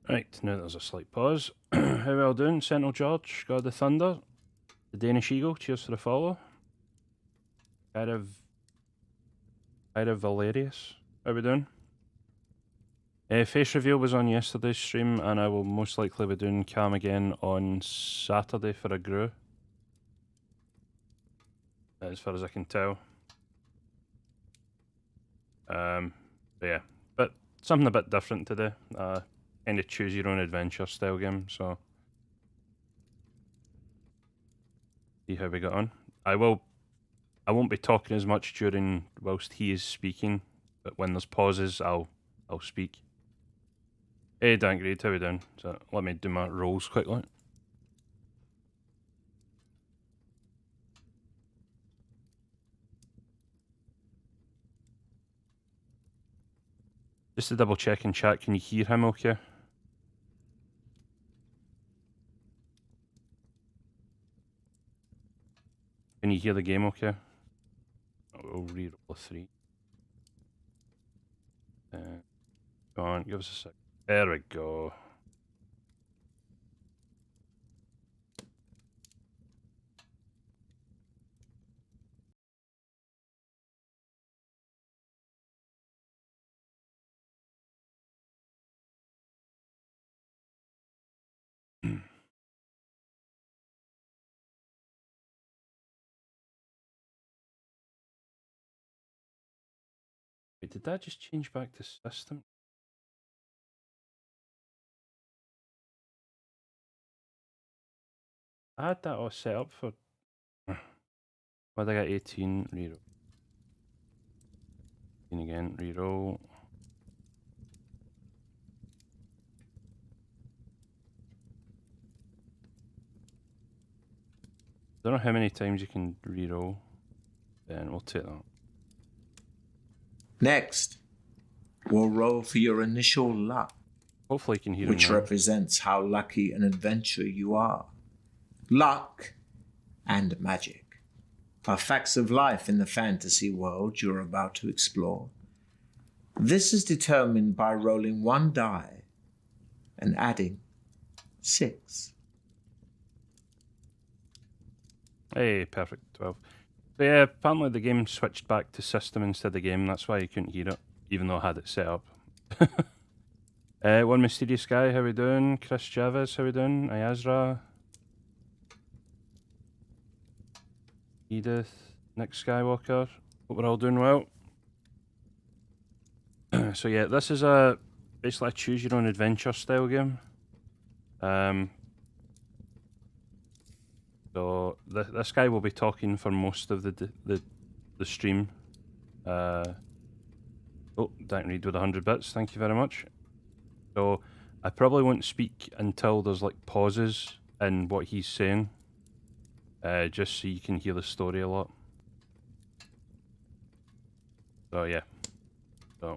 Right, now there's a slight pause. How well doing, Sentinel George, God of the Thunder, the Danish Eagle, cheers for the follow. Ira Valerius, how we doing? Face reveal was on yesterday's stream, and I will most likely be doing cam again on Saturday for a brew. As far as I can tell. Yeah, but something a bit different today. Kind of choose your own adventure style game, so see how we get on. I won't be talking as much during whilst he is speaking, but when there's pauses, I'll speak. Hey, Dan Greed, how we doing? So let me do my rolls quickly. Just to double check in chat, can you hear him okay? Can you hear the game okay? We'll reroll a 3. Go on, give us a sec. There we go. Wait, did that just change back to system? I had that all set up for... What did I get? 18, reroll. 18 again, reroll. Don't know how many times you can reroll. Then we'll take that. Next, we'll roll for your initial luck. Hopefully you can hear which him now. represents how lucky an adventurer you are. Luck and magic are facts of life in the fantasy world you're about to explore. This is determined by rolling 1 die and adding 6. Hey, perfect, 12. So yeah, apparently the game switched back to system instead of game, that's why you couldn't hear it, even though I had it set up. One Mysterious Guy, how we doing? Chris Chavez, how we doing? Ayazra. Edith, Nick Skywalker, hope we're all doing well. So yeah, this is basically a choose your own adventure style game. So this guy will be talking for most of the stream. Oh, Dank Reed with 100 bits, thank you very much. So I probably won't speak until there's like pauses in what he's saying, just so you can hear the story a lot. So yeah, so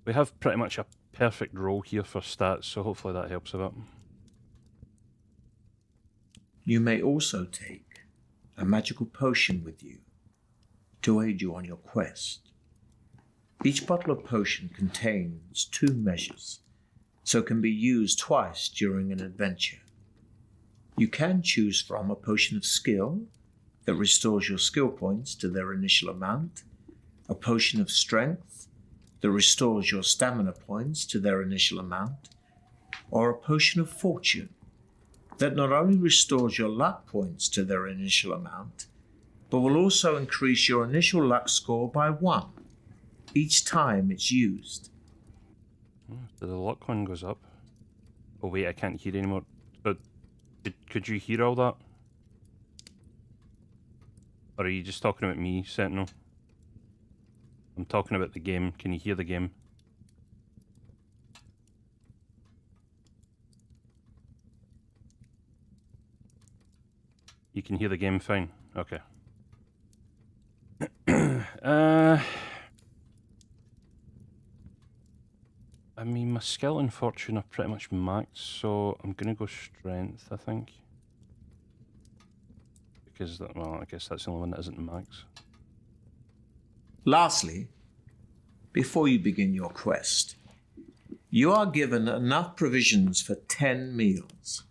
we have pretty much a perfect roll here for stats, so hopefully that helps a bit. You may also take a magical potion with you to aid you on your quest. Each bottle of potion contains 2 measures, so can be used twice during an adventure. You can choose from a potion of skill that restores your skill points to their initial amount, a potion of strength that restores your stamina points to their initial amount, or a potion of fortune that not only restores your luck points to their initial amount, but will also increase your initial luck score by 1 each time it's used. So the luck one goes up. Oh wait, I can't hear anymore. But could you hear all that? Or are you just talking about me, Sentinel? I'm talking about the game. Can you hear the game? You can hear the game fine. Okay. I mean, my skill and fortune are pretty much maxed, so I'm gonna go strength, I think. Because, well, I guess that's the only one that isn't max. Lastly, before you begin your quest, You are given enough provisions for 10 meals.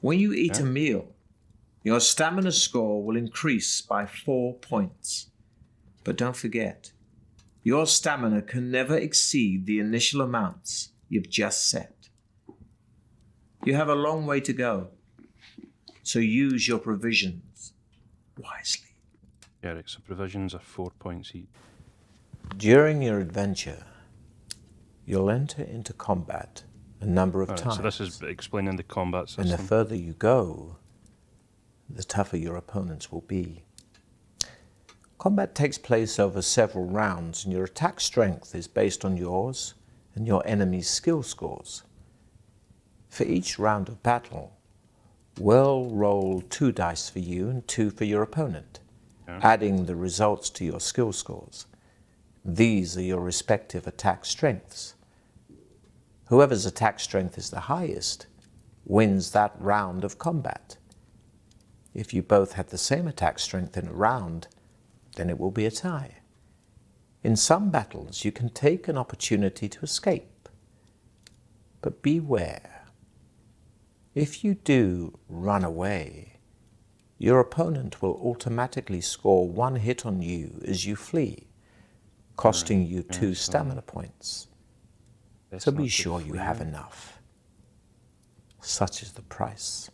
When you eat a meal, your stamina score will increase by 4 points. But don't forget, your stamina can never exceed the initial amounts you've just set. You have a long way to go, so use your provisions wisely. Yeah, right, so provisions are 4 points each. During your adventure, you'll enter into combat a number of times. So this is explaining the combat system. And the further you go, the tougher your opponents will be. Combat takes place over several rounds, and your attack strength is based on yours and your enemy's skill scores. For each round of battle, we'll roll 2 dice for you and 2 for your opponent, adding the results to your skill scores. These are your respective attack strengths. Whoever's attack strength is the highest wins that round of combat. If you both have the same attack strength in a round, then it will be a tie. In some battles, you can take an opportunity to escape. But beware. If you do run away, your opponent will automatically score 1 hit on you as you flee, costing you 2 stamina points. So be sure you have enough. Such is the price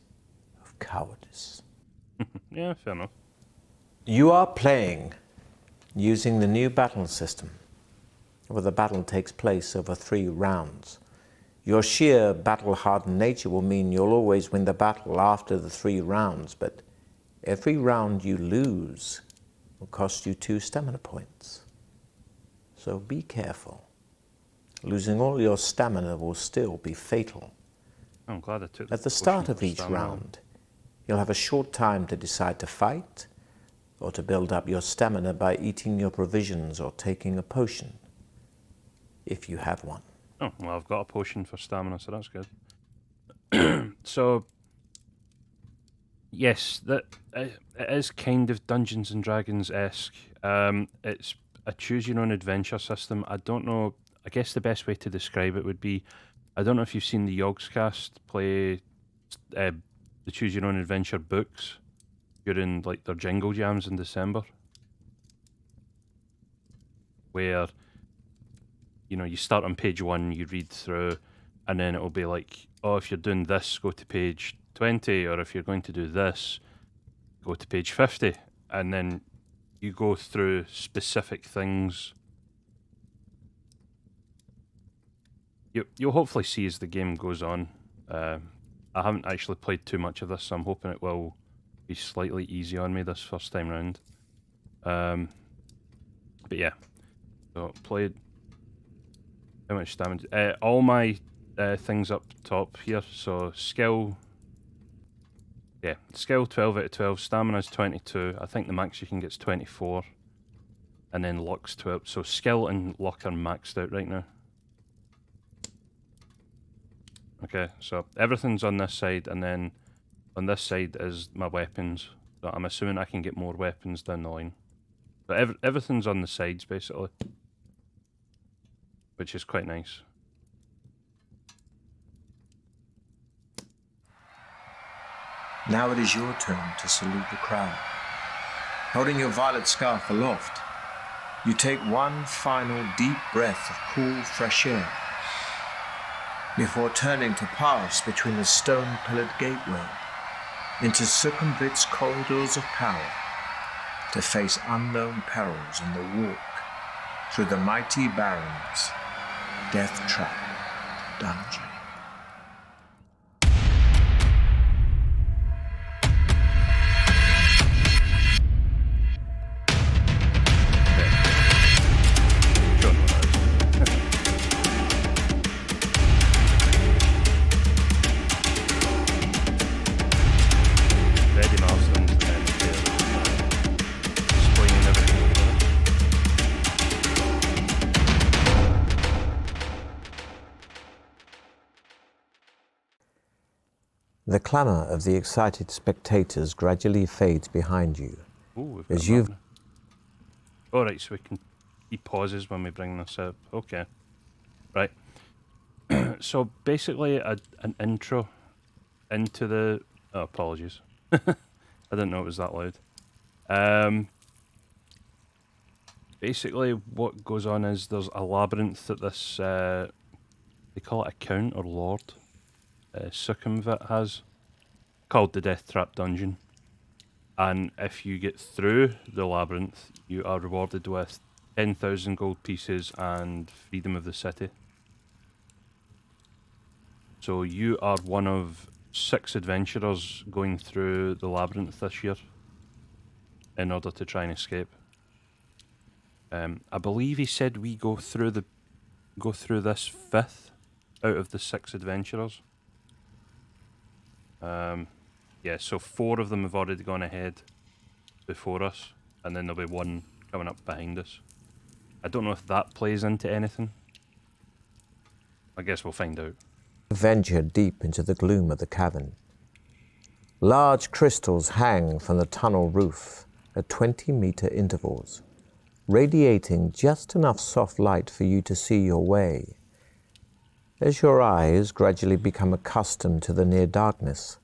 of cowardice. Yeah, fair enough. You are playing using the new battle system, where the battle takes place over 3 rounds. Your sheer battle-hardened nature will mean you'll always win the battle after the 3 rounds, but every round you lose will cost you 2 stamina points. So be careful. Losing all your stamina will still be fatal. I'm glad I took At the start of each round, you'll have a short time to decide to fight or to build up your stamina by eating your provisions or taking a potion, if you have one. Oh, well, I've got a potion for stamina, so that's good. So, yes, that it is kind of Dungeons and Dragons-esque. It's a choose-your-own-adventure system. I don't know, I guess the best way to describe it would be, I don't know if you've seen the Yogscast play the choose-your-own-adventure books during like their jingle jams in December, where you start on page 1, you read through, and then it'll be like, oh, if you're doing this, go to page 20, or if you're going to do this, go to page 50, and then you go through specific things. You'll hopefully see as the game goes on. I haven't actually played too much of this, so I'm hoping it will be slightly easy on me this first time round. But yeah, so played. How much damage? All my things up top here. So skill. Yeah, skill 12 out of 12. Stamina is 22. I think the max you can get is 24. And then luck's 12. So skill and luck are maxed out right now. Okay, so everything's on this side, and then on this side is my weapons. So I'm assuming I can get more weapons down the line. But everything's on the sides, basically. Which is quite nice. Now it is your turn to salute the crowd. Holding your violet scarf aloft, you take one final deep breath of cool, fresh air before turning to pass between the stone-pillared gateway into circumvit's corridors of power to face unknown perils in the walk through the mighty Baron's Deathtrap dungeon. The clamour of the excited spectators gradually fades behind you. Ooh, as you've... Alright, so he pauses when we bring this up. Okay. Right. So basically, an intro into the. Oh, apologies. I didn't know it was that loud. Basically, what goes on is there's a labyrinth that this. They call it a count or lord. Succumvit has. Called the Deathtrap dungeon. And if you get through the labyrinth, you are rewarded with 10,000 gold pieces and freedom of the city. So you are one of 6 adventurers going through the labyrinth this year in order to try and escape. I believe he said we go through this 5th out of the 6 adventurers. Yeah, so 4 of them have already gone ahead before us, and then there'll be 1 coming up behind us. I don't know if that plays into anything. I guess we'll find out. Venture deep into the gloom of the cavern. Large crystals hang from the tunnel roof at 20-meter intervals, radiating just enough soft light for you to see your way. As your eyes gradually become accustomed to the near darkness,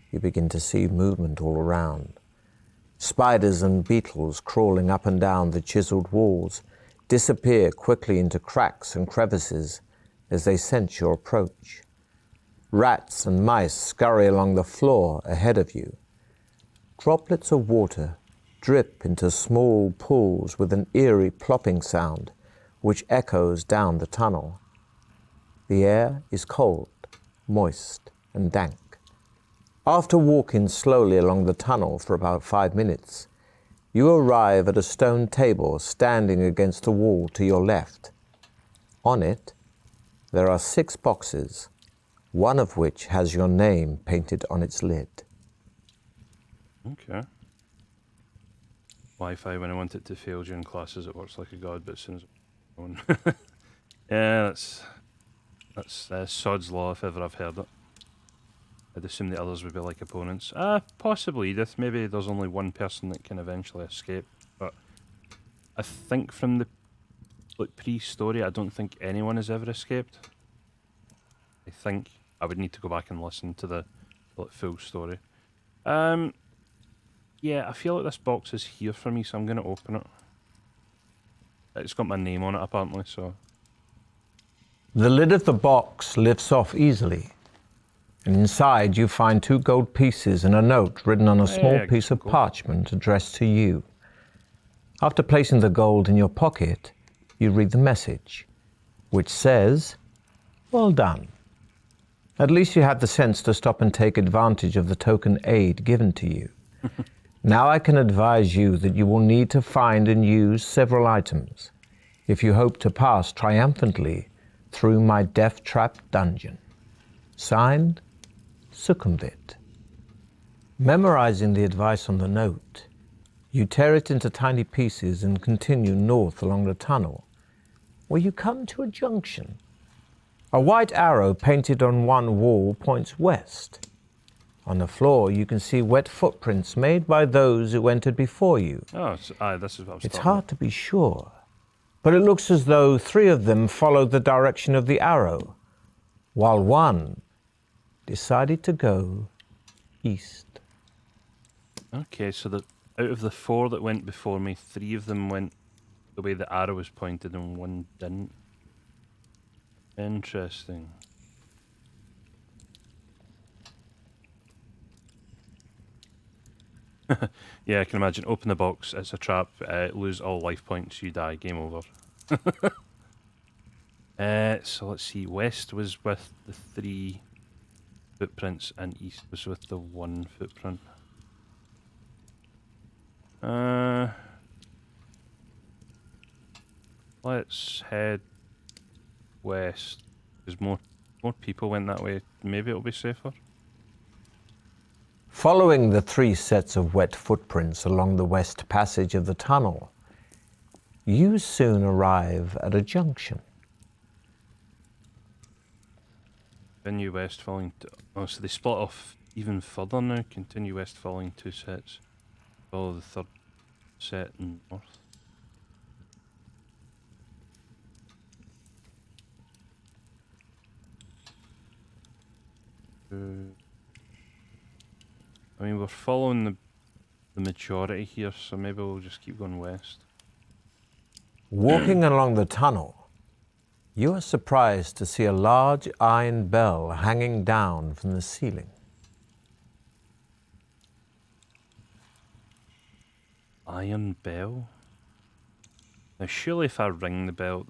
you begin to see movement all around. Spiders and beetles crawling up and down the chiseled walls disappear quickly into cracks and crevices as they sense your approach. Rats and mice scurry along the floor ahead of you. Droplets of water drip into small pools with an eerie plopping sound which echoes down the tunnel. The air is cold, moist, and dank. After walking slowly along the tunnel for about 5 minutes, you arrive at a stone table standing against the wall to your left. On it, there are 6 boxes, one of which has your name painted on its lid. Okay. Wi-Fi, when I want it to fail during classes, it works like a god, but as soon as it's on. Yeah, that's Sod's Law if ever I've heard it. I'd assume the others would be like opponents. Possibly Edith. Maybe there's only one person that can eventually escape. But I think from the pre-story, I don't think anyone has ever escaped. I think I would need to go back and listen to the full story. Yeah, I feel like this box is here for me, so I'm going to open it. It's got my name on it, apparently, so... The lid of the box lifts off easily, and inside you find 2 gold pieces and a note written on a small piece of parchment addressed to you. After placing the gold in your pocket, you read the message, which says, "Well done. At least you had the sense to stop and take advantage of the token aid given to you. Now I can advise you that you will need to find and use several items if you hope to pass triumphantly through my Deathtrap dungeon. Signed, Succumvit." Memorizing the advice on the note, you tear it into tiny pieces and continue north along the tunnel, where you come to a junction. A white arrow painted on one wall points west. On the floor, you can see wet footprints made by those who entered before you. Oh, this is what I was It's talking hard to be sure, but it looks as though 3 of them followed the direction of the arrow, while 1 decided to go east. Okay, so out of the 4 that went before me, 3 of them went the way the arrow was pointed and 1 didn't. Interesting. Yeah, I can imagine. Open the box, it's a trap, lose all life points, you die, game over. So let's see, west was with the 3 footprints and east was with the 1 footprint. Let's head west, because more people went that way, maybe it'll be safer. Following the 3 sets of wet footprints along the west passage of the tunnel, you soon arrive at a junction. Continue west following... Oh, so they split off even further now. Continue west following 2 sets. Follow the 3rd set north. I mean, we're following the majority here, so maybe we'll just keep going west. Walking along the tunnel, you are surprised to see a large iron bell hanging down from the ceiling. Iron bell? Now, surely if I ring the bell,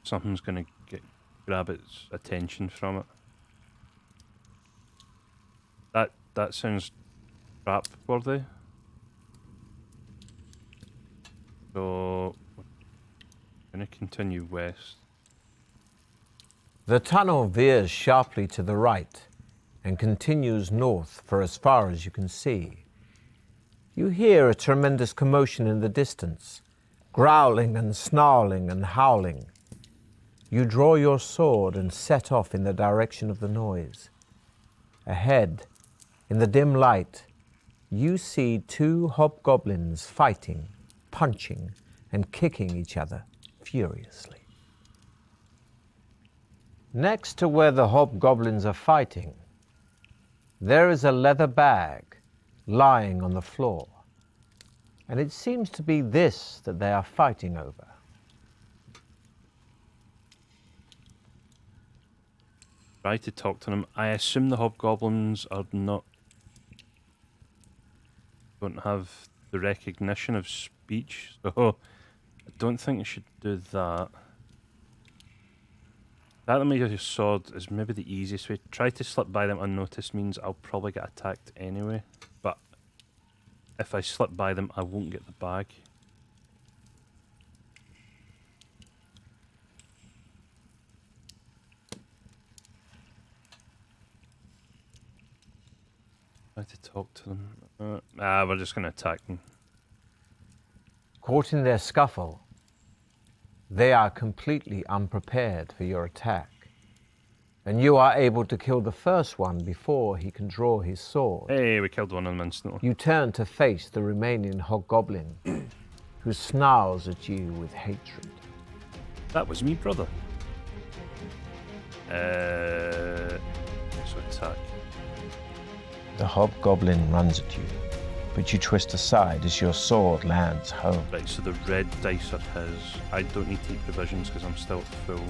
something's going to grab its attention from it. That sounds trap worthy. So we're going to continue west. The tunnel veers sharply to the right and continues north for as far as you can see. You hear a tremendous commotion in the distance, growling and snarling and howling. You draw your sword and set off in the direction of the noise. Ahead, in the dim light, you see two hobgoblins fighting, punching, and kicking each other furiously. Next to where the hobgoblins are fighting, there is a leather bag lying on the floor, and it seems to be this that they are fighting over. Try to talk to them. I assume the hobgoblins are don't have the recognition of speech, so I don't think you should do that. That with your sword is maybe the easiest way. Try to slip by them unnoticed means I'll probably get attacked anyway, but if I slip by them, I won't get the bag. Try to talk to them. We're just going to attack them. Caught in their scuffle, they are completely unprepared for your attack, and you are able to kill the first one before he can draw his sword. Hey, we killed one of them instantly. You turn to face the remaining hobgoblin, who snarls at you with hatred. That was me, brother. So attack. The hobgoblin runs at you, but you twist aside as your sword lands home. Right, so the red dice are his. I don't need to take provisions because I'm still at full.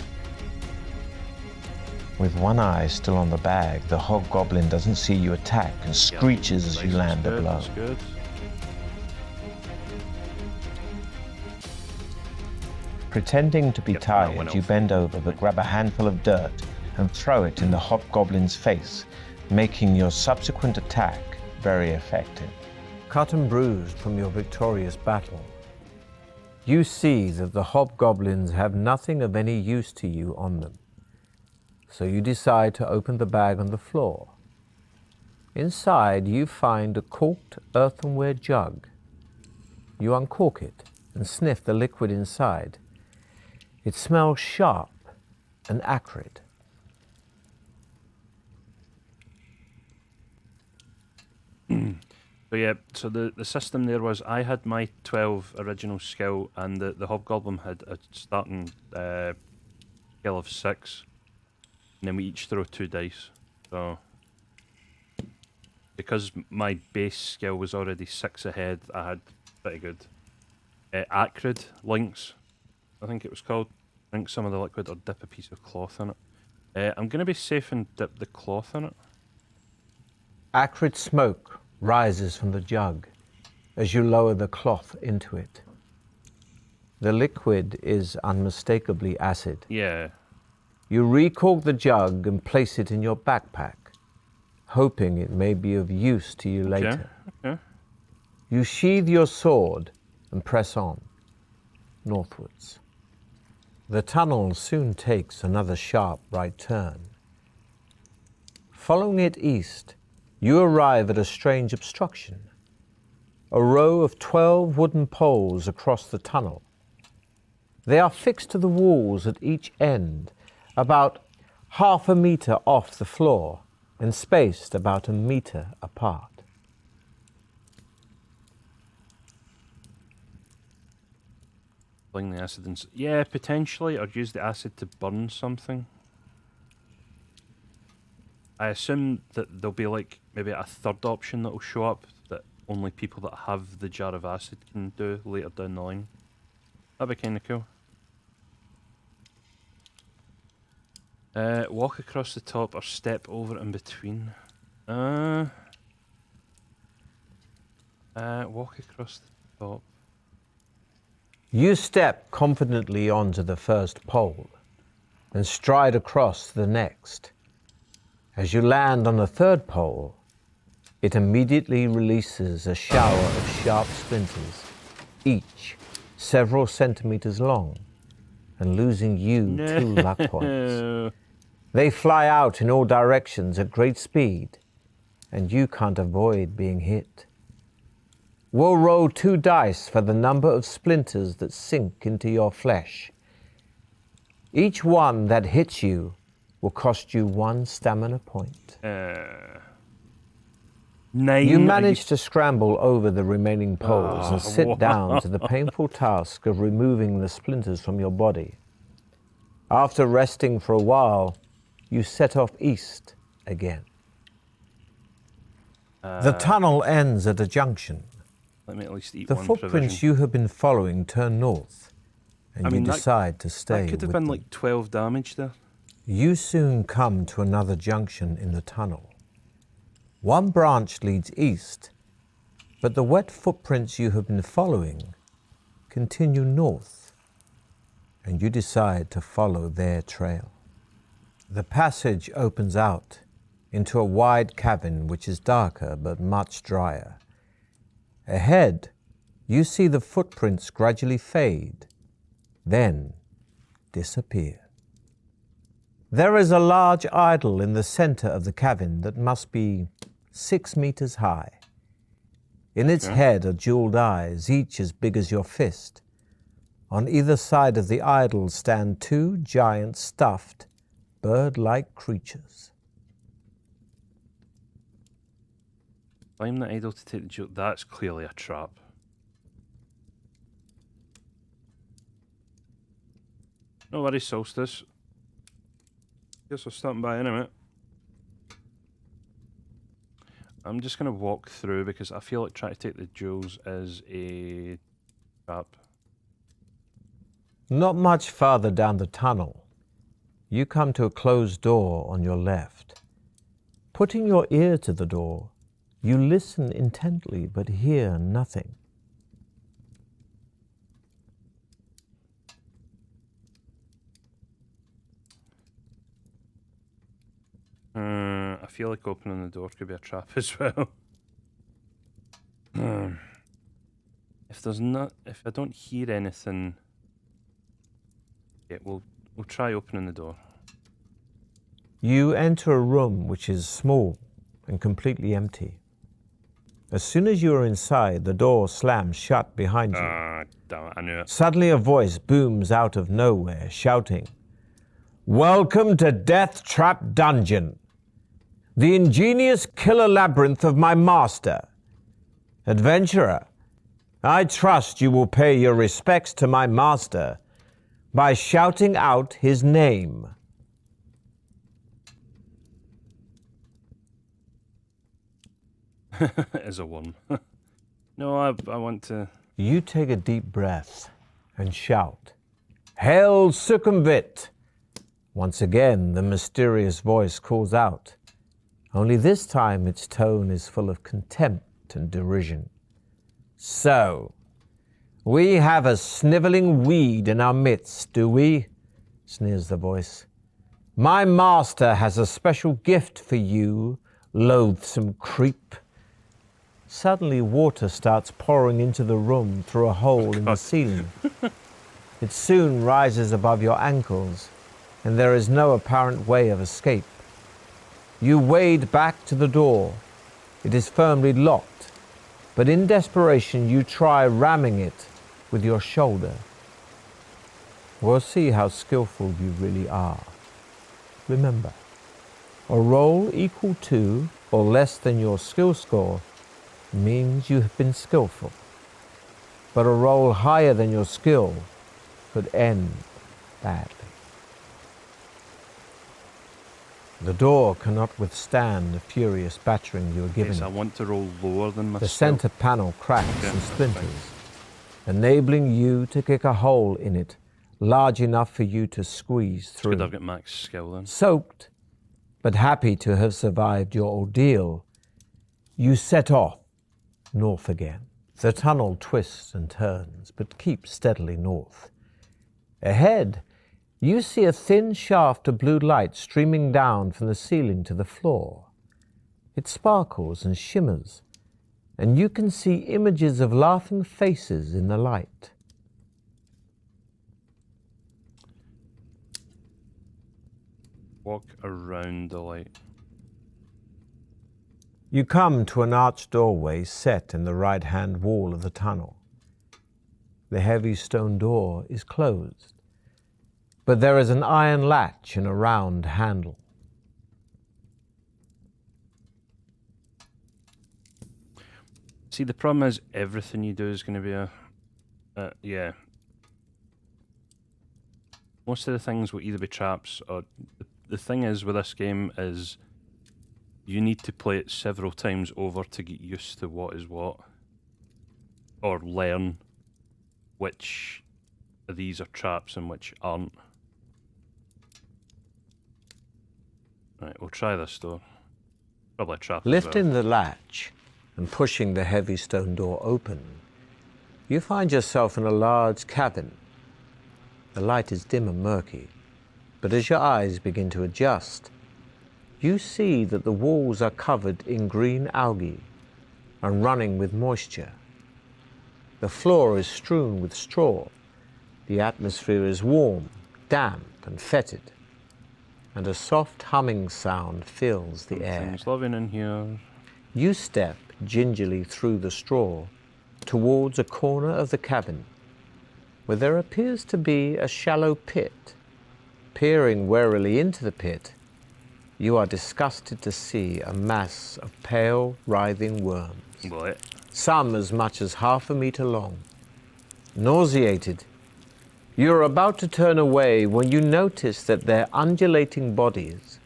With one eye still on the bag, the hobgoblin doesn't see you attack and screeches as you land a blow. That's good. Pretending to be Get that one tired, you off. bend over but grab a handful of dirt and throw it in the hobgoblin's face, making your subsequent attack very effective. Cut and bruised from your victorious battle, you see that the hobgoblins have nothing of any use to you on them. So you decide to open the bag on the floor. Inside, you find a corked earthenware jug. You uncork it and sniff the liquid inside. It smells sharp and acrid. So yeah, so the system there was I had my 12 original skill and the hobgoblin had a starting skill of 6. And then we each throw 2 dice. So because my base skill was already 6 ahead, I had pretty good. Acrid links, I think it was called. Drink some of the liquid or dip a piece of cloth in it. I'm going to be safe and dip the cloth in it. Acrid smoke rises from the jug as you lower the cloth into it. The liquid is unmistakably acid. Yeah. You recork the jug and place it in your backpack, hoping it may be of use to you later. Okay. You sheathe your sword and press on, northwards. The tunnel soon takes another sharp right turn. Following it east, you arrive at a strange obstruction, a row of 12 wooden poles across the tunnel. They are fixed to the walls at each end, about half a meter off the floor and spaced about a meter apart. Fling the acid in. Yeah, potentially, or use the acid to burn something. I assume that there'll be like maybe a third option that'll show up that only people that have the jar of acid can do later down the line. That'd be kind of cool. Walk across the top or step over in between. Walk across the top. You step confidently onto the first pole and stride across to the next. As you land on the third pole, it immediately releases a shower of sharp splinters, each several centimeters long, and losing you 2 luck points. They fly out in all directions at great speed, and you can't avoid being hit. We'll roll 2 dice for the number of splinters that sink into your flesh. Each one that hits you will cost you 1 stamina point. 9. You manage to scramble over the remaining poles and sit down to the painful task of removing the splinters from your body. After resting for a while, you set off east again. The tunnel ends at a junction. Let me at least eat The one footprints provision. you have been following turn north, and you decide to stay That could have with been them. like 12 damage there. You soon come to another junction in the tunnel. One branch leads east, but the wet footprints you have been following continue north, and you decide to follow their trail. The passage opens out into a wide cavern which is darker but much drier. Ahead, you see the footprints gradually fade, then disappear. There is a large idol in the center of the cavern that must be 6 meters high. In its head are jeweled eyes, each as big as your fist. On either side of the idol stand 2 giant stuffed, bird-like creatures. Climb the idol to take the jewel. That's clearly a trap. No worries, Solstice. Guess I'll stop by in a minute. I'm just going to walk through because I feel like trying to take the jewels is a trap. Not much farther down the tunnel, you come to a closed door on your left. Putting your ear to the door, you listen intently but hear nothing. I feel like opening the door could be a trap as well. If I don't hear anything, yeah, we'll try opening the door. You enter a room which is small and completely empty. As soon as you are inside, the door slams shut behind you. Damn it, I knew it. Suddenly a voice booms out of nowhere, shouting, "Welcome to Deathtrap Dungeon, the ingenious killer labyrinth of my master. Adventurer, I trust you will pay your respects to my master by shouting out his name." It is a 1. No, I want to... You take a deep breath and shout, "Hail Circumvit!" Once again, the mysterious voice calls out. Only this time its tone is full of contempt and derision. "So, we have a sniveling weed in our midst, do we?" sneers the voice. "My master has a special gift for you, loathsome creep." Suddenly, water starts pouring into the room through a hole in the ceiling. It soon rises above your ankles, and there is no apparent way of escape. You wade back to the door. It is firmly locked, but in desperation you try ramming it with your shoulder. We'll see how skillful you really are. Remember, a roll equal to or less than your skill score means you have been skillful, but a roll higher than your skill could end badly. The door cannot withstand the furious battering you are given. Yes, I want to roll lower than my The skill. center panel cracks Okay, and that's splinters, enabling you to kick a hole in it large enough for you to squeeze It's through. good I've got max skill then. Soaked, but happy to have survived your ordeal, you set off north again. The tunnel twists and turns, but keeps steadily north. Ahead, you see a thin shaft of blue light streaming down from the ceiling to the floor. It sparkles and shimmers, and you can see images of laughing faces in the light. Walk around the light. You come to an arched doorway set in the right-hand wall of the tunnel. The heavy stone door is closed, but there is an iron latch and a round handle. See, the problem is everything you do is going to be yeah. Most of the things will either be traps or... The thing is with this game is you need to play it several times over to get used to what is what. Or learn which of these are traps and which aren't. Right, we'll try this door. Probably a trap as well. Lifting the latch and pushing the heavy stone door open, you find yourself in a large cabin. The light is dim and murky, but as your eyes begin to adjust, you see that the walls are covered in green algae and running with moisture. The floor is strewn with straw. The atmosphere is warm, damp, and fetid, and a soft humming sound fills the air. Something's living in here. You step gingerly through the straw towards a corner of the cabin where there appears to be a shallow pit. Peering warily into the pit, you are disgusted to see a mass of pale, writhing worms, What? some as much as 1/2 meter long. Nauseated, you are about to turn away when you notice that their undulating bodies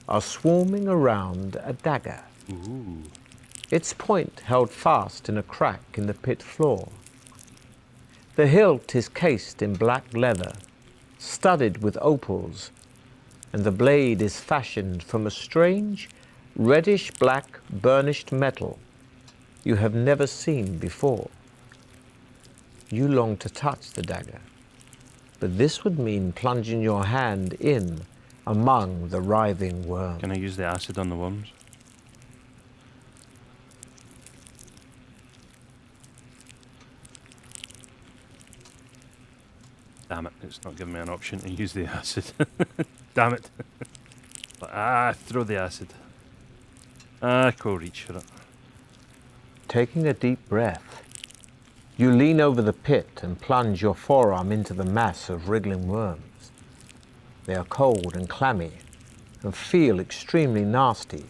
are swarming around a dagger. Ooh. Its point held fast in a crack in the pit floor. The hilt is cased in black leather, studded with opals, and the blade is fashioned from a strange, reddish-black burnished metal you have never seen before. You long to touch the dagger, but this would mean plunging your hand in among the writhing worms. Can I use the acid on the worms? Damn it, it's not giving me an option to use the acid. Damn it. Throw the acid. Go reach for it. Taking a deep breath, you lean over the pit and plunge your forearm into the mass of wriggling worms. They are cold and clammy and feel extremely nasty,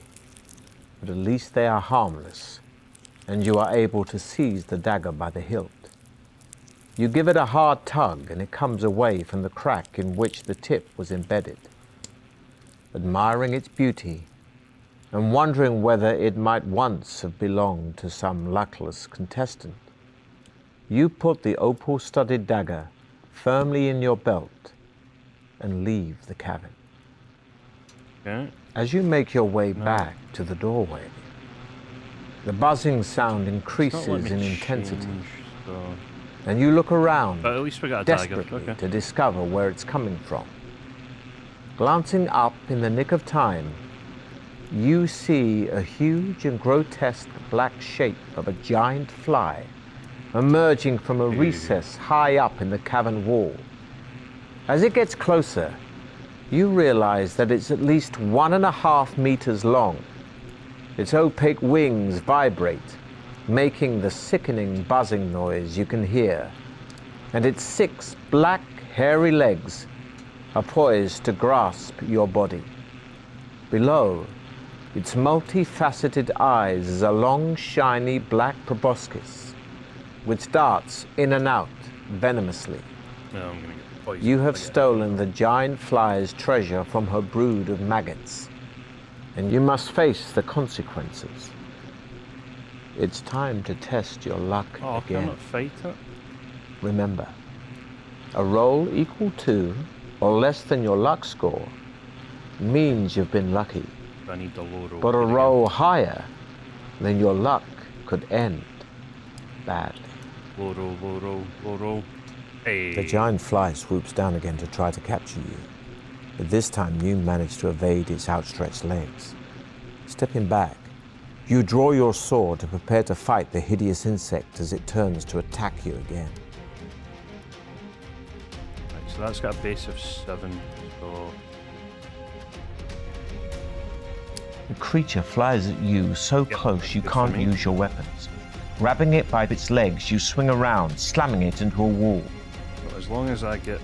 but at least they are harmless, and you are able to seize the dagger by the hilt. You give it a hard tug and it comes away from the crack in which the tip was embedded. Admiring its beauty and wondering whether it might once have belonged to some luckless contestant, you put the opal-studded dagger firmly in your belt and leave the cabin. Okay. As you make your way back to the doorway, the buzzing sound increases in intensity, and you look around But at least we got a dagger. desperately Okay. to discover where it's coming from. Glancing up in the nick of time, you see a huge and grotesque black shape of a giant fly emerging from a recess high up in the cavern wall. As it gets closer, you realize that it's at least 1.5 meters long. Its opaque wings vibrate, making the sickening buzzing noise you can hear, and its 6 black, hairy legs are poised to grasp your body. Below, its multifaceted eyes is a long, shiny black proboscis, which darts in and out venomously. No, I'm gonna get poisoned. You have stolen the giant fly's treasure from her brood of maggots, and you must face the consequences. It's time to test your luck Oh, I again. cannot fight it. Remember, a roll equal to or less than your luck score means you've been lucky. I need the low roll. But a here again. roll higher than your luck could end badly. Low roll, low roll, low roll. Hey. The giant fly swoops down again to try to capture you, but this time you manage to evade its outstretched legs. Stepping back, you draw your sword to prepare to fight the hideous insect as it turns to attack you again. Right, so that's got a base of 7, so... The creature flies at you so close you good for can't me. use your weapons. Grabbing it by its legs, you swing around, slamming it into a wall. So as long as I could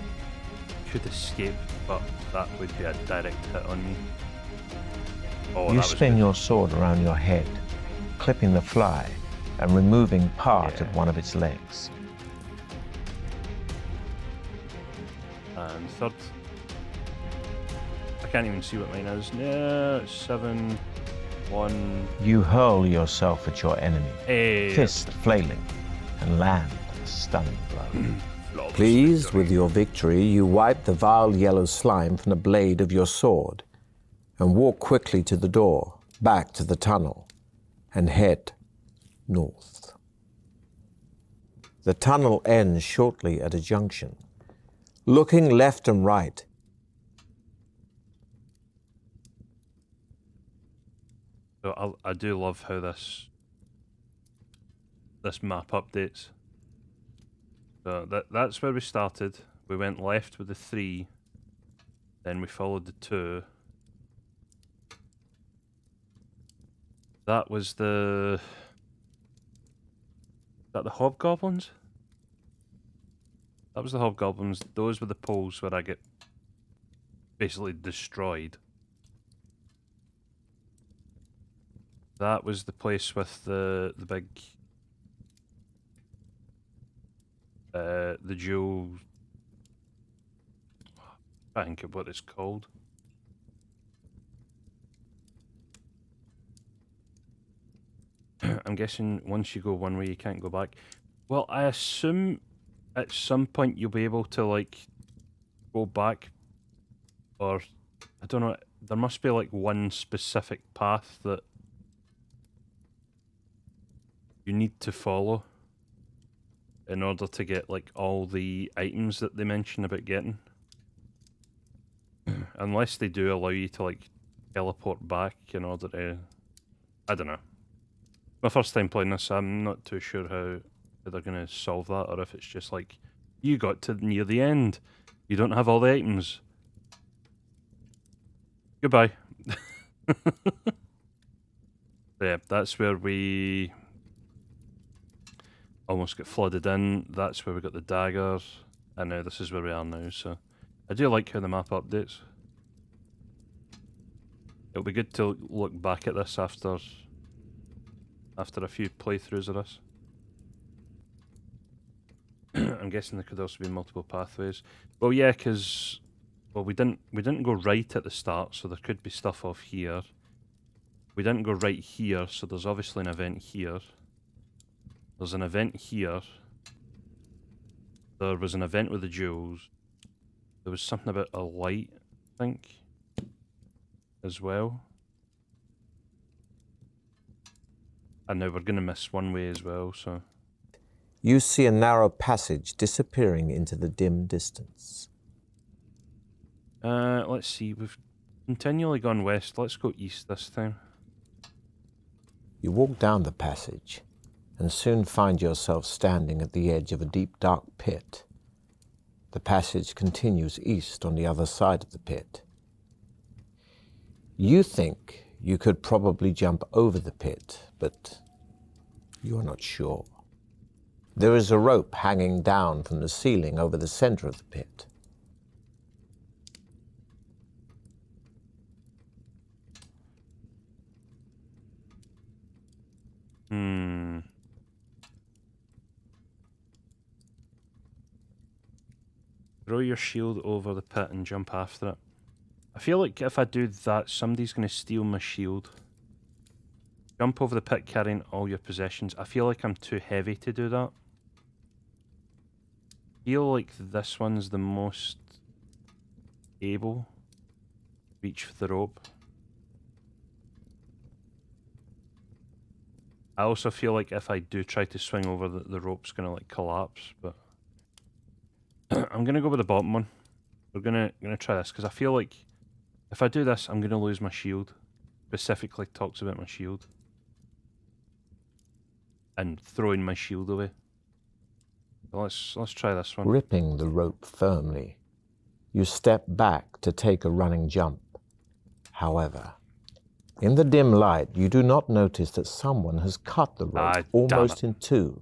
escape, but that would be a direct hit on me. Oh, You that was spin good. your sword around your head, clipping the fly and removing part Yeah. of one of its legs. And third. I can't even see what mine is. No, it's 7, 1. You hurl yourself at your enemy, Hey. fist flailing, and land a stunning blow. Flawless Pleased victory. with your victory, you wipe the vile yellow slime from the blade of your sword and walk quickly to the door, back to the tunnel, and head north. The tunnel ends shortly at a junction. Looking left and right, So I do love how this map updates. So that's where we started. We went left with the 3, then we followed the 2. That was the... Is that the hobgoblins? That was the hobgoblins. Those were the poles where I get basically destroyed. That was the place with the big the jewel. I think of what it's called. I'm guessing once you go one way, you can't go back. Well, I assume at some point you'll be able to like go back, or I don't know. There must be like one specific path that you need to follow in order to get like all the items that they mention about getting. Unless they do allow you to like teleport back in order to... I don't know. My first time playing this, I'm not too sure how they're going to solve that, or if it's just like, you got to near the end, you don't have all the items. Goodbye. Yeah, that's where we almost get flooded in. That's where we got the daggers, and now this is where we are now. So I do like how the map updates. It'll be good to look back at this after a few playthroughs of this. I'm guessing there could also be multiple pathways. Well, yeah, because we didn't go right at the start, so there could be stuff off here. We didn't go right here, so there's obviously an event here. There's an event here. There was an event with the jewels. There was something about a light, I think, as well. And now we're going to miss one way as well, so... you see a narrow passage disappearing into the dim distance. Let's see, we've continually gone west. Let's go east this time. You walk down the passage and soon find yourself standing at the edge of a deep, dark pit. The passage continues east on the other side of the pit. You think you could probably jump over the pit, but you are not sure. There is a rope hanging down from the ceiling over the center of the pit. Throw your shield over the pit and jump after it. I feel like if I do that, somebody's going to steal my shield. Jump over the pit carrying all your possessions. I feel like I'm too heavy to do that. I feel like this one's the most able. Reach for the rope. I also feel like if I do try to swing over, the rope's going to like collapse, but I'm going to go with the bottom one. We're going to try this because I feel like if I do this, I'm going to lose my shield. Specifically talks about my shield. And throwing my shield away. So let's try this one. Gripping the rope firmly, you step back to take a running jump. However, in the dim light, you do not notice that someone has cut the rope almost in two,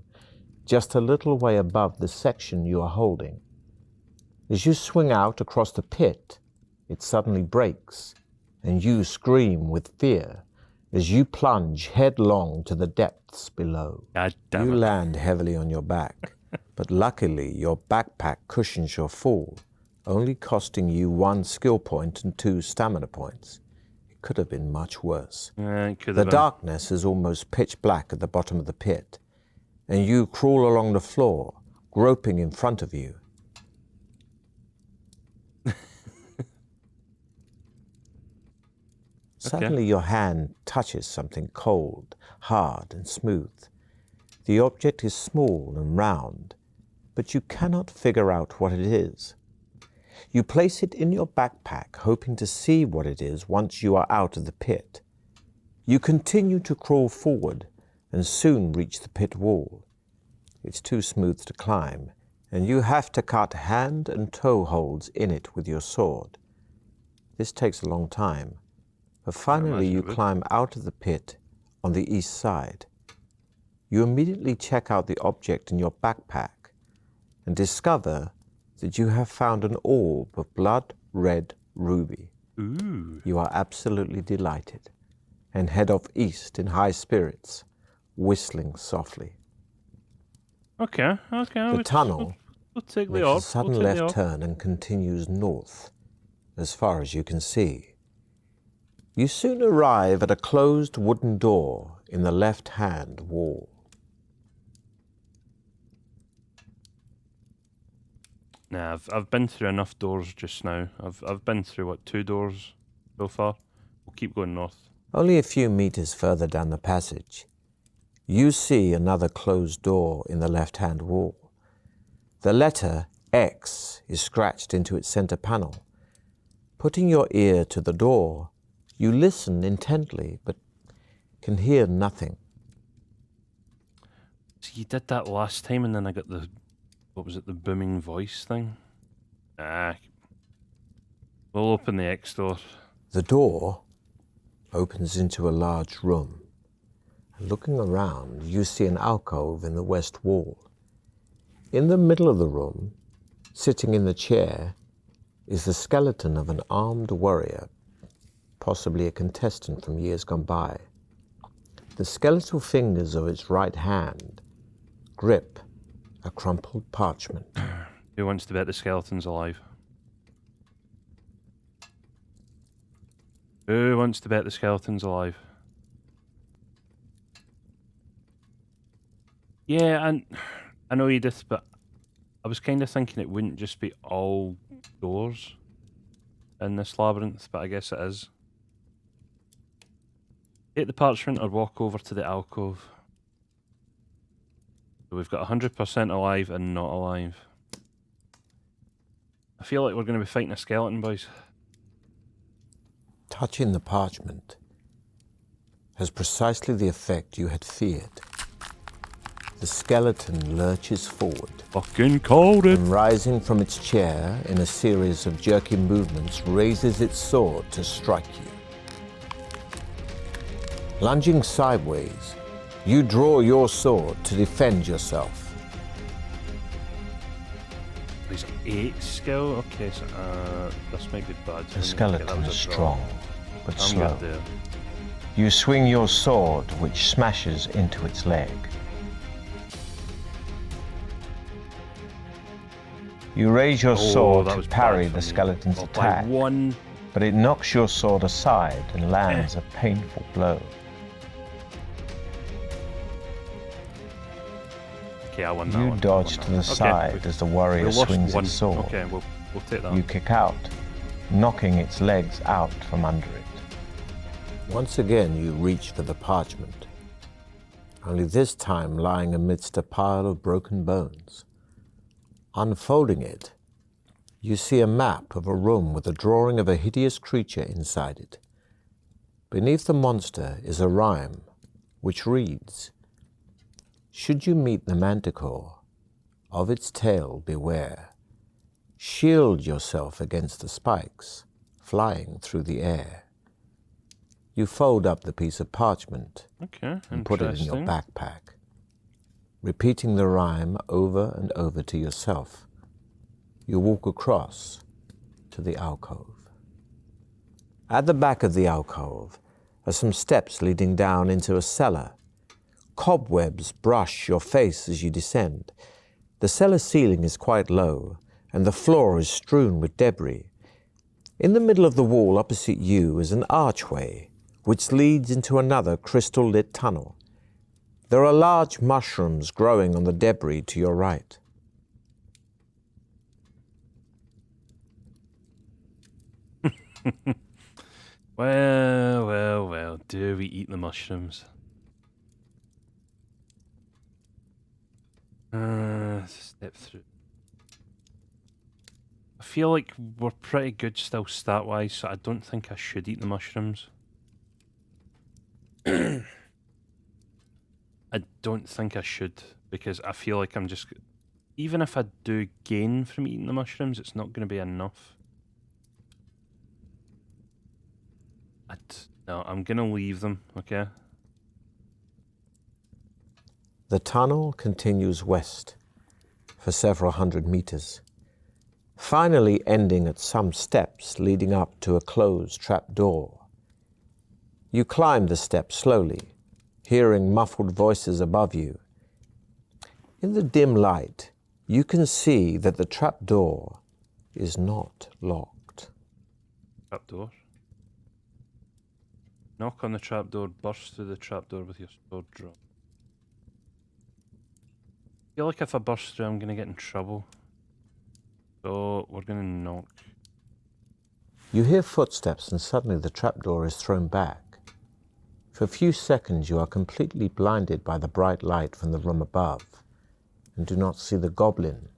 just a little way above the section you are holding. As you swing out across the pit, it suddenly breaks, and you scream with fear as you plunge headlong to the depths below. You land heavily on your back, but luckily your backpack cushions your fall, only costing you 1 skill point and 2 stamina points. It could have been much worse. The darkness is almost pitch black at the bottom of the pit, and you crawl along the floor, groping in front of you. Suddenly your hand touches something cold, hard and smooth. The object is small and round, but you cannot figure out what it is. You place it in your backpack, hoping to see what it is once you are out of the pit. You continue to crawl forward and soon reach the pit wall. It's too smooth to climb, and you have to cut hand and toe holds in it with your sword. This takes a long time. But finally you climb out of the pit on the east side. You immediately check out the object in your backpack and discover that you have found an orb of blood-red ruby. Ooh. You are absolutely delighted and head off east in high spirits, whistling softly. Okay. The tunnel we'll take makes the orb. a sudden left turn and continues north as far as you can see. You soon arrive at a closed wooden door in the left-hand wall. Nah, I've been through enough doors just now. I've been through, what, 2 doors so far? We'll keep going north. Only a few meters further down the passage, you see another closed door in the left-hand wall. The letter X is scratched into its center panel. Putting your ear to the door, you listen intently, but can hear nothing. So you did that last time and then I got the, what was it, the booming voice thing? We'll open the X door. The door opens into a large room. Looking around, you see an alcove in the west wall. In the middle of the room, sitting in the chair, is the skeleton of an armed warrior, possibly a contestant from years gone by. The skeletal fingers of its right hand grip a crumpled parchment. Who wants to bet the skeleton's alive? Who wants to bet the skeleton's alive? Yeah, and I know Edith, but I was kind of thinking it wouldn't just be all doors in this labyrinth, but I guess it is. Take the parchment or walk over to the alcove. So we've got 100% alive and not alive. I feel like we're going to be fighting a skeleton, boys. Touching the parchment has precisely the effect you had feared. The skeleton lurches forward. Fucking called it! And rising from its chair in a series of jerky movements, raises its sword to strike you. Lunging sideways, you draw your sword to defend yourself. He's 8 skill? Okay, so this might be bad. The skeleton is strong, but I'm slow. good there. You swing your sword, which smashes into its leg. You raise your sword that to was parry bad for the me. skeleton's By attack. one but it knocks your sword aside and lands a painful blow. Okay, I won that You one. dodge to the side as the warrior swings its sword. Okay, we'll take that. You kick out, knocking its legs out from under it. Once again, you reach for the parchment, only this time lying amidst a pile of broken bones. Unfolding it, you see a map of a room with a drawing of a hideous creature inside it. Beneath the monster is a rhyme, which reads, "Should you meet the manticore, of its tail beware. Shield yourself against the spikes flying through the air." You fold up the piece of parchment and put it in your backpack, repeating the rhyme over and over to yourself. You walk across to the alcove. At the back of the alcove are some steps leading down into a cellar. Cobwebs brush your face as you descend. The cellar ceiling is quite low, and the floor is strewn with debris. In the middle of the wall opposite you is an archway, which leads into another crystal-lit tunnel. There are large mushrooms growing on the debris to your right. Well, do we eat the mushrooms? Step through. I feel like we're pretty good still stat-wise, so I don't think I should eat the mushrooms. I don't think I should, because I feel like I'm just... Even if I do gain from eating the mushrooms, it's not going to be enough. No, I'm going to leave them, okay? The tunnel continues west for several hundred meters, finally ending at some steps leading up to a closed trapdoor. You climb the steps slowly, hearing muffled voices above you. In the dim light, you can see that the trapdoor is not locked. Trapdoor. Knock on the trapdoor, burst through the trapdoor with your sword drawn. I feel like if I burst through, I'm going to get in trouble. So, we're going to knock. You hear footsteps and suddenly the trapdoor is thrown back. For a few seconds you are completely blinded by the bright light from the room above and do not see the goblin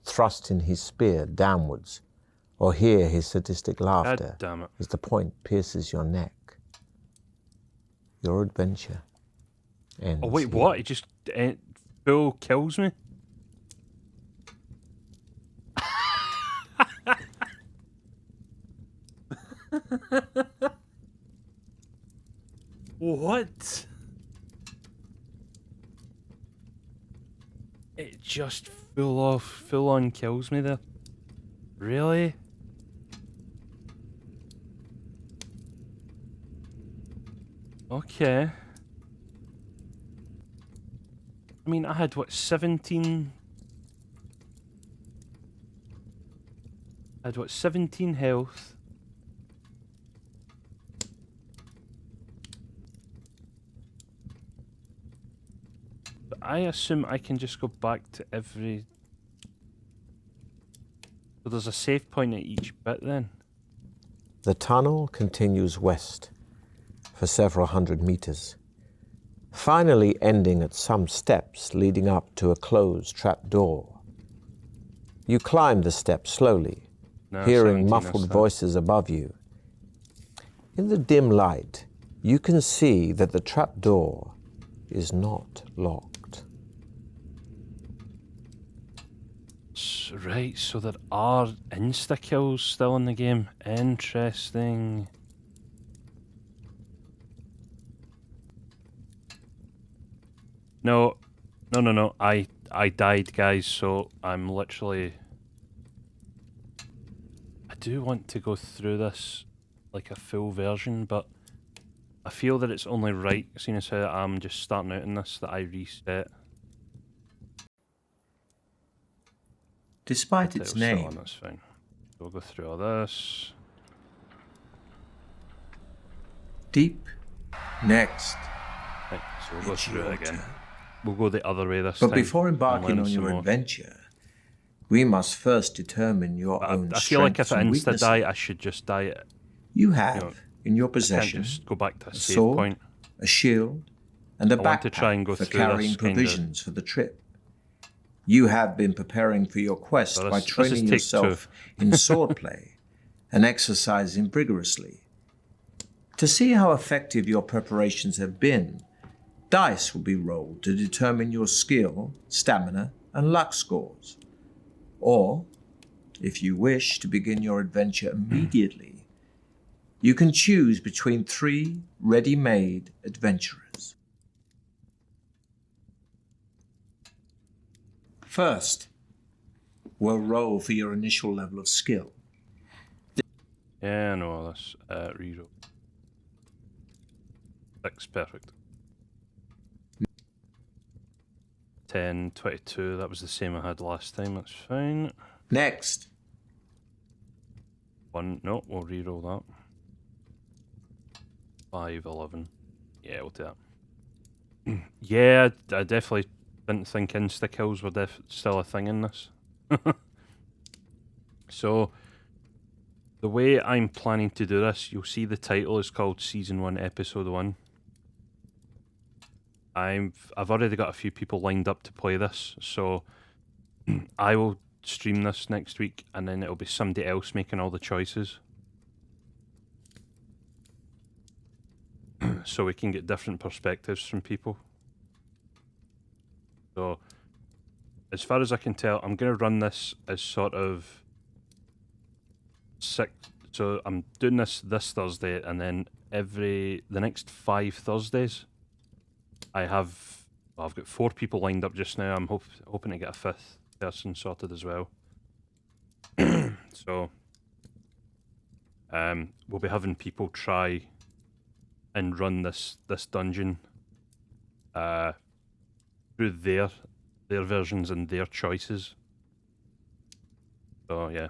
thrusting his spear downwards or hear his sadistic laughter God damn it. as the point pierces your neck. Your adventure ends. Oh wait, here. what? It just full kills me? What? It just full on kills me there. Really? Okay. I mean, I had what, 17? I had what, 17 health. But I assume I can just go back to every... So there's a save point at each bit then? The tunnel continues west for several hundred meters, finally ending at some steps leading up to a closed trapdoor. You climb the steps slowly, hearing muffled voices above you. In the dim light, you can see that the trapdoor is not locked. Right, so there are insta-kills still in the game. Interesting. No. I died, guys, so I'm literally... I do want to go through this like a full version, but I feel that it's only right, seeing as how I'm just starting out in this, that I reset. Despite its name, That's fine. We'll go through all this. deep. Next, Right, so we'll go it's through your it again. turn. We'll go the other way this But time. before and embarking learn on some your more. adventure, we must first determine your But own I feel like if strengths I and insta die, weaknesses. I should just die. You have know, in your I can't possession just go back to a a save sword, point. a shield, and a I want to try and backpack go for through carrying this kinda- provisions for the trip. You have been preparing for your quest So by this is training take yourself in swordplay and exercising vigorously. To see how effective your preparations have been, dice will be rolled to determine your skill, stamina, and luck scores. Or, if you wish to begin your adventure immediately, you can choose between 3 ready-made adventurers. First, we'll roll for your initial level of skill. Yeah, I know this. Reroll. 6, perfect. 10, 22, that was the same I had last time, that's fine. Next, 1, no, we'll reroll that. 5, 11. Yeah, we'll do that. Yeah, I definitely didn't think insta-kills were still a thing in this. So, the way I'm planning to do this, you'll see the title is called Season 1, Episode 1. I've already got a few people lined up to play this, so I will stream this next week, and then it'll be somebody else making all the choices. So we can get different perspectives from people. So, as far as I can tell, I'm going to run this as sort of 6. So I'm doing this Thursday, and then the next 5 Thursdays, I've got 4 people lined up just now. I'm hoping to get a 5th person sorted as well. So, we'll be having people try and run this dungeon through their versions and their choices. So yeah,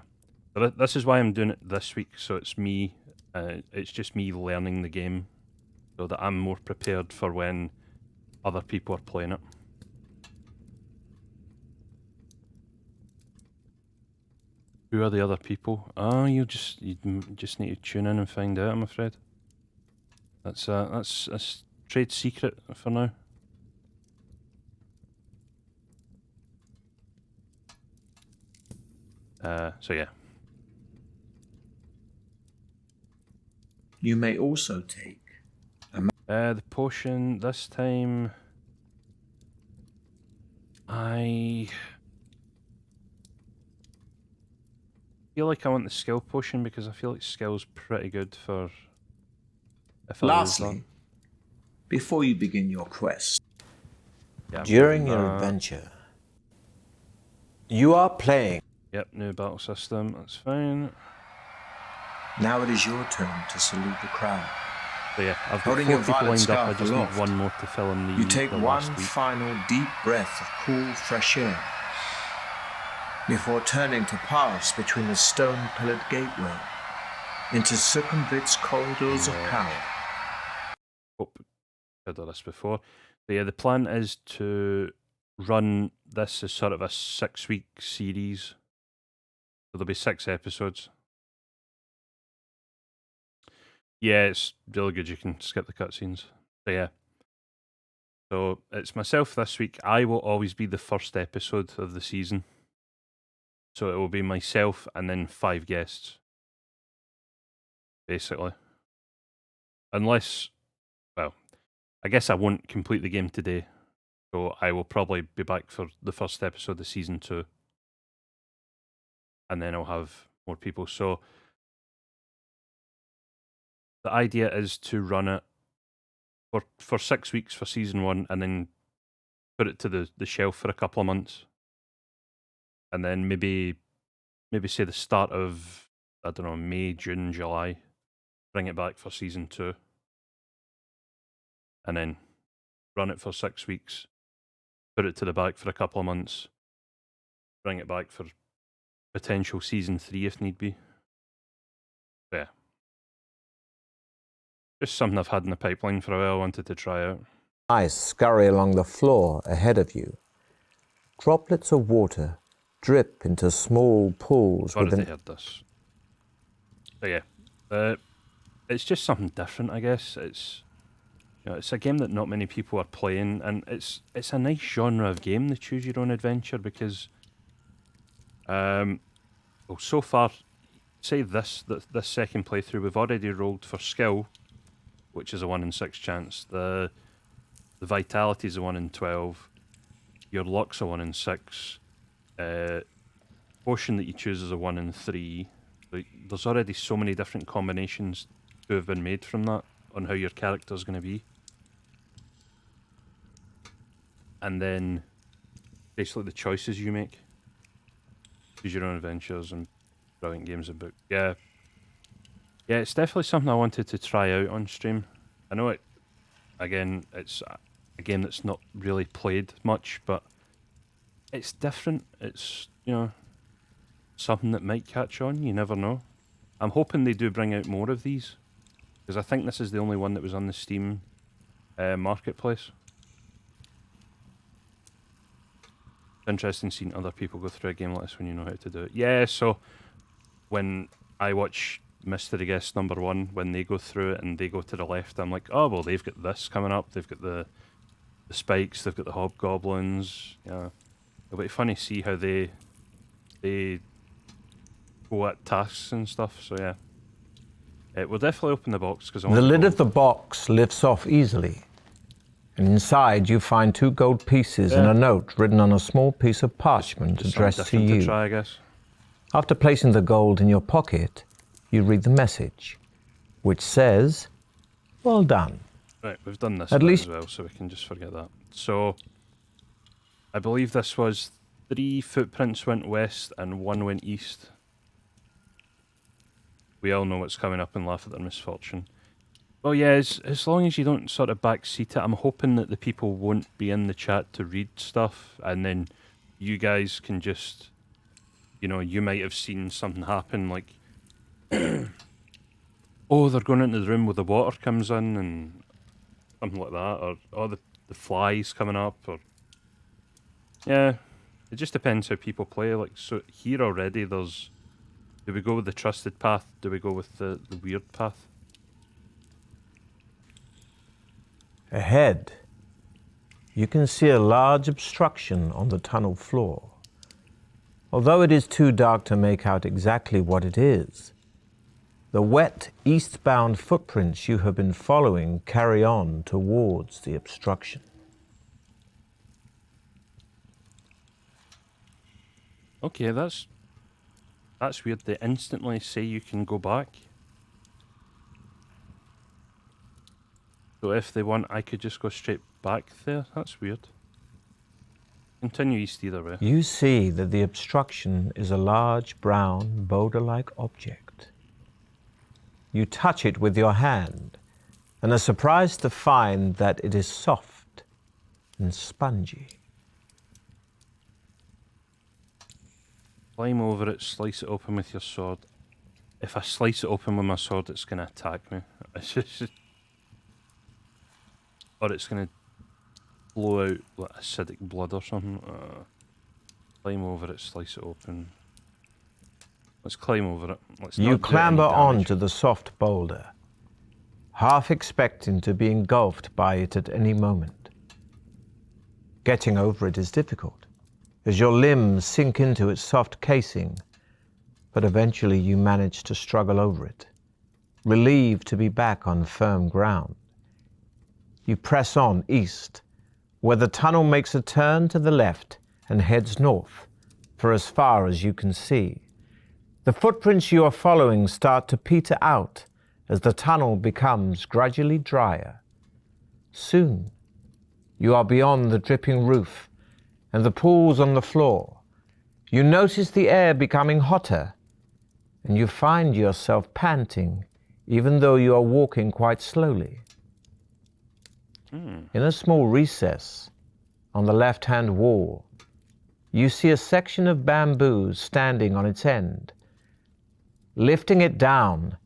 but this is why I'm doing it this week. So it's me. It's just me learning the game, so that I'm more prepared for when other people are playing it. Who are the other people? Oh, you just need to tune in and find out. I'm afraid. That's a trade secret for now. So yeah. you may also take The potion this time. I feel like I want the skill potion because I feel like skill's pretty good for if I lose that. Lastly, before you begin your quest, Yeah, I'm During moving your that. adventure, you are playing. Yep, new battle system, that's fine. now it is your turn to salute the crowd. So yeah, I've got Holding 4 your people violet lined up, I scarf just need aloft, 1 more to fill in the You take the one last week. final deep breath of cool, fresh air before turning to pass between the stone-pillared gateway into Circumvit's corridors of power. Hope I've done this before. So yeah, the plan is to run this as sort of a 6-week series. So there'll be 6 episodes. Yeah, it's really good. You can skip the cutscenes. So yeah. So it's myself this week. I will always be the first episode of the season. So it will be myself and then 5 guests. Basically. Unless, well, I guess I won't complete the game today. So I will probably be back for the first episode of season 2. And then I'll have more people. So the idea is to run it for 6 weeks for season 1 and then put it to the shelf for a couple of months. And then maybe say the start of, I don't know, May, June, July, bring it back for season 2. And then run it for 6 weeks, put it to the back for a couple of months, bring it back for potential season 3 if need be. Yeah. Just something I've had in the pipeline for a while, I wanted to try out. Ice scurry along the floor ahead of you. Droplets of water drip into small pools I've already within. heard this. But yeah, it's just something different, I guess. It's it's a game that not many people are playing, and it's a nice genre of game, the choose your own adventure, because well, so far, say this second playthrough, we've already rolled for skill, which is a 1 in 6 chance. The vitality is a 1 in 12. Your luck's a 1 in 6. Potion that you choose is a 1 in 3. There's already so many different combinations to have been made from that on how your character's going to be. And then basically the choices you make. Choose your own adventures and brilliant games and book. Yeah, it's definitely something I wanted to try out on stream. I know it's a game that's not really played much, but it's different. It's, something that might catch on. You never know. I'm hoping they do bring out more of these, because I think this is the only one that was on the Steam marketplace. It's interesting seeing other people go through a game like this when you know how to do it. Yeah, so when I watch Mystery Guest number 1, when they go through it and they go to the left, I'm like, oh, well, they've got this coming up. They've got the spikes, they've got the hobgoblins. Yeah, it'll be funny to see how they go at tasks and stuff. So yeah, we'll definitely open the box, because The lid of the box lifts off easily, and inside you find 2 gold pieces and a note written on a small piece of parchment addressed to you. To try, I guess. After placing the gold in your pocket, you read the message, which says, "Well done." Right, we've done this At bit least- as well, so we can just forget that. So, I believe this was 3 footprints went west and 1 went east. We all know what's coming up and laugh at their misfortune. Well, yeah, as long as you don't sort of backseat it, I'm hoping that the people won't be in the chat to read stuff, and then you guys can just, you might have seen something happen, like, oh, they're going into the room where the water comes in, and something like that, or oh, the flies coming up, or yeah, it just depends how people play. Like, so here already, do we go with the trusted path? Do we go with the weird path? Ahead, you can see a large obstruction on the tunnel floor. Although it is too dark to make out exactly what it is, the wet eastbound footprints you have been following carry on towards the obstruction. Okay, that's weird. They instantly say you can go back. So if they want, I could just go straight back there. That's weird. Continue east either way. You see that the obstruction is a large brown boulder-like object. You touch it with your hand and are surprised to find that it is soft and spongy. Climb over it, slice it open with your sword. If I slice it open with my sword, it's going to attack me. It's just... Or it's going to blow out like acidic blood or something. Climb over it, slice it open. Let's climb over it. Let's You not do any clamber damage. onto the soft boulder, half expecting to be engulfed by it at any moment. Getting over it is difficult, as your limbs sink into its soft casing, but eventually you manage to struggle over it, relieved to be back on firm ground. You press on east, where the tunnel makes a turn to the left and heads north for as far as you can see. The footprints you are following start to peter out as the tunnel becomes gradually drier. Soon, you are beyond the dripping roof and the pools on the floor. You notice the air becoming hotter, and you find yourself panting, even though you are walking quite slowly. In a small recess on the left-hand wall, you see a section of bamboo standing on its end. Lifting it down,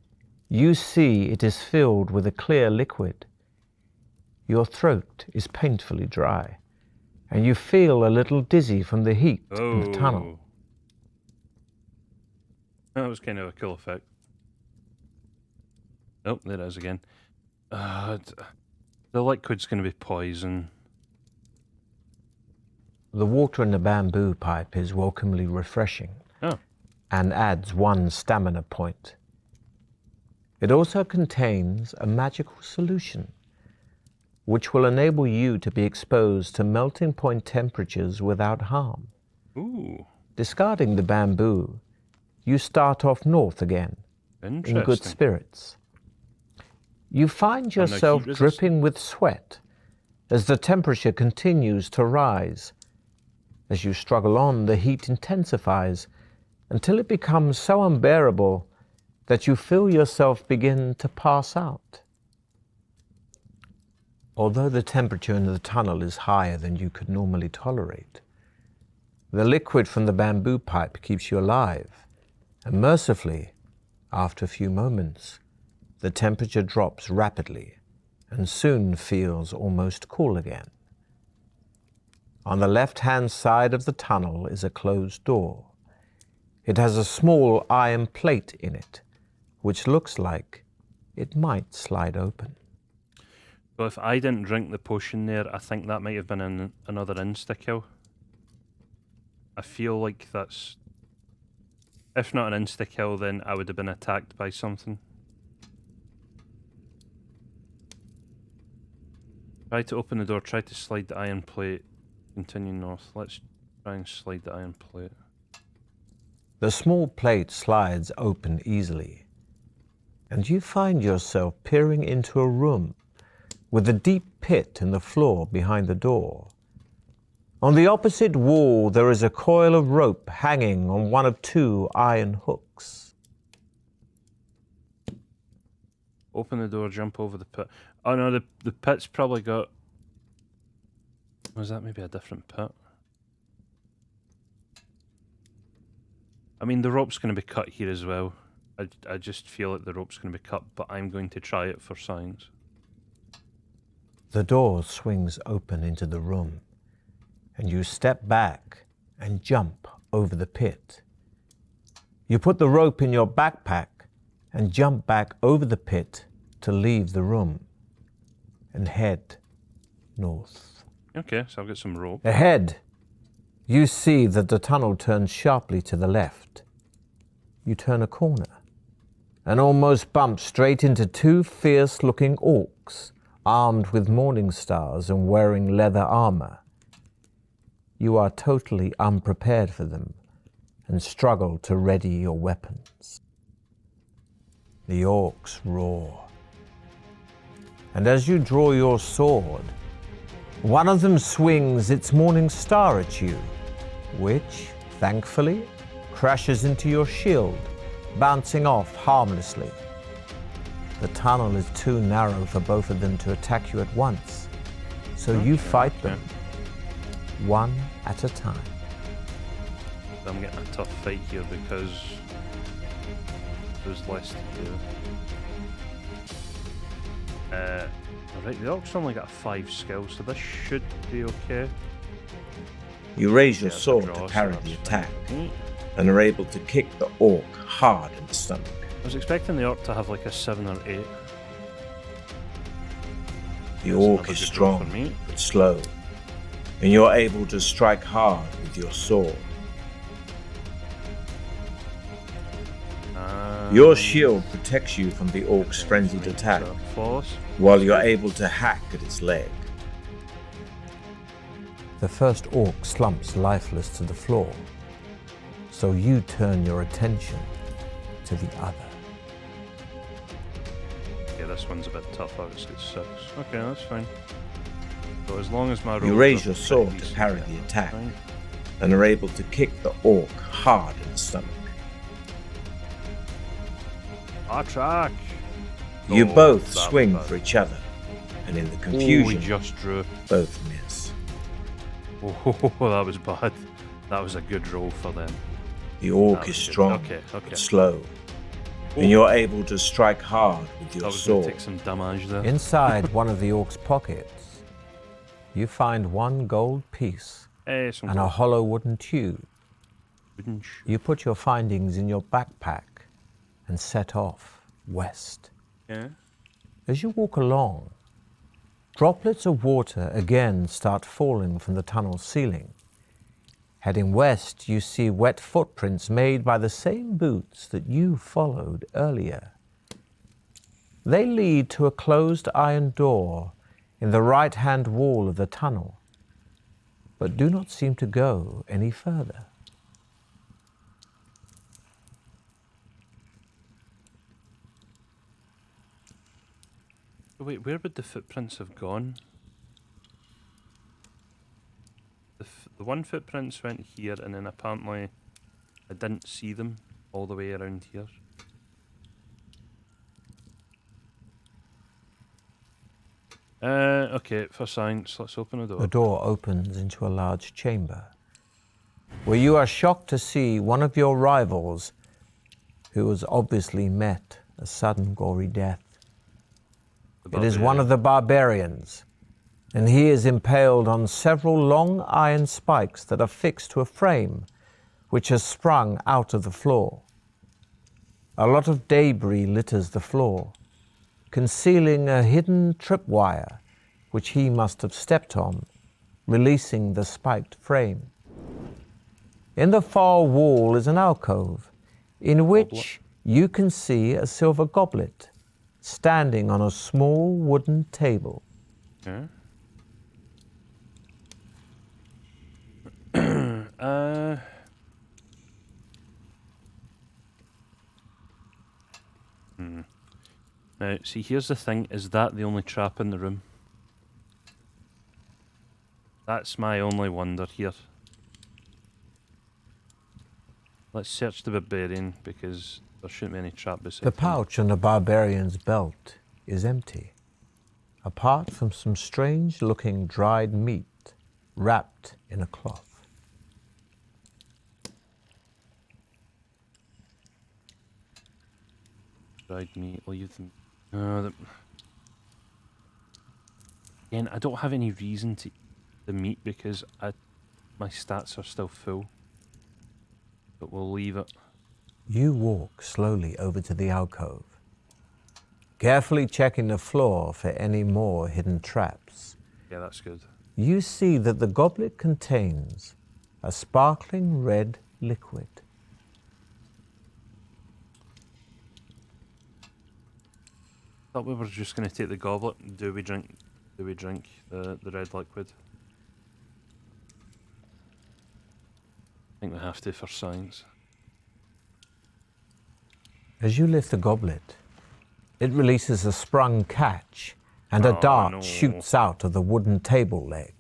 You see it is filled with a clear liquid. Your throat is painfully dry, and you feel a little dizzy from the heat in the tunnel. That was kind of a cool effect. Oh, there it is again. The liquid's going to be poison. The water in the bamboo pipe is welcomely refreshing and adds 1 stamina point. It also contains a magical solution which will enable you to be exposed to melting point temperatures without harm. Ooh. Discarding the bamboo, you start off north again, in good spirits. You find yourself dripping with sweat as the temperature continues to rise. As you struggle on, the heat intensifies until it becomes so unbearable that you feel yourself begin to pass out. Although the temperature in the tunnel is higher than you could normally tolerate, the liquid from the bamboo pipe keeps you alive, and mercifully, after a few moments, the temperature drops rapidly and soon feels almost cool again. On the left-hand side of the tunnel is a closed door. It has a small iron plate in it, which looks like it might slide open. So if I didn't drink the potion there, I think that might have been another insta-kill. I feel like that's... If not an insta-kill, then I would have been attacked by something. Try to open the door, try to slide the iron plate. Continue north. Let's try and slide the iron plate. The small plate slides open easily, and you find yourself peering into a room with a deep pit in the floor behind the door. On the opposite wall, there is a coil of rope hanging on one of 2 iron hooks. Open the door, jump over the pit. Oh no, the pit's probably got... Was that maybe a different pit? I mean, the rope's going to be cut here as well. I just feel like the rope's going to be cut, but I'm going to try it for science. The door swings open into the room, and you step back and jump over the pit. You put the rope in your backpack and jump back over the pit to leave the room and head north. Okay, so I've got some rope. Ahead, you see that the tunnel turns sharply to the left. You turn a corner and almost bump straight into 2 fierce-looking orcs, armed with morning stars and wearing leather armor. You are totally unprepared for them and struggle to ready your weapons. The orcs roar. And as you draw your sword, one of them swings its morning star at you, which, thankfully, crashes into your shield, bouncing off harmlessly. The tunnel is too narrow for both of them to attack you at once, so you fight them, one at a time. I'm getting a tough fight here because there's less to do. Alright, the orcs only got 5 skills, so this should be okay. You raise your sword to parry the attack and are able to kick the orc hard in the stomach. I was expecting the orc to have like a 7 or 8. The orc is strong but slow, and you're able to strike hard with your sword. Your shield protects you from the orc's frenzied attack, while you're able to hack at its leg. The first orc slumps lifeless to the floor, so you turn your attention to the other. Yeah, this one's a bit tough, obviously it's 6. Okay, that's fine. So as long as my You raise your sword to parry the attack, and are able to kick the orc hard in the stomach. Attack! You both swing for each other, and in the confusion, we just drew. Both miss. Oh, that was bad. That was a good roll for them. The orc is strong, but slow, and you're able to strike hard with I your was going to sword. take some damage there. Inside one of the orc's pockets, you find one gold piece Some and a gold. hollow wooden tube. Wooden sh- You put your findings in your backpack and set off west. Yeah. As you walk along, droplets of water again start falling from the tunnel ceiling. Heading west, you see wet footprints made by the same boots that you followed earlier. They lead to a closed iron door in the right-hand wall of the tunnel, but do not seem to go any further. Oh, wait, where would the footprints have gone? The one footprints went here, and then apparently I didn't see them all the way around here. Okay, for science, let's open the door. The door opens into a large chamber, where you are shocked to see one of your rivals, who has obviously met a sudden gory death. It is one of the barbarians, and he is impaled on several long iron spikes that are fixed to a frame which has sprung out of the floor. A lot of debris litters the floor, concealing a hidden tripwire which he must have stepped on, releasing the spiked frame. In the far wall is an alcove in which you can see a silver goblet standing on a small wooden table. Yeah. Now, see, here's the thing. Is that the only trap in the room? That's my only wonder here. Let's search the barbarian, because there shouldn't be any trap beside The him. pouch on the barbarian's belt is empty, apart from some strange-looking dried meat wrapped in a cloth. Dried meat, leave them. Again, I don't have any reason to eat the meat because my stats are still full. But we'll leave it. You walk slowly over to the alcove, carefully checking the floor for any more hidden traps. Yeah, that's good. You see that the goblet contains a sparkling red liquid. Thought we were just going to take the goblet. Do we drink the red liquid? I think we have to for science. As you lift the goblet, it releases a sprung catch, and a Oh, dart no. shoots out of the wooden table leg.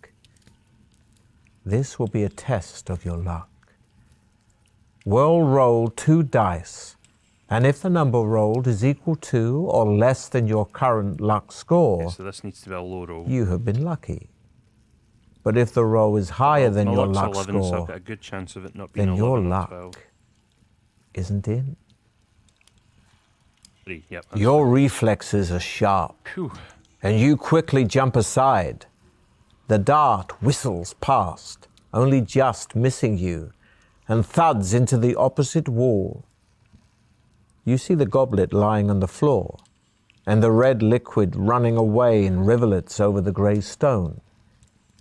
This will be a test of your luck. We'll roll 2 dice, and if the number rolled is equal to or less than your current luck score, Okay, so this needs to be a low roll. you have been lucky. But if the roll is higher Well, than my your luck's luck 11, so I've score, got a good chance of it not being then 11 your or luck 12. isn't in. 3, yep. that's Your fine. reflexes are sharp, Phew. and you quickly jump aside. The dart whistles past, only just missing you, and thuds into the opposite wall. You see the goblet lying on the floor, and the red liquid running away in rivulets over the grey stone.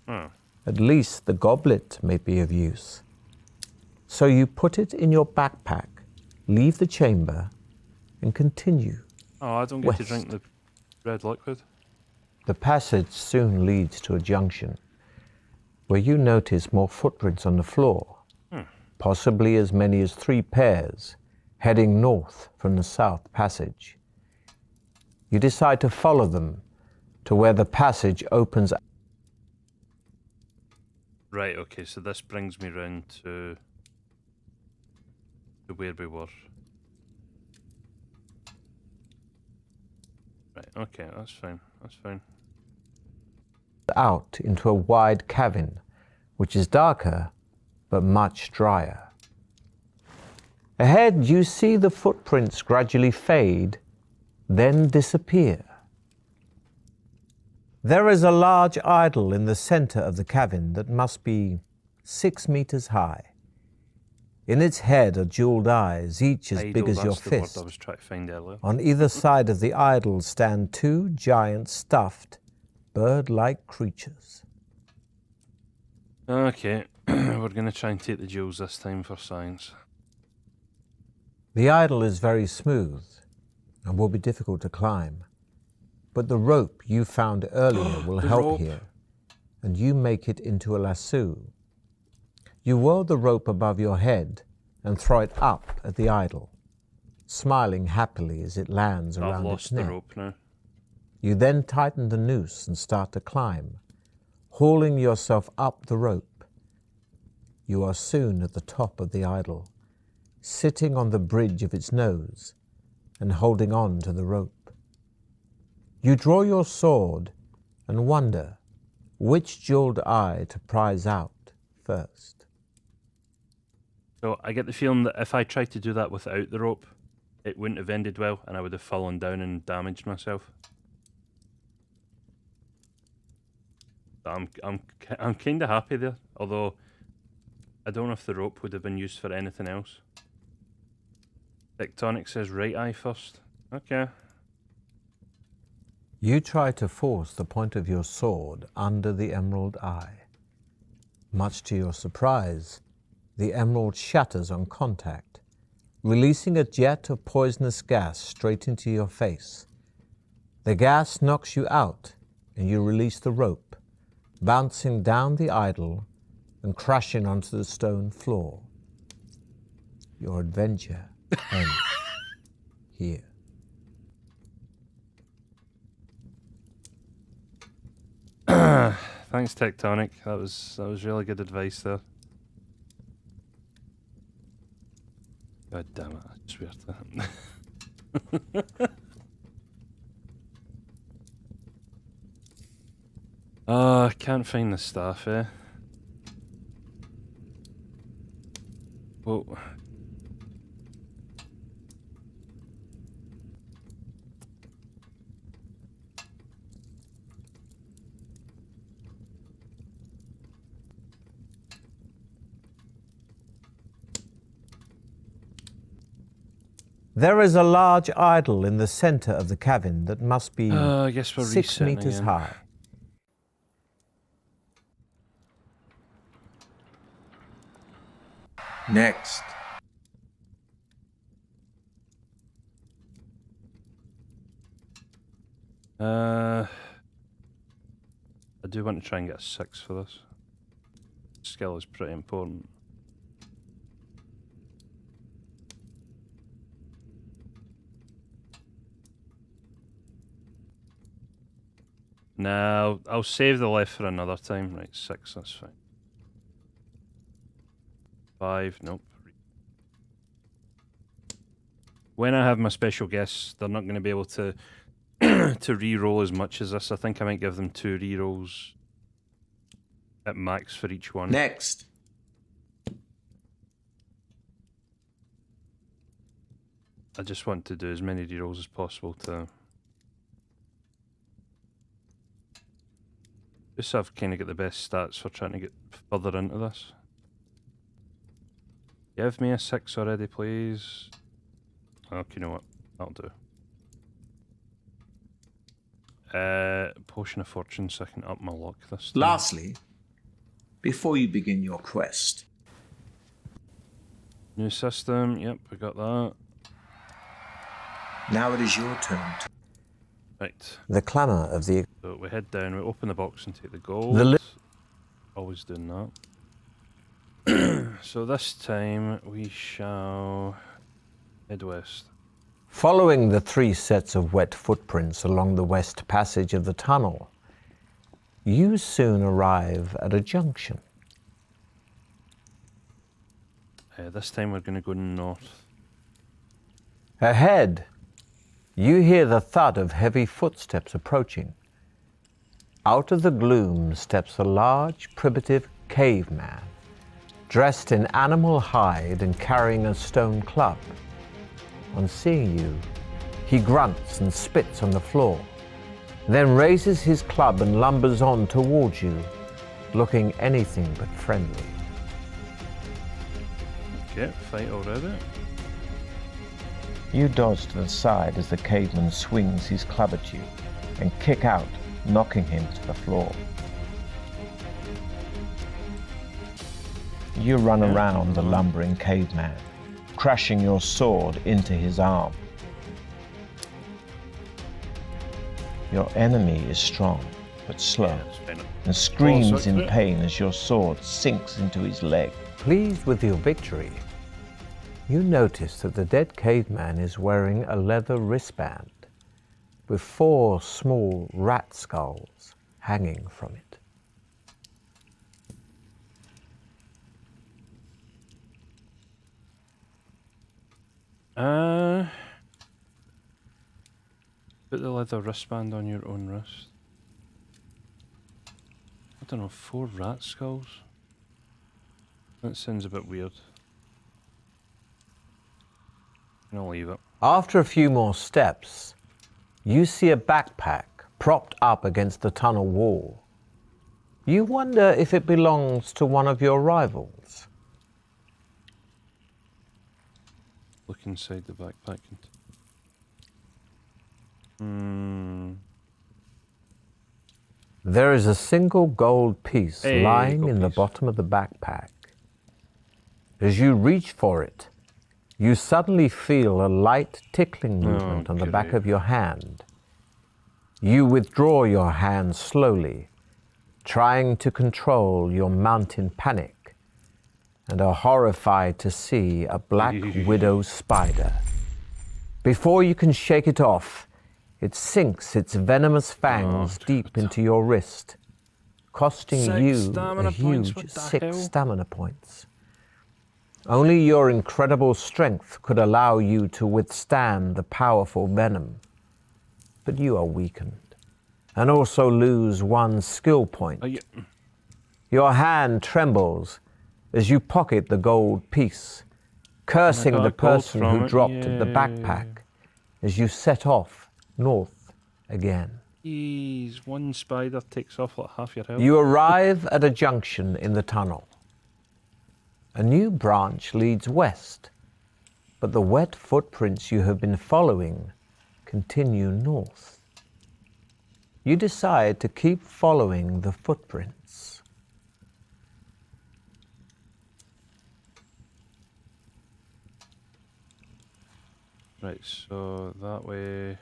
Oh. At least the goblet may be of use. So you put it in your backpack, leave the chamber, and continue. Oh, I don't get to West. drink the red liquid. The passage soon leads to a junction where you notice more footprints on the floor, possibly as many as 3 pairs, heading north from the south passage. You decide to follow them to where the passage opens. Right, okay, so this brings me round to where we were. Right, okay, that's fine, that's fine. Out into a wide cavern, which is darker but much drier. Ahead, you see the footprints gradually fade, then disappear. There is a large idol in the center of the cavern that must be 6 meters high. In its head are jeweled eyes, each as big as your that's the word fist. I was trying to find earlier. On either side of the idol stand 2 giant stuffed, bird-like creatures. Okay, we're going to try and take the jewels this time for science. The idol is very smooth and will be difficult to climb, but the rope you found earlier will help here, and you make it into a lasso. You whirl the rope above your head and throw it up at the idol, smiling happily as it lands I've around its lost the neck. rope now. You then tighten the noose and start to climb, hauling yourself up the rope. You are soon at the top of the idol, sitting on the bridge of its nose and holding on to the rope. You draw your sword and wonder which jeweled eye to prize out first. So I get the feeling that if I tried to do that without the rope, it wouldn't have ended well and I would have fallen down and damaged myself. I'm kind of happy there, although I don't know if the rope would have been used for anything else. Tectonic says right eye first. Okay. You try to force the point of your sword under the emerald eye. Much to your surprise, the emerald shatters on contact, releasing a jet of poisonous gas straight into your face. The gas knocks you out, and you release the rope, bouncing down the idol and crashing onto the stone floor. Your adventure ends here. Thanks, Tectonic. That was really good advice there. God damn it! I swear to that. I can't find the staff, eh? Whoa. There is a large idol in the center of the cavern that must be I guess we're 6 resetting meters again. high. Next. I do want to try and get a 6 for this. Skill is pretty important. Now, I'll save the left for another time. Right, 6, that's fine. 5, nope. When I have my special guests, they're not going to be able to to re-roll as much as this. I think I might give them 2 re-rolls at max for each one. Next. I just want to do as many re-rolls as possible to just so I've kind of got the best stats for trying to get further into this. Give me a 6 already, please. Okay, you know what? That'll do. Potion of Fortune so I can up my luck this time. Lastly, before you begin your quest, New system, yep, we got that. now it is your turn to... Right, The clamour of the... so we head down, we open the box and take the gold. Always doing that. So this time we shall head west. Following the 3 sets of wet footprints along the west passage of the tunnel, you soon arrive at a junction. This time we're going to go north. Ahead, you hear the thud of heavy footsteps approaching. Out of the gloom steps a large, primitive caveman, dressed in animal hide and carrying a stone club. On seeing you, he grunts and spits on the floor, then raises his club and lumbers on towards you, looking anything but friendly. Okay, fight already. You dodge to the side as the caveman swings his club at you and kick out, knocking him to the floor. You run around the lumbering caveman, crashing your sword into his arm. Your enemy is strong but slow and screams in pain as your sword sinks into his leg. Pleased with your victory, you notice that the dead caveman is wearing a leather wristband with 4 small rat skulls hanging from it. Put the leather wristband on your own wrist. I don't know, 4 rat skulls? That sounds a bit weird. I'll leave it. After a few more steps, you see a backpack propped up against the tunnel wall. You wonder if it belongs to one of your rivals. Look inside the backpack. There is a single gold piece Hey, lying gold in the piece. bottom of the backpack. As you reach for it, you suddenly feel a light tickling movement on the back great. of your hand. You withdraw your hand slowly, trying to control your mountain panic, and are horrified to see a black widow spider. Before you can shake it off, it sinks its venomous fangs deep into your wrist, costing 6 you stamina a points, huge what the 6 hell? stamina points. Only your incredible strength could allow you to withstand the powerful venom. But you are weakened, and also lose 1 skill point. Oh, yeah. Your hand trembles as you pocket the gold piece, cursing got the a gold person from who it, dropped the yay. backpack as you set off north again. Jeez, 1 spider takes off like half your health. You arrive at a junction in the tunnel. A new branch leads west, but the wet footprints you have been following continue north. You decide to keep following the footprints. Right, so that way.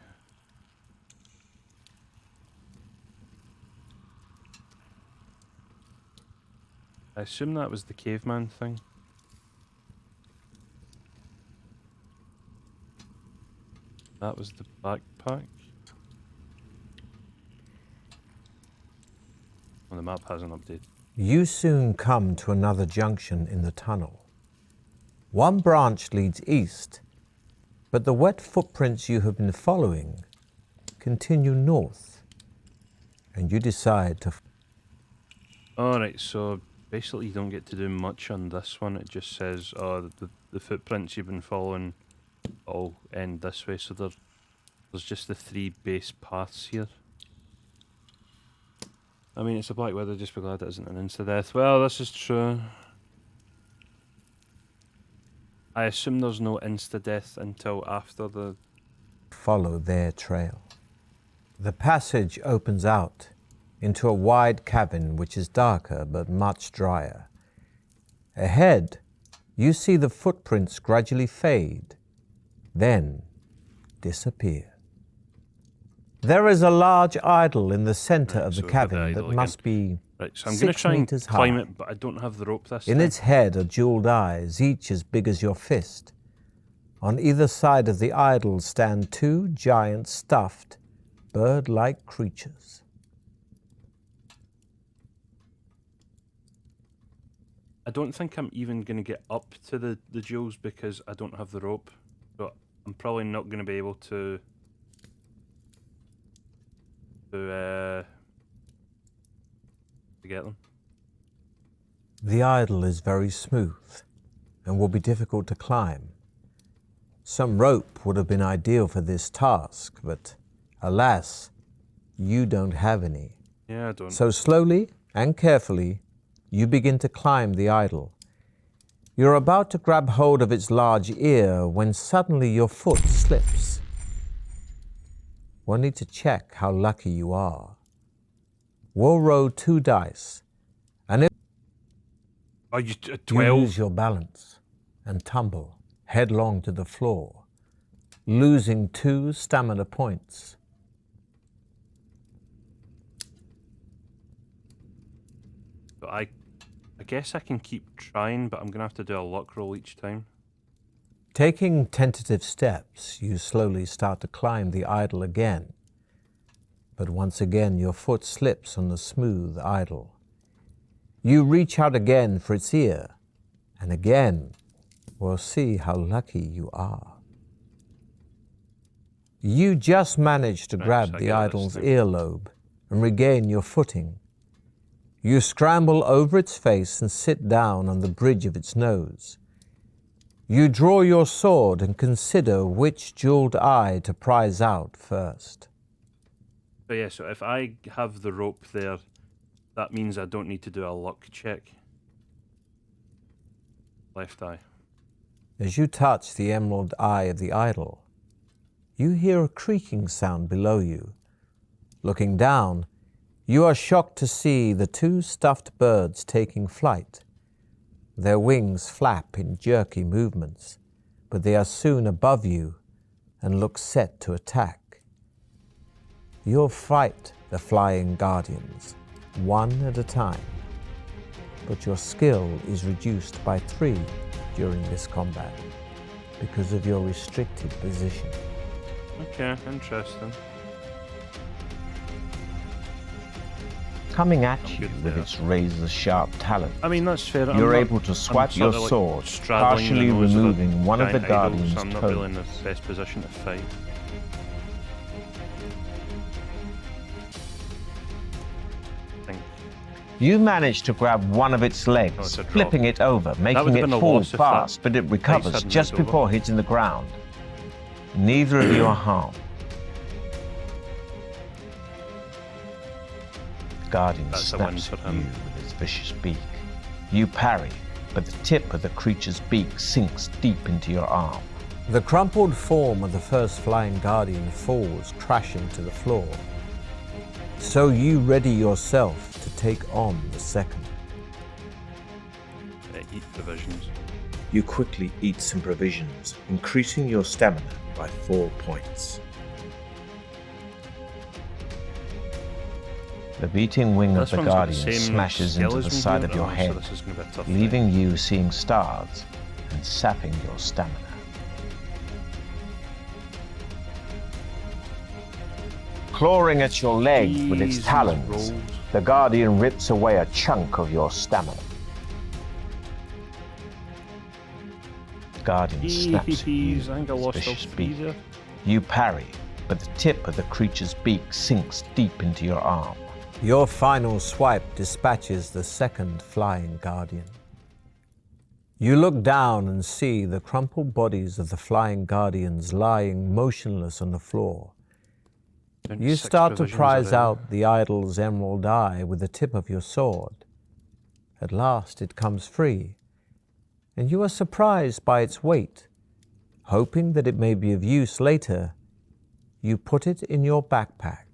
I assume that was the caveman thing. That was the backpack. Well, the map hasn't updated. You soon come to another junction in the tunnel. One branch leads east, but the wet footprints you have been following continue north, and you decide to... Alright, so basically you don't get to do much on this one. It just says, oh, the footprints you've been following all end this way, so there's just the 3 base paths here. I mean, it's a Black Widow, just be glad it isn't an insta-death. Well, this is true. I assume there's no insta-death until after the... follow their trail. The passage opens out into a wide cavern which is darker but much drier. Ahead, you see the footprints gradually fade, then disappear. There is a large idol in the center of the so we've got the cavern that idol must be Right, so I'm going to 6 try and meters climb high. it, but I don't have the rope this In time. its head are jeweled eyes, each as big as your fist. On either side of the idol stand 2 giant stuffed, bird-like creatures. I don't think I'm even going to get up to the jewels because I don't have the rope. So I'm probably not going to be able to get them. The idol is very smooth and will be difficult to climb. Some rope would have been ideal for this task, but alas, you don't have any. Yeah, I don't. So slowly and carefully, you begin to climb the idol. You're about to grab hold of its large ear when suddenly your foot slips. We'll need to check how lucky you are. We'll roll 2 dice, and if Are you you 12? lose your balance and tumble headlong to the floor, losing 2 stamina points. But I guess I can keep trying, but I'm going to have to do a luck roll each time. Taking tentative steps, you slowly start to climb the idol again. But once again, your foot slips on the smooth idol. You reach out again for its ear, and again, we'll see how lucky you are. You just manage to grab I the get this idol's thing. earlobe and regain your footing. You scramble over its face and sit down on the bridge of its nose. You draw your sword and consider which jeweled eye to prize out first. So yeah, so if I have the rope there, that means I don't need to do a luck check. Left eye. As you touch the emerald eye of the idol, you hear a creaking sound below you. Looking down, you are shocked to see the 2 stuffed birds taking flight. Their wings flap in jerky movements, but they are soon above you and look set to attack. You'll fight the flying guardians, 1 at a time, but your skill is reduced by 3 during this combat because of your restricted position. Okay, interesting. Coming at you good with there. its razor-sharp talons, I mean, that's fair. you're able to swipe your sort of, like, sword, straddling the partially nose removing one of the giant idol, guardian's so I'm not really in toes. the best position to fight. Think. You manage to grab one of its Oh, legs, it's a drop. flipping it over, making would've it been a fall loss if that fast, but it recovers hadn't just moved over. before hitting the ground. Neither of you are harmed. The guardian That's a win snaps for at him. you with its vicious beak. You parry, but the tip of the creature's beak sinks deep into your arm. The crumpled form of the first flying guardian falls crashing to the floor. So you ready yourself to take on the second. Eat provisions. You quickly eat some provisions, increasing your stamina by 4 points. The beating wing of This the one's got guardian the same smashes skill into as the me side here, of your so head, this is gonna be a tough leaving you seeing stars and sapping your stamina. Clawing at your leg with its Jesus, talons, rolls. the guardian rips away a chunk of your stamina. The guardian snaps at you I think I with lost its all vicious speed beak. there. You parry, but the tip of the creature's beak sinks deep into your arm. Your final swipe dispatches the second flying guardian. You look down and see the crumpled bodies of the flying guardians lying motionless on the floor. You 26 start to provisions prize already. out the idol's emerald eye with the tip of your sword. At last it comes free, and you are surprised by its weight. Hoping that it may be of use later, you put it in your backpack.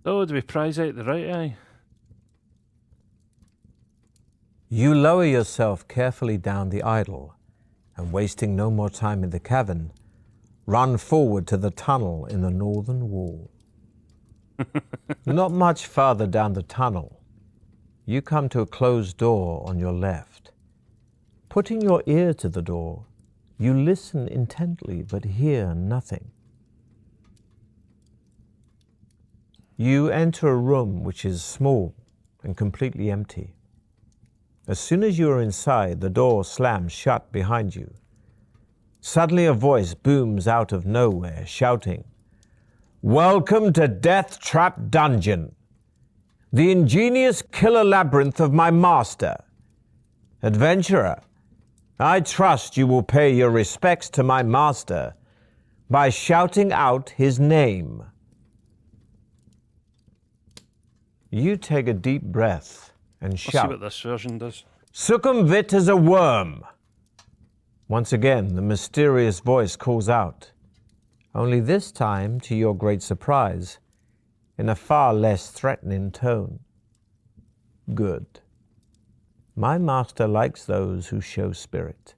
Oh, do we prize out the right eye? You lower yourself carefully down the idol, and wasting no more time in the cavern, run forward to the tunnel in the northern wall. Not much farther down the tunnel, you come to a closed door on your left. Putting your ear to the door, you listen intently but hear nothing. You enter a room which is small and completely empty. As soon as you are inside, the door slams shut behind you. Suddenly a voice booms out of nowhere, shouting, Welcome to Deathtrap Dungeon, the ingenious killer labyrinth of my master. Adventurer, I trust you will pay your respects to my master by shouting out his name. You take a deep breath and shout. Let's see what this version does. Succumvit as a worm. Once again, the mysterious voice calls out, only this time, to your great surprise, in a far less threatening tone. Good. My master likes those who show spirit.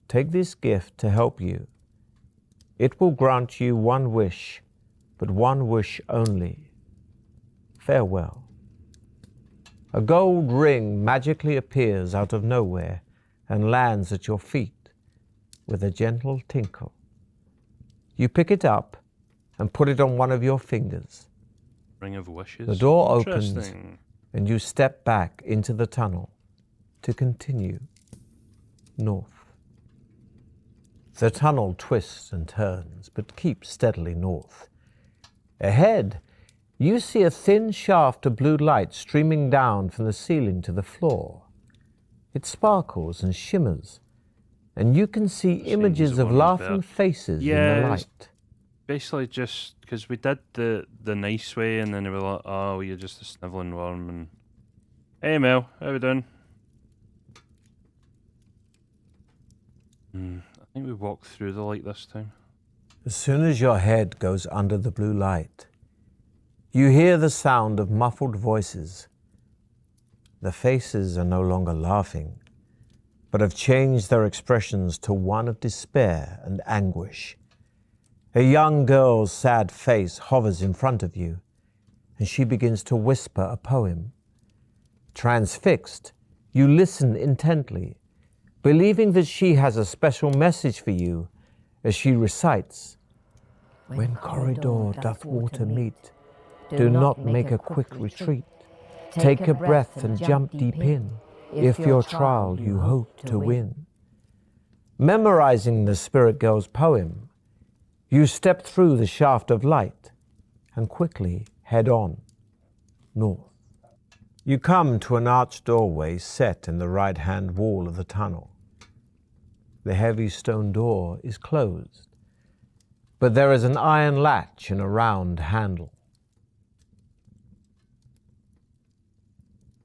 Take this gift to help you. It will grant you one wish, but one wish only. Farewell. A gold ring magically appears out of nowhere and lands at your feet with a gentle tinkle. You pick it up and put it on one of your fingers. Ring of Wishes. The door opens and you step back into the tunnel to continue north. The tunnel twists and turns, but keeps steadily north. Ahead, you see a thin shaft of blue light streaming down from the ceiling to the floor. It sparkles and shimmers, and you can see images of laughing faces in the light. Basically just because we did the nice way, and then they were like, oh, you're just a snivelling worm, and hey Mel, how we doing? I think we walked through the light this time. As soon as your head goes under the blue light, you hear the sound of muffled voices. The faces are no longer laughing, but have changed their expressions to one of despair and anguish. A young girl's sad face hovers in front of you, and she begins to whisper a poem. Transfixed, you listen intently, believing that she has a special message for you as she recites, when corridor doth water meet, do not make a quick retreat. Take a breath and jump deep in, if your trial you hope to win. Memorizing the spirit girl's poem, you step through the shaft of light and quickly head on north. You come to an arched doorway set in the right-hand wall of the tunnel. The heavy stone door is closed, but there is an iron latch and a round handle.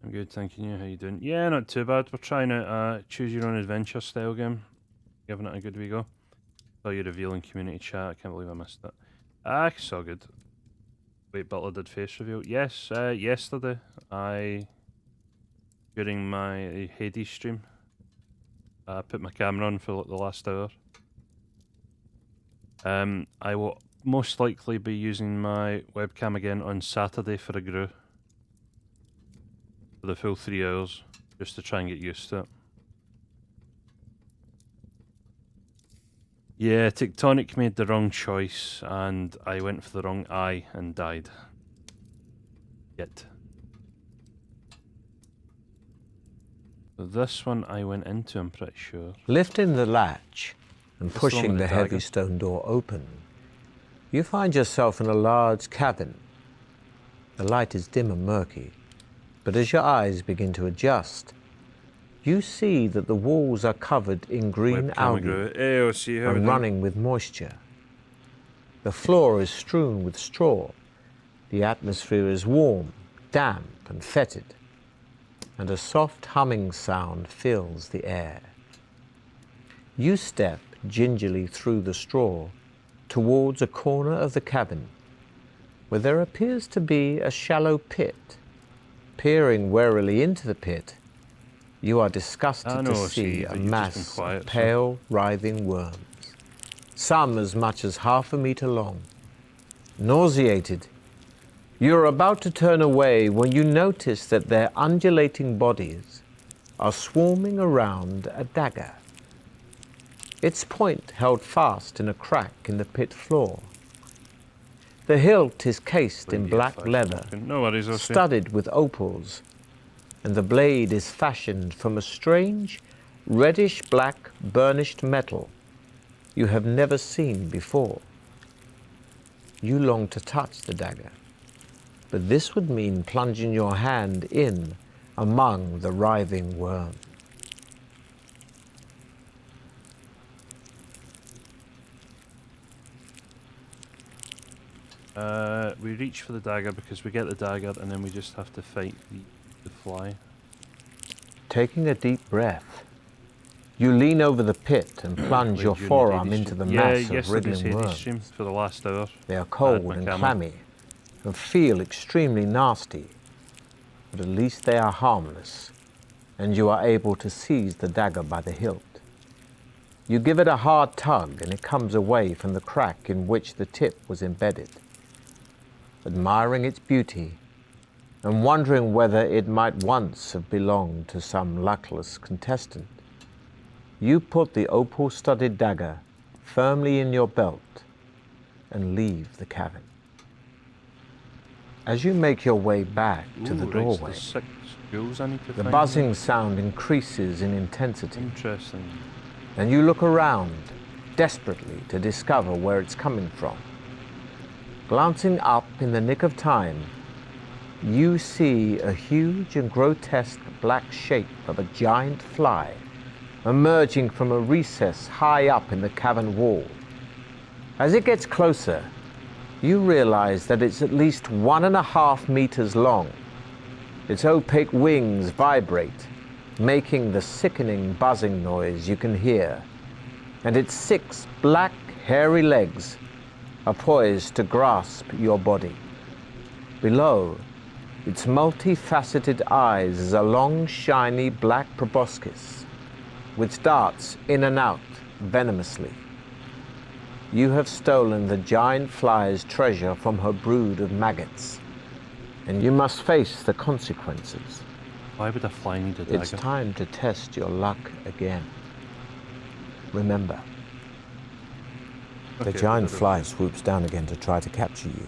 I'm good, thank you. How you doing? Yeah, not too bad. We're trying to choose your own adventure style game. Giving it a good wee go. Saw you revealing community chat. I can't believe I missed it. It's all good. Wait, Butler did face reveal. Yes, yesterday during my Hades stream, I put my camera on for like the last hour. I will most likely be using my webcam again on Saturday for a brew. For the full 3 hours, just to try and get used to it. Yeah, Tectonic made the wrong choice, and I went for the wrong eye and died. Yet. So this one I went into, I'm pretty sure. Lifting the latch and This pushing one the with heavy dagger. stone door open, you find yourself in a large cabin. The light is dim and murky, but as your eyes begin to adjust, you see that the walls are covered in green algae and running with moisture. The floor is strewn with straw. The atmosphere is warm, damp and fetid, and a soft humming sound fills the air. You step gingerly through the straw towards a corner of the cabin where there appears to be a shallow pit. Peering warily into the pit, you are disgusted to see a mass of pale, writhing worms, some as much as 1/2 meter long. Nauseated, you are about to turn away when you notice that their undulating bodies are swarming around a dagger, its point held fast in a crack in the pit floor. The hilt is cased in black leather, studded with opals, and the blade is fashioned from a strange, reddish-black burnished metal you have never seen before. You long to touch the dagger, but this would mean plunging your hand in among the writhing worm. We reach for the dagger because we get the dagger and then we just have to fight the fly. Taking a deep breath, you lean over the pit and plunge your forearm into the mass of wriggling worms. For the last hour. They are cold and clammy and feel extremely nasty, but at least they are harmless, and you are able to seize the dagger by the hilt. You give it a hard tug and it comes away from the crack in which the tip was embedded. Admiring its beauty and wondering whether it might once have belonged to some luckless contestant, you put the opal-studded dagger firmly in your belt and leave the cavern. As you make your way back to the doorway, the buzzing sound increases in intensity. Interesting. And you look around desperately to discover where it's coming from. Glancing up in the nick of time, you see a huge and grotesque black shape of a giant fly emerging from a recess high up in the cavern wall. As it gets closer, you realize that it's at least 1.5 meters long. Its opaque wings vibrate, making the sickening buzzing noise you can hear, and its 6 black, hairy legs are poised to grasp your body. Below, its multifaceted eyes is a long, shiny black proboscis, which darts in and out venomously. You have stolen the giant fly's treasure from her brood of maggots, and you must face the consequences. Why would a fly need a dagger? It's time to test your luck again. Remember, the giant fly swoops down again to try to capture you,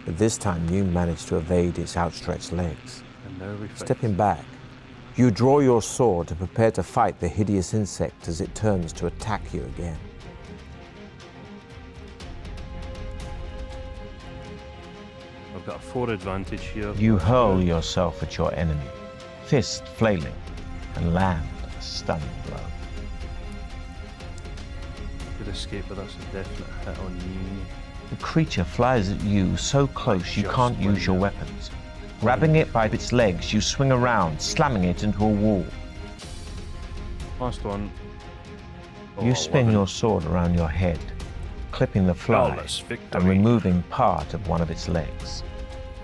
but this time you manage to evade its outstretched legs. And there we fight. Stepping back, you draw your sword to prepare to fight the hideous insect as it turns to attack you again. I've got a 4 advantage here. You hurl yourself at your enemy, fist flailing, and land a stunning blow. Could escape, but that's a definite hit on you. The creature flies at you so close you can't use your weapons. Grabbing it by its legs, you swing around, slamming it into a wall. Last one. You spin your sword around your head, clipping the fly Flawless victory. and removing part of one of its legs.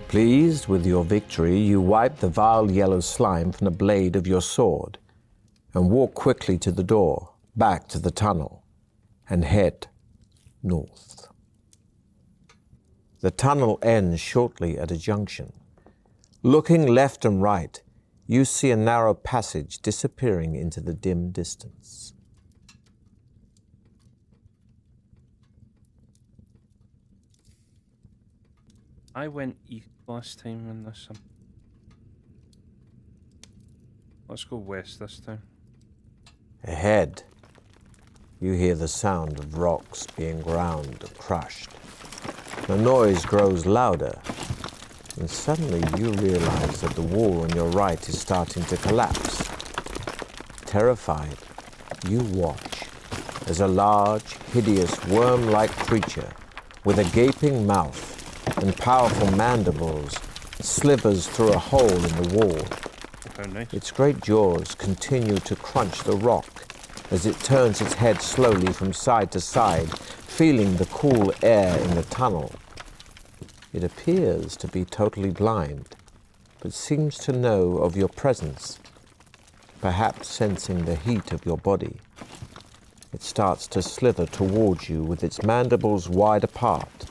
Pleased with your victory, you wipe the vile yellow slime from the blade of your sword and walk quickly to the door, back to the tunnel, and head north. The tunnel ends shortly at a junction. Looking left and right, you see a narrow passage disappearing into the dim distance. I went east last time in this. Let's go west this time. Ahead, you hear the sound of rocks being ground and crushed. The noise grows louder, and suddenly you realize that the wall on your right is starting to collapse. Terrified, you watch as a large, hideous, worm-like creature with a gaping mouth and powerful mandibles slithers through a hole in the wall. Oh, nice. Its great jaws continue to crunch the rock as it turns its head slowly from side to side, feeling the cool air in the tunnel. It appears to be totally blind, but seems to know of your presence, perhaps sensing the heat of your body. It starts to slither towards you with its mandibles wide apart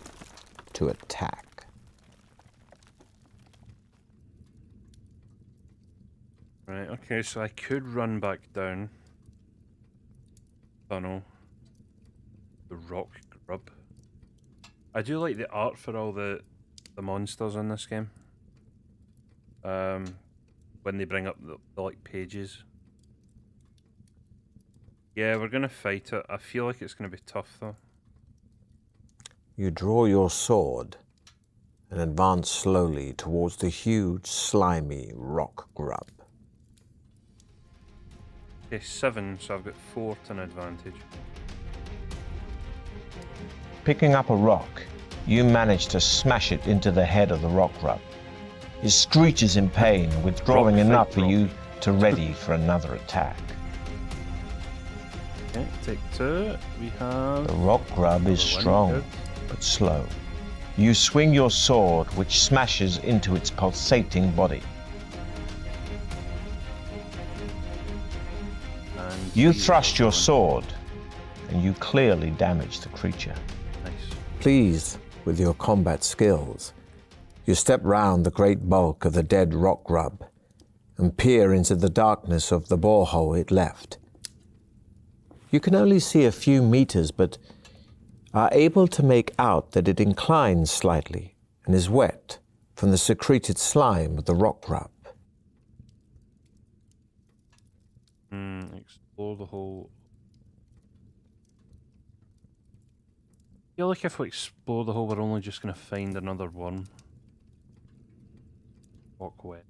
to attack. Right, okay, so I could run back down tunnel, the rock grub. I do like the art for all the monsters in this game. When they bring up the like pages. Yeah, we're gonna fight it. I feel like it's gonna be tough though. You draw your sword and advance slowly towards the huge, slimy rock grub. Okay, 7, so I've got 4 to an advantage. Picking up a rock, you manage to smash it into the head of the rock grub. It screeches in pain, withdrawing Rock, enough fake for rock. you to ready for another attack. Okay, take 2. We have... The rock grub is Another one, strong, good. but slow. You swing your sword, which smashes into its pulsating body. And You 3, thrust your one. sword, and you clearly damage the creature. Nice. Pleased with your combat skills, you step round the great bulk of the dead rock grub and peer into the darkness of the borehole it left. You can only see a few meters, but are able to make out that it inclines slightly and is wet from the secreted slime of the rock grub. Explore the hole. I feel like if we explore the hole, we're only just going to find another one. Walk wet.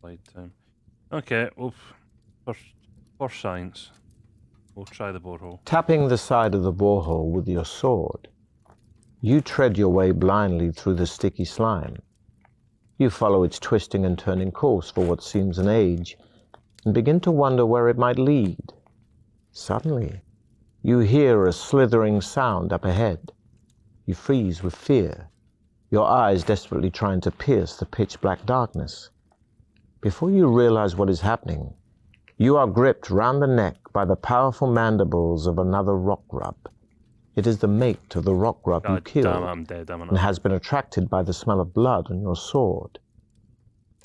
Slide time. Okay, well, for science, we'll try the borehole. Tapping the side of the borehole with your sword, you tread your way blindly through the sticky slime. You follow its twisting and turning course for what seems an age and begin to wonder where it might lead. Suddenly, you hear a slithering sound up ahead. You freeze with fear, your eyes desperately trying to pierce the pitch-black darkness. Before you realize what is happening, you are gripped round the neck by the powerful mandibles of another rock grub. It is the mate of the rock grub you God killed damn, I'm dead, am I and not? has been attracted by the smell of blood on your sword.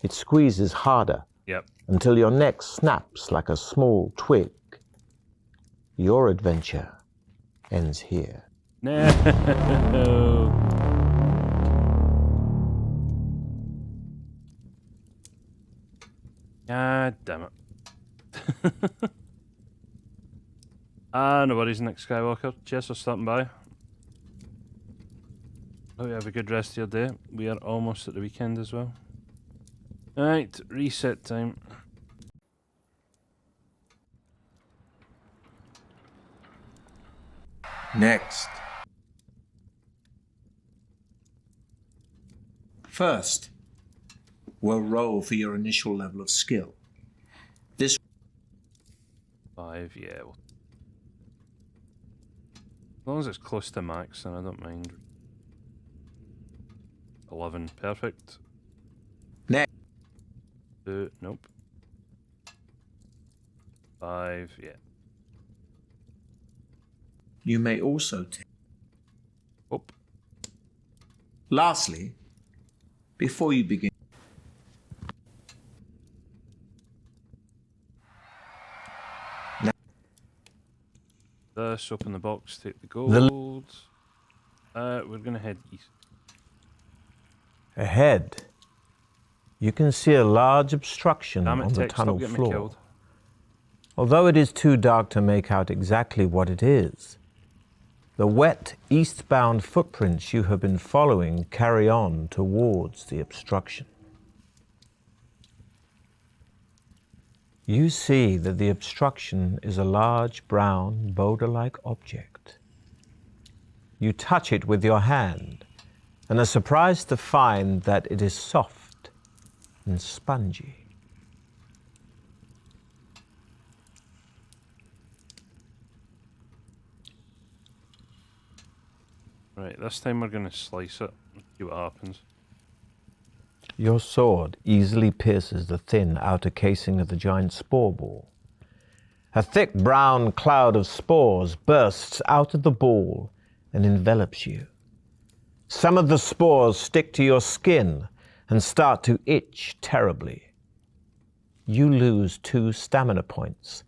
It squeezes harder Yep. until your neck snaps like a small twig. Your adventure ends here. No. God damn it. No worries, Nick Skywalker. Cheers for stopping by. Hope you have a good rest of your day. We are almost at the weekend as well. Alright, reset time. Next. First, we'll roll for your initial level of skill. This 5, yeah. As long as it's close to max, then I don't mind. 11, perfect. next 2, nope. 5, yeah. you may also take. Oh, Lastly, before you begin, this, open the box, take the gold. We're gonna head east. Ahead, you can see a large obstruction Damn it, on the Tech, tunnel stop getting me floor. killed. Although it is too dark to make out exactly what it is, the wet, eastbound footprints you have been following carry on towards the obstruction. You see that the obstruction is a large, brown, boulder-like object. You touch it with your hand and are surprised to find that it is soft and spongy. Right, this time we're gonna slice it. See what happens. Your sword easily pierces the thin outer casing of the giant spore ball. A thick brown cloud of spores bursts out of the ball and envelops you. Some of the spores stick to your skin and start to itch terribly. You lose 2 stamina points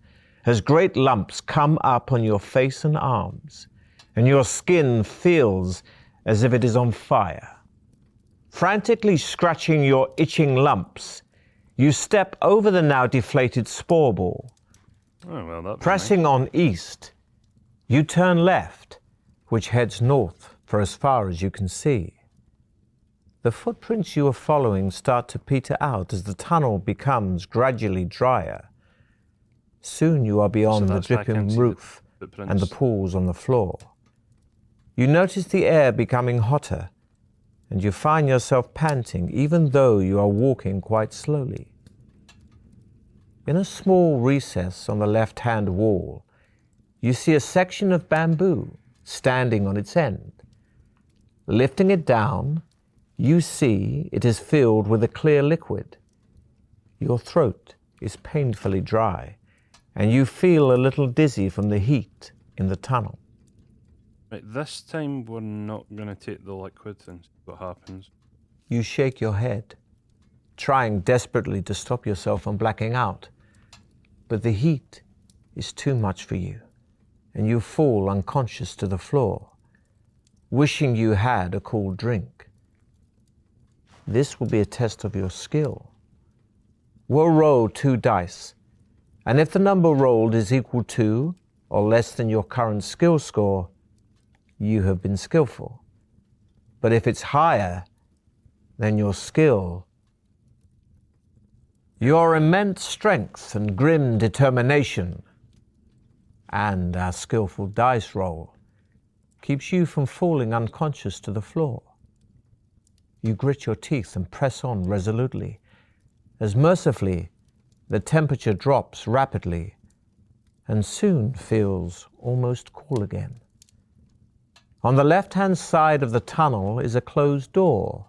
as great lumps come up on your face and arms, and your skin feels as if it is on fire. Frantically scratching your itching lumps, you step over the now deflated spore ball. Oh well, that. Pressing on east, You turn left, which heads north for as far as you can see. The footprints you are following start to peter out as the tunnel becomes gradually drier. Soon you are beyond the dripping roof and the pools on the floor. You notice the air becoming hotter, and you find yourself panting even though you are walking quite slowly. In a small recess on the left-hand wall, you see a section of bamboo standing on its end. Lifting it down, you see it is filled with a clear liquid. Your throat is painfully dry, and you feel a little dizzy from the heat in the tunnel. Right, this time we're not going to take the liquid and see what happens. You shake your head, trying desperately to stop yourself from blacking out, but the heat is too much for you, and you fall unconscious to the floor, wishing you had a cool drink. This will be a test of your skill. We'll roll 2 dice, and if the number rolled is equal to or less than your current skill score, you have been skillful. But if it's higher than your skill, your immense strength and grim determination and our skillful dice roll keeps you from falling unconscious to the floor. You grit your teeth and press on resolutely, as mercifully the temperature drops rapidly and soon feels almost cool again. On the left-hand side of the tunnel is a closed door.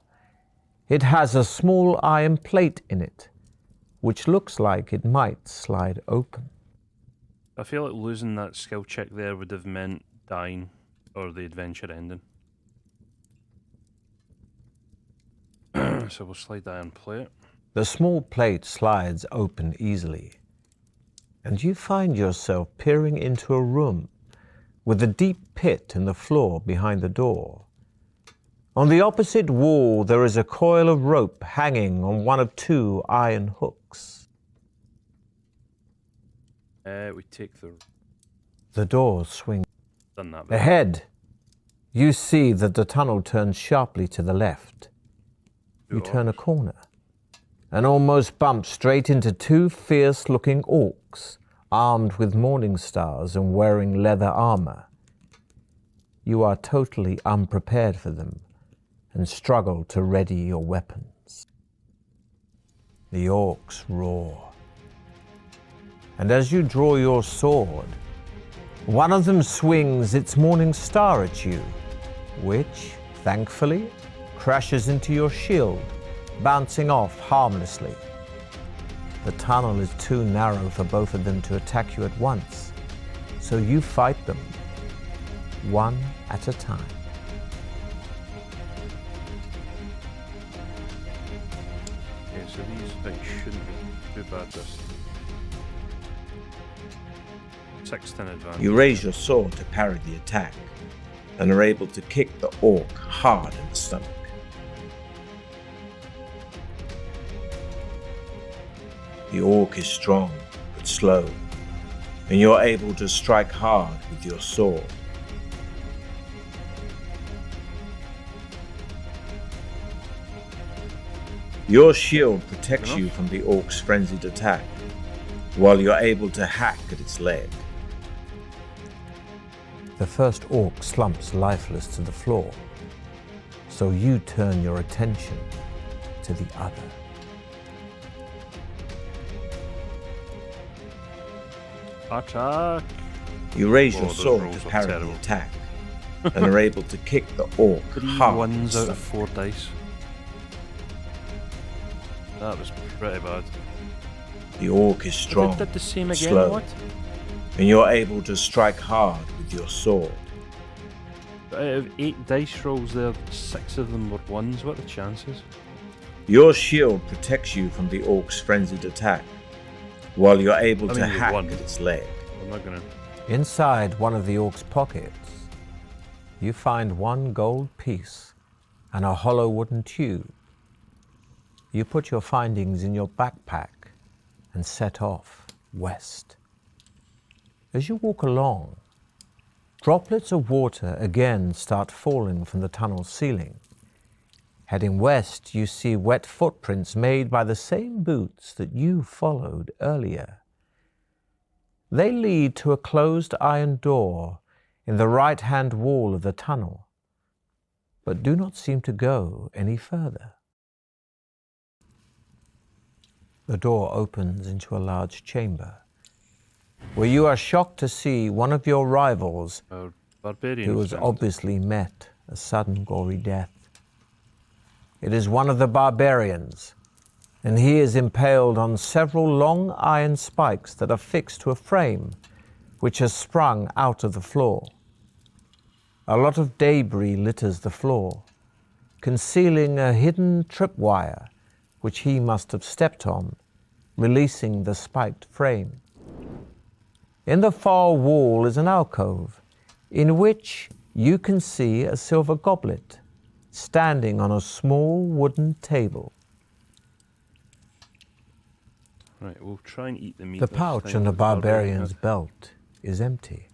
It has a small iron plate in it, which looks like it might slide open. I feel like losing that skill check there would have meant dying or the adventure ending. So we'll slide that iron plate. The small plate slides open easily, and you find yourself peering into a room with a deep pit in the floor behind the door. On the opposite wall, there is a coil of rope hanging on one of 2 iron hooks. We take the... The door swings. Done that bit. Ahead, you see that the tunnel turns sharply to the left. You turn a corner and almost bump straight into 2 fierce-looking orcs, armed with morning stars and wearing leather armor. You are totally unprepared for them and struggle to ready your weapons. The orcs roar, and as you draw your sword, one of them swings its morning star at you, which, thankfully, crashes into your shield, bouncing off harmlessly. The tunnel is too narrow for both of them to attack you at once, so you fight them, one at a time. Okay, so these things shouldn't be too bad this. 16 advantage. You raise your sword to parry the attack and are able to kick the orc hard in the stomach. The orc is strong but slow, and you're able to strike hard with your sword. Your shield protects you from the orc's frenzied attack, while you're able to hack at its leg. The first orc slumps lifeless to the floor, so you turn your attention to the other. Attack! You raise your those sword rolls to are parry the terrible. attack, and are able to kick the orc 3 hard in the 1s out of stomach. 4 dice. That was pretty bad. The orc is If strong, it did the same again, slow, what? and you're able to strike hard with your sword. But out of 8 dice rolls there, 6 of them were 1s. What are the chances? Your shield protects you from the orc's frenzied attack, while you're able I to mean, you hack won. at its leg. I'm not gonna... Inside one of the orc's pockets, you find 1 gold piece and a hollow wooden tube. You put your findings in your backpack and set off west. As you walk along, Droplets of water again start falling from the tunnel's ceiling. Heading west, you see wet footprints made by the same boots that you followed earlier. They lead to a closed iron door in the right-hand wall of the tunnel, but do not seem to go any further. The door opens into a large chamber, where you are shocked to see one of your rivals who has obviously met a sudden gory death. It is one of the barbarians, and he is impaled on several long iron spikes that are fixed to a frame which has sprung out of the floor. A lot of debris litters the floor, concealing a hidden tripwire which he must have stepped on, releasing the spiked frame. In the far wall is an alcove, in which you can see a silver goblet standing on a small wooden table. Right, we'll try and eat the meat. The pouch on the barbarian's belt is empty,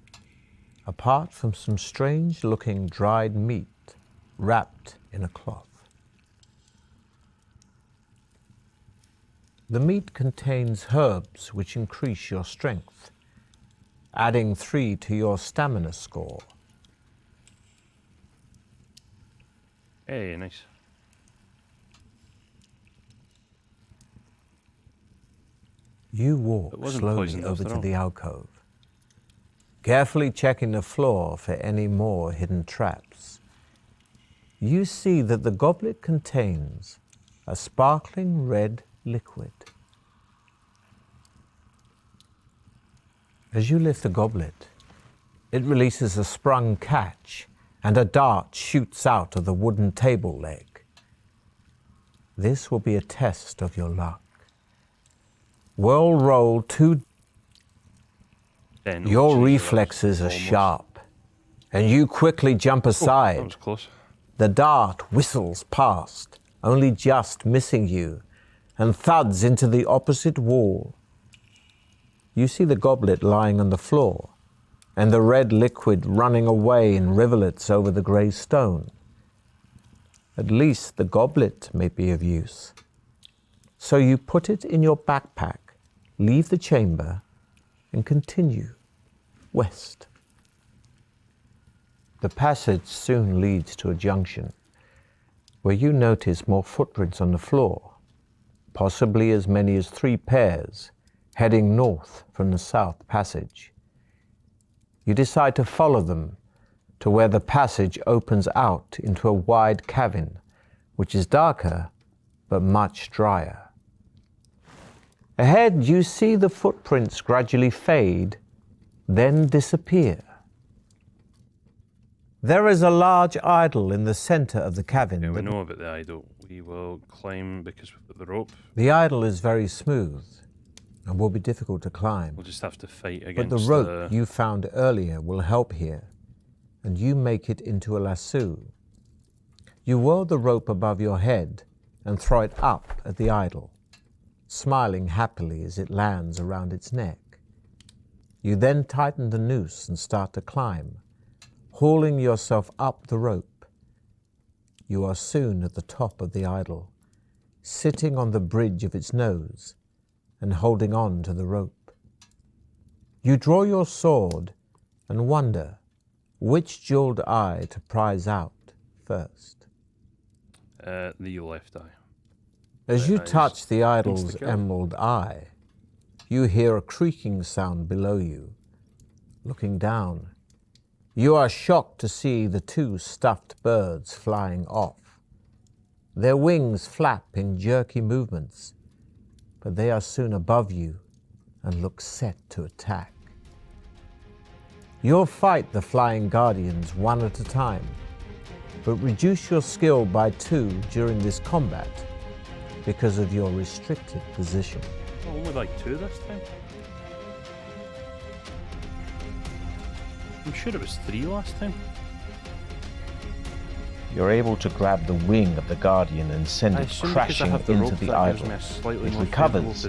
apart from some strange-looking dried meat wrapped in a cloth. The meat contains herbs which increase your strength, adding 3 to your stamina score. Hey, nice. You walk slowly over to the alcove, carefully checking the floor for any more hidden traps. You see that the goblet contains a sparkling red liquid. As you lift the goblet, it releases a sprung catch, and a dart shoots out of the wooden table leg. This will be a test of your luck. Well, roll 2. Your reflexes are sharp, and you quickly jump aside. That was close. The dart whistles past, only just missing you, and thuds into the opposite wall. You see the goblet lying on the floor, and the red liquid running away in rivulets over the grey stone. At least the goblet may be of use. So you put it in your backpack, leave the chamber, and continue west. The passage soon leads to a junction, where you notice more footprints on the floor, possibly as many as 3 pairs, heading north from the south passage. You decide to follow them to where the passage opens out into a wide cavern, which is darker but much drier. Ahead, you see the footprints gradually fade, then disappear. There is a large idol in the center of the cavern. Yeah, we know about the idol. We will climb because we've got the rope. The idol is very smooth and will be difficult to climb. We'll just have to fight against But the rope you found earlier will help here, and you make it into a lasso. You whirl the rope above your head and throw it up at the idol, smiling happily as it lands around its neck. You then tighten the noose and start to climb, hauling yourself up the rope. You are soon at the top of the idol, sitting on the bridge of its nose and holding on to the rope. You draw your sword and wonder which jeweled eye to prize out first. The left eye. As you touch the idol's emerald eye, you hear a creaking sound below you. Looking down, you are shocked to see the 2 stuffed birds flying off. Their wings flap in jerky movements, but they are soon above you and look set to attack. You'll fight the flying guardians one at a time, but reduce your skill by 2 during this combat because of your restricted position. Oh, only like 2 this time? I'm sure it was 3 last time. You're able to grab the wing of the Guardian and send it crashing into the idol. It recovers,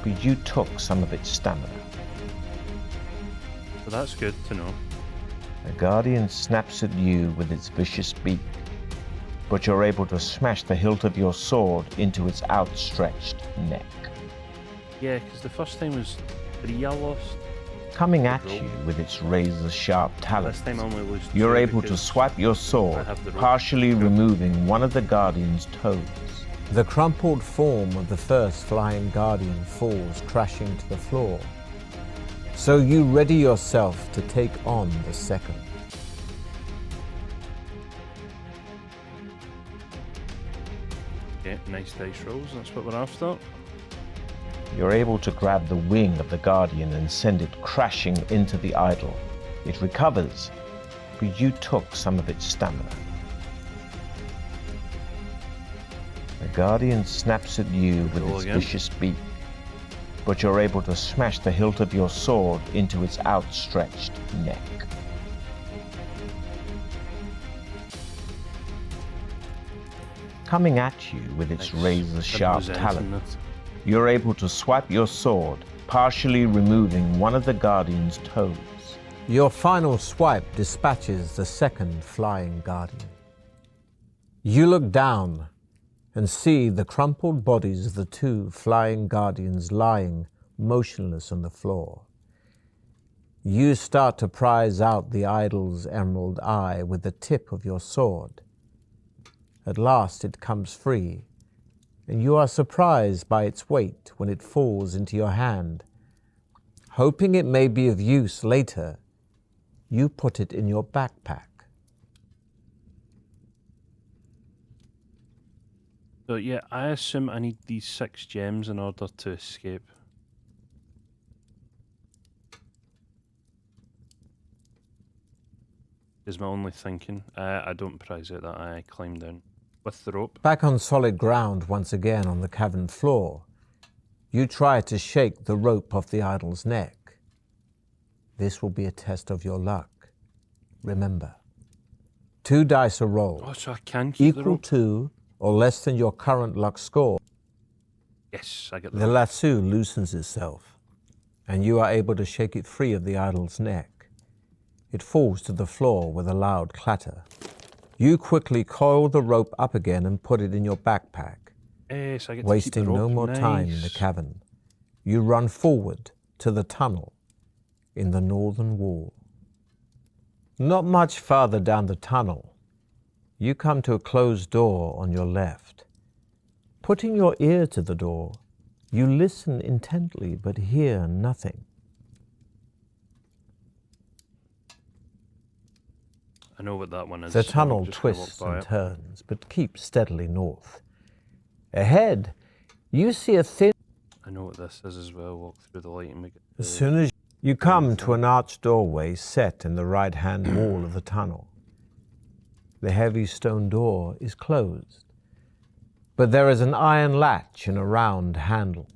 but you took some of its stamina. So that's good to know. The guardian snaps at you with its vicious beak, but you're able to smash the hilt of your sword into its outstretched neck. Yeah, because the first time was 3 I lost. Coming at you with its razor-sharp talons, This time I only lose 2 you're able to because swipe your I sword, have the rope. partially removing one of the guardian's toes. The crumpled form of the first flying guardian falls crashing to the floor. So you ready yourself to take on the second. Yeah, nice dice rolls, that's what we're after. You're able to grab the wing of the guardian and send it crashing into the idol. It recovers, but you took some of its stamina. The guardian snaps at you with Roll its again. vicious beak, but you're able to smash the hilt of your sword into its outstretched neck. Coming at you with its Nice. razor-sharp Didn't lose anything talons, there. you're able to swipe your sword, partially removing one of the guardian's toes. Your final swipe dispatches the second flying guardian. You look down and see the crumpled bodies of the 2 flying guardians lying motionless on the floor. You start to prize out the idol's emerald eye with the tip of your sword. At last it comes free, and you are surprised by its weight when it falls into your hand. Hoping it may be of use later, you put it in your backpack. So yeah, I assume I need these 6 gems in order to escape. Is my only thinking. I don't prize it that I climb down with the rope. Back on solid ground once again on the cavern floor, you try to shake the rope off the idol's neck. This will be a test of your luck. Remember, 2 dice are rolled, Oh, so I can keep the equal rope? to or less than your current luck score. Yes, I get the The rope. lasso loosens itself, and you are able to shake it free of the idol's neck. It falls to the floor with a loud clatter. You quickly coil the rope up again and put it in your backpack. Yes, I get to keep Wasting the rope. no more time in the cavern, you run forward to the tunnel in the northern wall. Not much farther down the tunnel, you come to a closed door on your left. Putting your ear to the door, you listen intently but hear nothing. I know what that one is. The so I'm tunnel just gonna walk twists by and it. turns, but keeps steadily north. Ahead, you see a thin... I know what this is as well. Walk through the light and make it. As soon as you come to an arched doorway set in the right-hand wall of the tunnel, the heavy stone door is closed, but there is an iron latch and a round handle.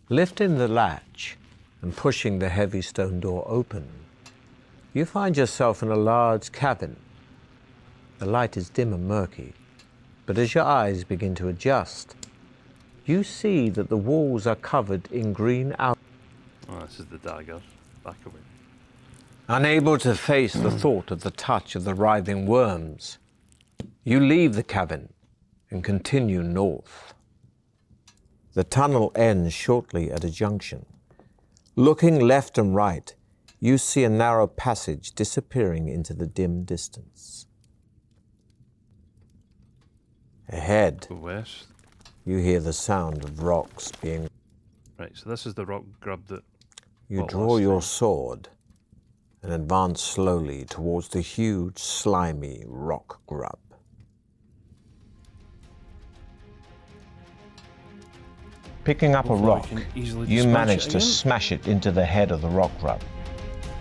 Lifting the latch and pushing the heavy stone door open, you find yourself in a large cavern. The light is dim and murky, but as your eyes begin to adjust, you see that the walls are covered in green out. Oh, this is the dagger. Back away. Unable to face the thought of the touch of the writhing worms, you leave the cavern and continue north. The tunnel ends shortly at a junction. Looking left and right, you see a narrow passage disappearing into the dim distance. Ahead, Go west. you hear the sound of rocks being... Right, so this is the rock grub that. You What draw last your time? sword and advance slowly towards the huge, slimy rock grub. Picking up a Hopefully we rock, can easily you dispatch manage it to again. smash it into the head of the rock grub.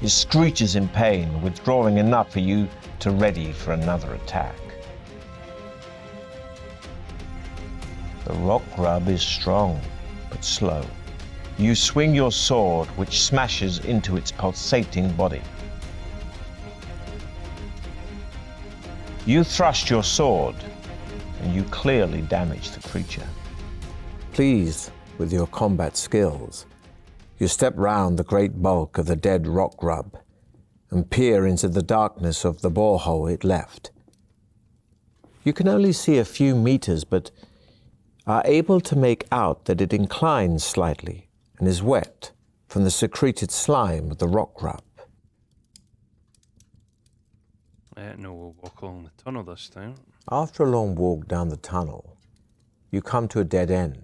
It screeches in pain, withdrawing enough for you to ready for another attack. The rock grub is strong, but slow. You swing your sword, which smashes into its pulsating body. You thrust your sword, and you clearly damage the creature. Pleased with your combat skills, you step round the great bulk of the dead rock grub and peer into the darkness of the borehole it left. You can only see a few meters, but are able to make out that it inclines slightly and is wet from the secreted slime of the rock grub. No, we'll walk along the tunnel this time. After a long walk down the tunnel, you come to a dead end.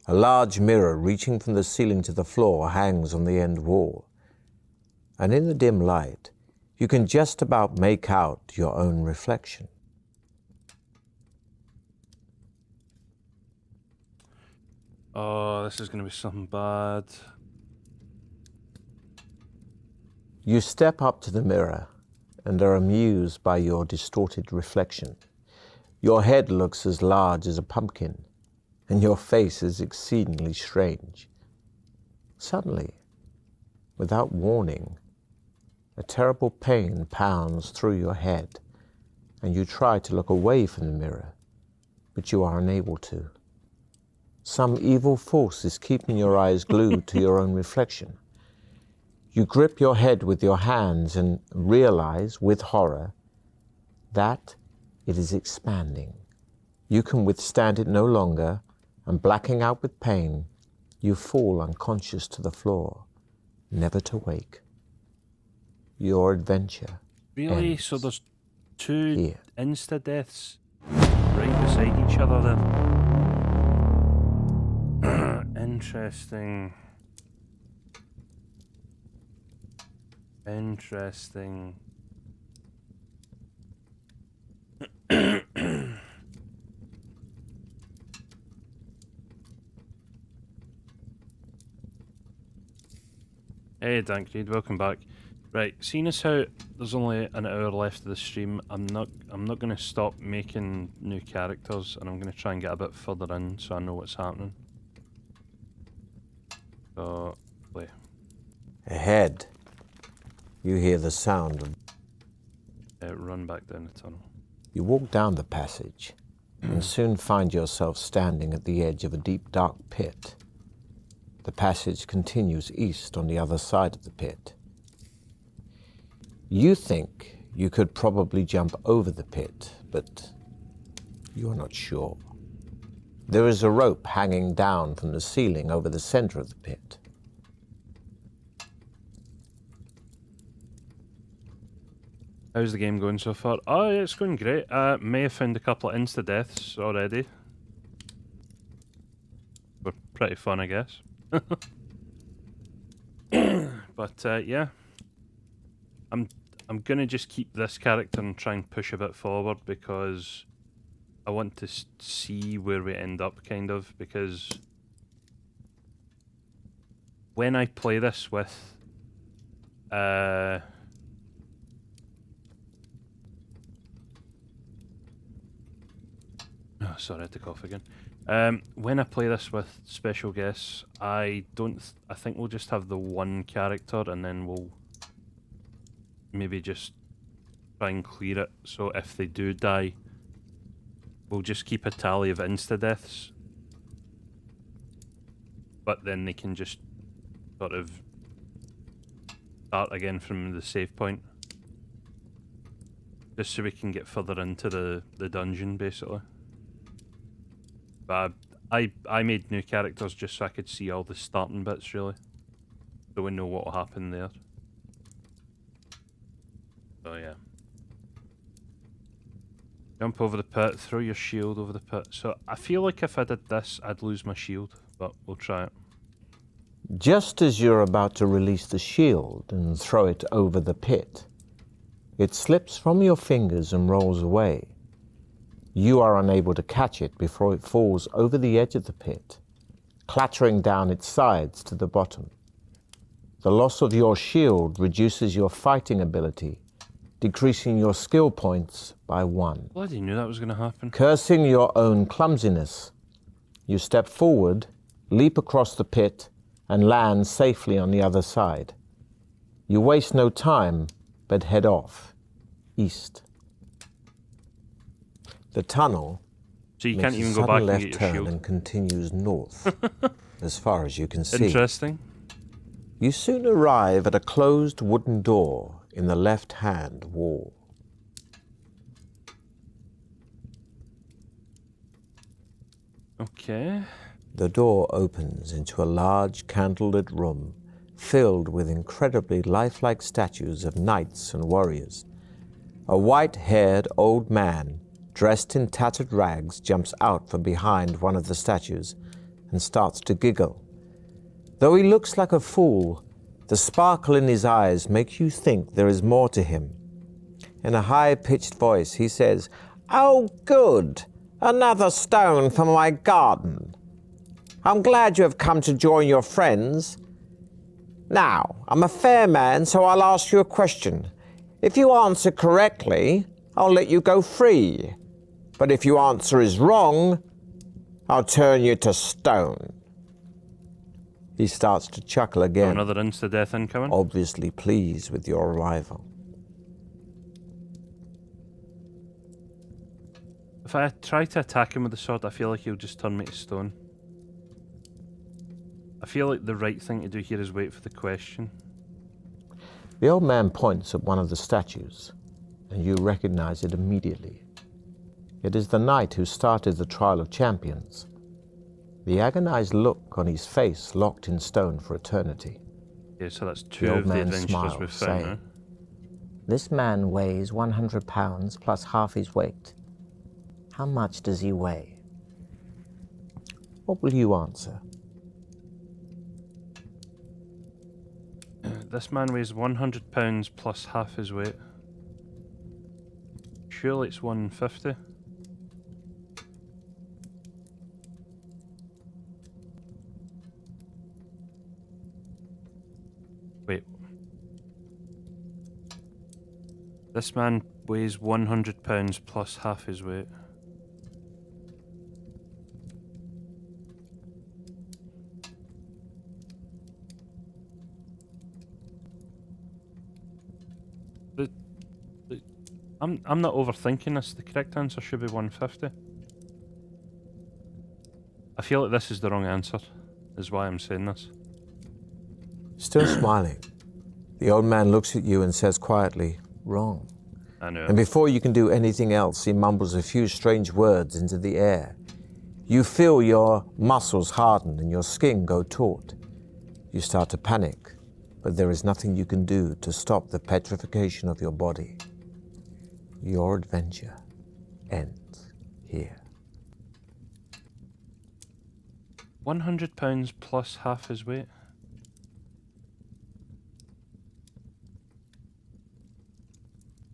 A large mirror reaching from the ceiling to the floor hangs on the end wall, and in the dim light, you can just about make out your own reflection. Oh, this is going to be something bad. You step up to the mirror and are amused by your distorted reflection. Your head looks as large as a pumpkin, and your face is exceedingly strange. Suddenly, without warning, a terrible pain pounds through your head, and you try to look away from the mirror, but you are unable to. Some evil force is keeping your eyes glued to your own reflection. You grip your head with your hands and realize, with horror, that it is expanding. You can withstand it no longer, and blacking out with pain, you fall unconscious to the floor, never to wake. Your adventure Really? ends So there's two here. insta-deaths right beside each other then? Interesting. Interesting. Hey Dankreed, welcome back. Right, seeing as how there's only an hour left of the stream, I'm not gonna stop making new characters, and I'm gonna try and get a bit further in so I know what's happening. So play. Ahead, you hear the sound of... Run back down the tunnel. You walk down the passage and soon find yourself standing at the edge of a deep, dark pit. The passage continues east on the other side of the pit. You think you could probably jump over the pit, but you're not sure. There is a rope hanging down from the ceiling over the center of the pit. How's the game going so far? Oh, yeah, it's going great. May have found a couple of insta-deaths already. Were pretty fun, I guess. But yeah, I'm gonna just keep this character and try and push a bit forward because I want to see where we end up, kind of, because when I play this with oh, sorry, I had to cough again. When I play this with special guests, I think we'll just have the one character, and then we'll maybe just try and clear it. So if they do die, we'll just keep a tally of insta-deaths. But then they can just sort of start again from the save point. Just so we can get further into the dungeon, basically. But I made new characters just so I could see all the starting bits, really. So we know what will happen there. So yeah. Jump over the pit, throw your shield over the pit. So I feel like if I did this, I'd lose my shield, but we'll try it. Just as you're about to release the shield and throw it over the pit, it slips from your fingers and rolls away. You are unable to catch it before it falls over the edge of the pit, clattering down its sides to the bottom. The loss of your shield reduces your fighting ability, decreasing your skill points by 1. Bloody knew that was going to happen. Cursing your own clumsiness, you step forward, leap across the pit, and land safely on the other side. You waste no time, but head off, east. The tunnel So you makes can't a even go sudden back and left get your turn shield. and continues north, as far as you can see. Interesting. You soon arrive at a closed wooden door in the left-hand wall. Okay. The door opens into a large candlelit room filled with incredibly lifelike statues of knights and warriors. A white-haired old man, dressed in tattered rags, jumps out from behind one of the statues and starts to giggle. Though he looks like a fool, the sparkle in his eyes makes you think there is more to him. In a high-pitched voice, he says, "Oh, good! Another stone for my garden. I'm glad you have come to join your friends. Now, I'm a fair man, so I'll ask you a question. If you answer correctly, I'll let you go free. But if your answer is wrong, I'll turn you to stone." He starts to chuckle again, Another insta-death incoming. obviously pleased with your arrival. If I try to attack him with the sword, I feel like he'll just turn me to stone. I feel like the right thing to do here is wait for the question. The old man points at one of the statues, and you recognize it immediately. It is the knight who started the trial of champions. The agonized look on his face locked in stone for eternity. Okay, so that's two The old of the man adventurers smiles, we've found now. saying, This man weighs 100 pounds plus half his weight. How much does he weigh? What will you answer? This man weighs 100 pounds plus half his weight. Surely it's 150. Wait. This man weighs 100 pounds plus half his weight. I'm not overthinking this. The correct answer should be 150. I feel like this is the wrong answer, is why I'm saying this. Still smiling, the old man looks at you and says quietly, "Wrong." I know. And before you can do anything else, he mumbles a few strange words into the air. You feel your muscles harden and your skin go taut. You start to panic, but there is nothing you can do to stop the petrification of your body. Your adventure ends here. 100 pounds plus half his weight.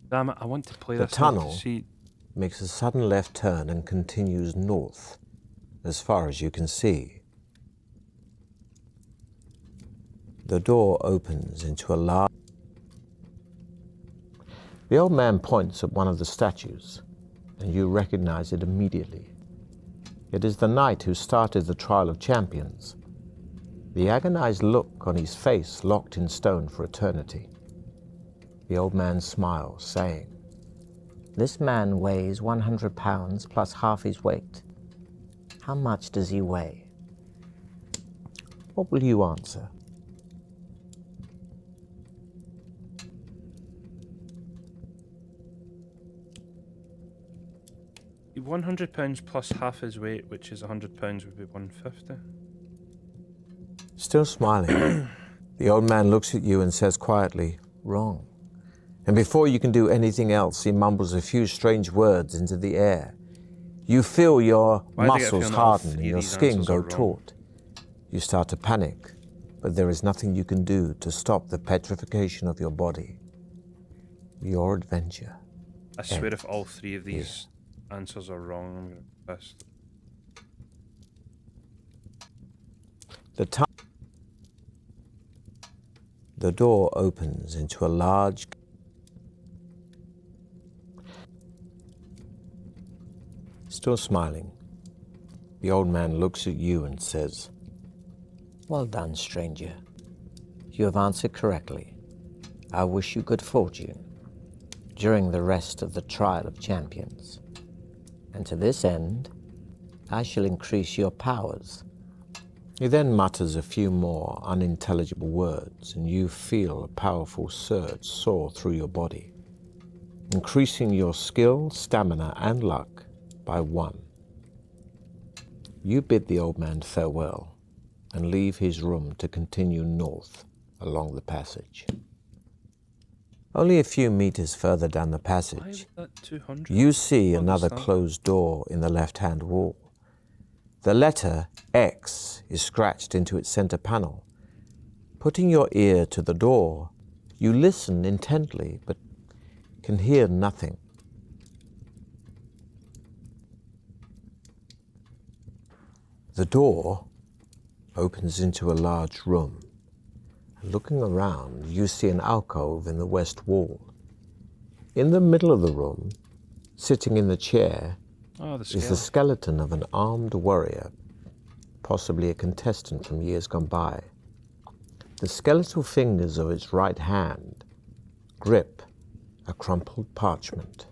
Damn it, I want to play The this now tunnel to see. makes a sudden left turn and continues north, as far as you can see. The door opens into a large... The old man points at one of the statues, and you recognize it immediately. It is the knight who started the trial of champions. The agonized look on his face locked in stone for eternity. The old man smiles, saying, This man weighs 100 pounds plus half his weight. How much does he weigh? "What will you answer?" 100 pounds plus half his weight, which is 100 pounds, would be 150. Still smiling, the old man looks at you and says quietly, "Wrong." And before you can do anything else, he mumbles a few strange words into the air. You feel your Why do I get a muscles feeling that all harden three and of your these skin answers go are wrong? taut. You start to panic, but there is nothing you can do to stop the petrification of your body. Your adventure. I swear if all three of these answers are wrong, I'm going to be pissed. The door opens into a large... Still smiling, the old man looks at you and says, Well done, stranger. You have answered correctly. I wish you good fortune during the rest of the trial of champions. And to this end, I shall increase your powers. He then mutters a few more unintelligible words, and you feel a powerful surge soar through your body, increasing your skill, stamina, and luck by 1. You bid the old man farewell and leave his room to continue north along the passage. Only a few meters further down the Why passage, is that 200? you see Don't another understand. closed door in the left-hand wall. The letter X is scratched into its center panel. Putting your ear to the door, you listen intently, but can hear nothing. The door opens into a large room. Looking around, you see an alcove in the west wall. In the middle of the room, sitting in the chair, Oh, the is the scale. skeleton of an armed warrior, possibly a contestant from years gone by. The skeletal fingers of its right hand grip a crumpled parchment.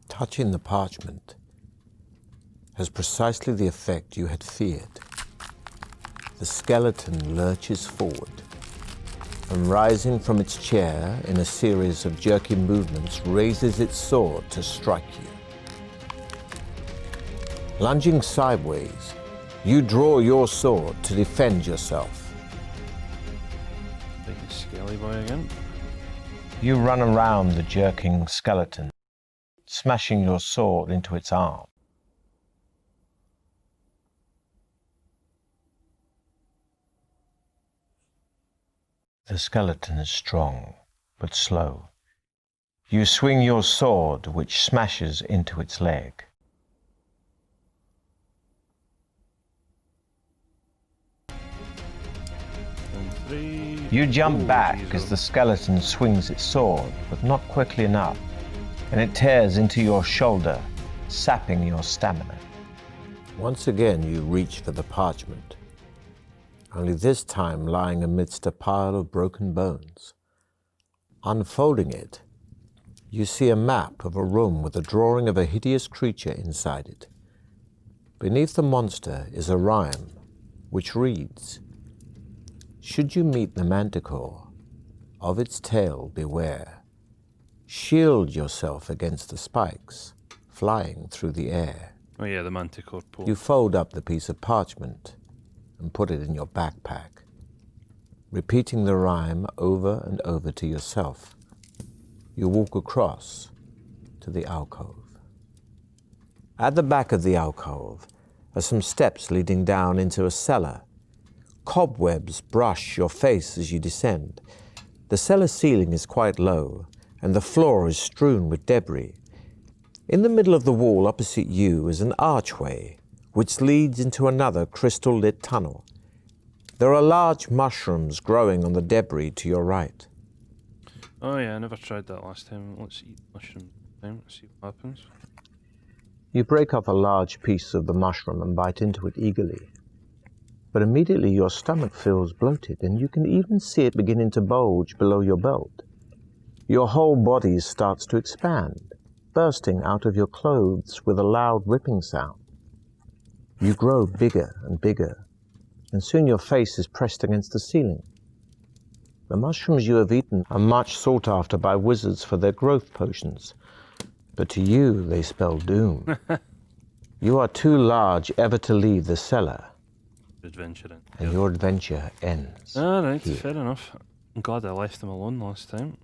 Touching the parchment has precisely the effect you had feared. The skeleton lurches forward, and rising from its chair in a series of jerky movements, raises its sword to strike you. Lunging sideways, you draw your sword to defend yourself. Big scaly boy again. You run around the jerking skeleton, smashing your sword into its arm. The skeleton is strong, but slow. You swing your sword, which smashes into its leg. And 3. You jump Oh, back jeez, as oh. the skeleton swings its sword, but not quickly enough, and it tears into your shoulder, sapping your stamina. Once again, you reach for the parchment, only this time lying amidst a pile of broken bones. Unfolding it, you see a map of a room with a drawing of a hideous creature inside it. Beneath the monster is a rhyme, which reads, "Should you meet the manticore, of its tail beware. Shield yourself against the spikes, flying through the air." Oh yeah, the manticore pole. You fold up the piece of parchment and put it in your backpack, repeating the rhyme over and over to yourself. You walk across to the alcove. At the back of the alcove are some steps leading down into a cellar. Cobwebs brush your face as you descend. The cellar ceiling is quite low, and the floor is strewn with debris. In the middle of the wall opposite you is an archway, which leads into another crystal-lit tunnel. There are large mushrooms growing on the debris to your right. Oh yeah, I never tried that last time. Let's eat mushroom time. See what happens. You break off a large piece of the mushroom and bite into it eagerly. But immediately your stomach feels bloated, and you can even see it beginning to bulge below your belt. Your whole body starts to expand, bursting out of your clothes with a loud ripping sound. You grow bigger and bigger, and soon your face is pressed against the ceiling. The mushrooms you have eaten are much sought after by wizards for their growth potions, but to you they spell doom. You are too large ever to leave the cellar, Adventuring. and your adventure ends. Alright, here. fair enough. I'm glad I left them alone last time.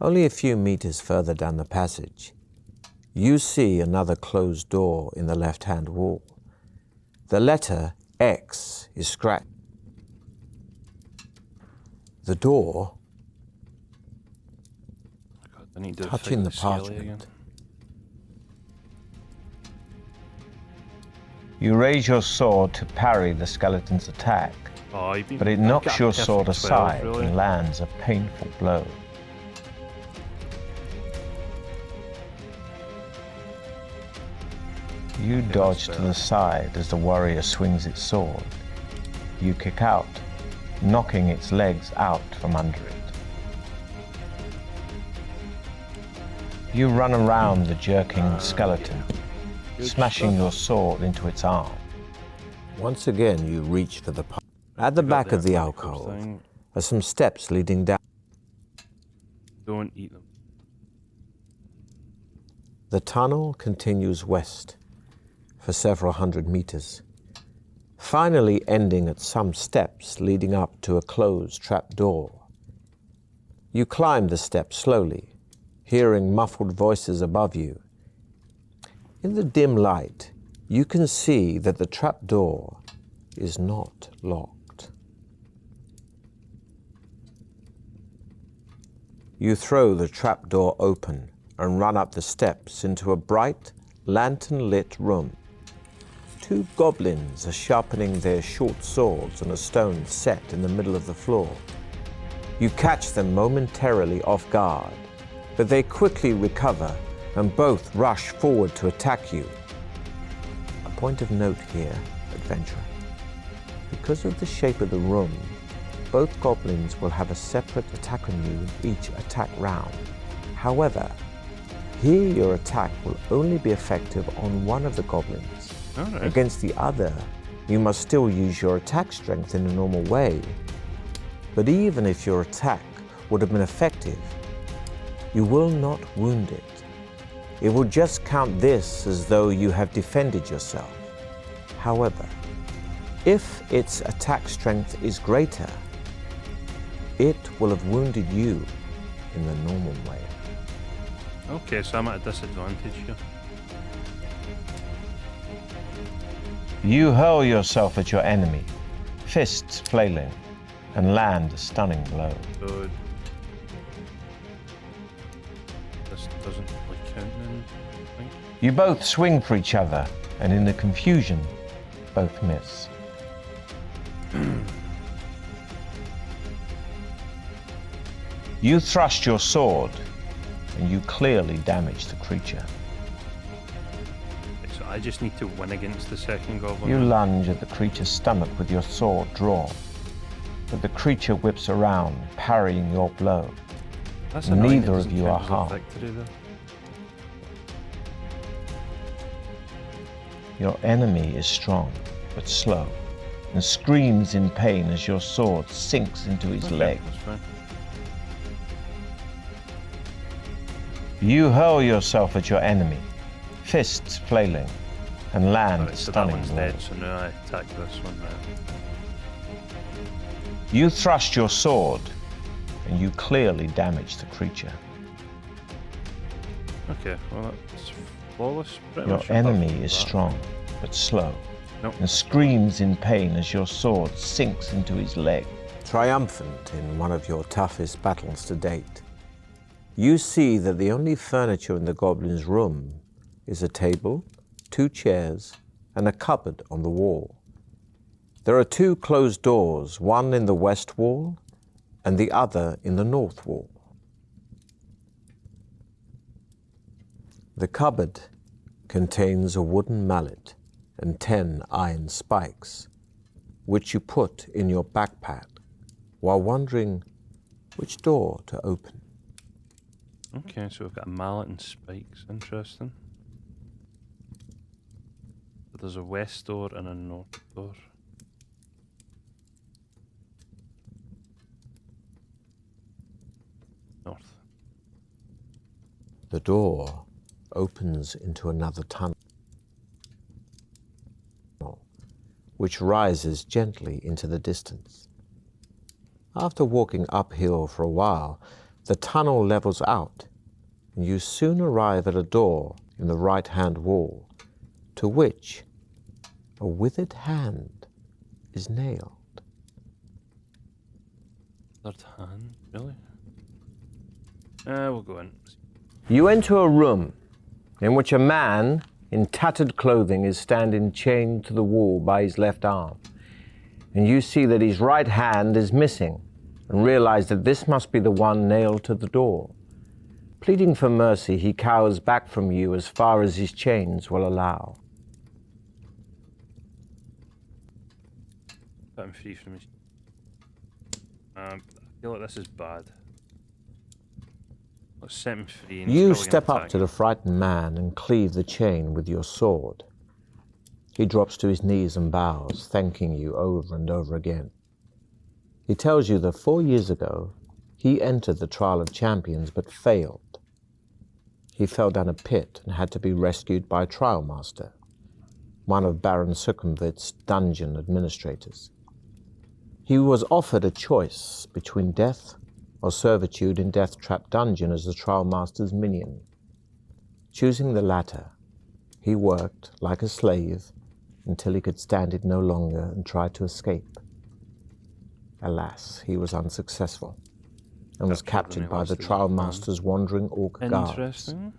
Only a few meters further down the passage, you see another closed door in the left-hand wall. The letter X is scratched. The door, God, I need to touching fight the scaly parchment, again. You raise your sword to parry the skeleton's attack, Oh, you've been, but it I've knocks got a your perfect sword 12, aside really. and lands a painful blow. You dodge to the side as the warrior swings its sword. You kick out, knocking its legs out from under it. You run around the jerking skeleton, smashing your sword into its arm. Once again, you reach for the pipe. At the back of the alcove are some steps leading down. Don't eat them. The tunnel continues west for several hundred meters, finally ending at some steps leading up to a closed trap door. You climb the steps slowly, hearing muffled voices above you. In the dim light, you can see that the trap door is not locked. You throw the trap door open and run up the steps into a bright, lantern-lit room. Two goblins are sharpening their short swords on a stone set in the middle of the floor. You catch them momentarily off guard, but they quickly recover and both rush forward to attack you. A point of note here, adventurer. Because of the shape of the room, both goblins will have a separate attack on you in each attack round. However, here your attack will only be effective on one of the goblins. Alright. Against the other, you must still use your attack strength in a normal way. But even if your attack would have been effective, you will not wound it. It will just count this as though you have defended yourself. However, if its attack strength is greater, it will have wounded you in the normal way. Okay, so I'm at a disadvantage here. You hurl yourself at your enemy, fists flailing, and land a stunning blow. So this doesn't like count then, I think. You both swing for each other, and in the confusion, both miss. You thrust your sword, and you clearly damage the creature. Okay, so I just need to win against the second goblin. You lunge at the creature's stomach with your sword drawn, but the creature whips around, parrying your blow. That's annoying, it Neither of doesn't you count are as a harmed. victory, though. Your enemy is strong, but slow, and screams in pain as your sword sinks into his Okay, leg. that's fine. You hurl yourself at your enemy, fists flailing, and land a Alright, so that stunning one's blow. dead, so now I attack this one now. You thrust your sword, and you clearly damage the creature. Okay, well that's flawless. Pretty Your much apart enemy from is that. strong, but slow, Nope. and screams in pain as your sword sinks into his leg. Triumphant in one of your toughest battles to date, you see that the only furniture in the goblin's room is a table, 2 chairs, and a cupboard on the wall. There are 2 closed doors, one in the west wall and the other in the north wall. The cupboard contains a wooden mallet and 10 iron spikes, which you put in your backpack while wondering which door to open. Okay, so we've got a mallet and spikes. Interesting. So there's a west door and a north door. North. The door opens into another tunnel, which rises gently into the distance. After walking uphill for a while, the tunnel levels out, and you soon arrive at a door in the right-hand wall, to which a withered hand is nailed. Third hand, really? We'll go in. You enter a room in which a man in tattered clothing is standing chained to the wall by his left arm, and you see that his right hand is missing, and realize that this must be the one nailed to the door. Pleading for mercy, he cowers back from you as far as his chains will allow. I'm free from his... I feel like this is bad. Let's set him free. And he's You probably gonna step up attack to me. the frightened man and cleave the chain with your sword. He drops to his knees and bows, thanking you over and over again. He tells you that 4 years ago, he entered the Trial of Champions but failed. He fell down a pit and had to be rescued by a trial master, one of Baron Sukhumvit's dungeon administrators. He was offered a choice between death or servitude in Deathtrap dungeon as the trial master's minion. Choosing the latter, he worked like a slave until he could stand it no longer and tried to escape. Alas, he was unsuccessful and was captured by the trial master's wandering orc guards. Interesting.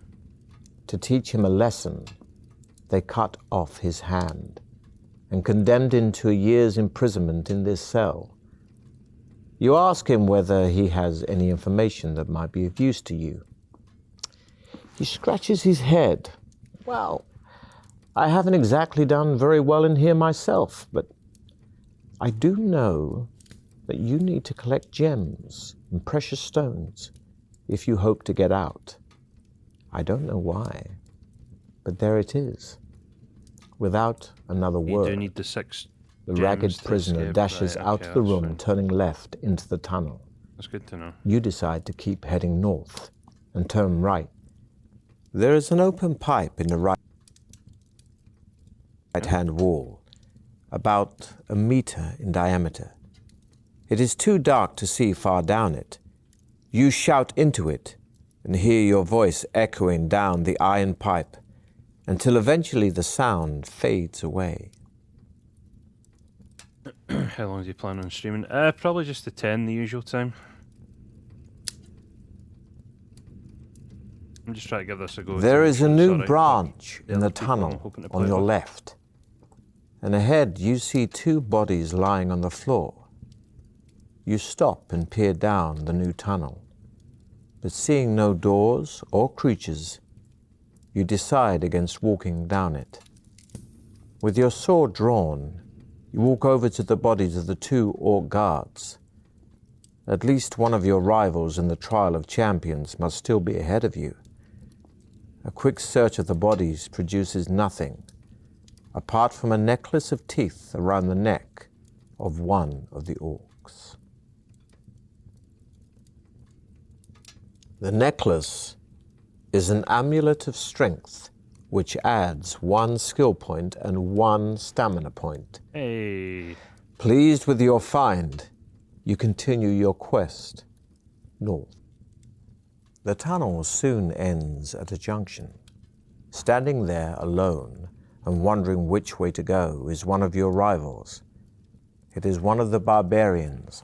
To teach him a lesson, they cut off his hand and condemned him to a year's imprisonment in this cell. You ask him whether he has any information that might be of use to you. He scratches his head. Well, I haven't exactly done very well in here myself, but I do know that you need to collect gems and precious stones if you hope to get out. I don't know why, but there it is. Without another You word, do need the 6 the gems ragged to prisoner escape. dashes Right, out okay, of the that's room, fine. turning left into the tunnel. That's good to know. You decide to keep heading north and turn right. There is an open pipe in the right-hand wall, about a meter in diameter. It is too dark to see far down it. You shout into it and hear your voice echoing down the iron pipe until eventually the sound fades away. How long do you plan on streaming? Probably just to 10, the usual time. I'm just trying to give this a go. There to is make a sure it's new alright for branch the in the other people I'm tunnel hoping to on play your with. left, and ahead you see 2 bodies lying on the floor. You stop and peer down the new tunnel, but seeing no doors or creatures, you decide against walking down it. With your sword drawn, you walk over to the bodies of the 2 orc guards. At least one of your rivals in the Trial of Champions must still be ahead of you. A quick search of the bodies produces nothing, apart from a necklace of teeth around the neck of one of the orcs. The necklace is an amulet of strength, which adds 1 skill point and 1 stamina point. Hey. Pleased with your find, you continue your quest north. The tunnel soon ends at a junction. Standing there alone and wondering which way to go is one of your rivals. It is one of the barbarians.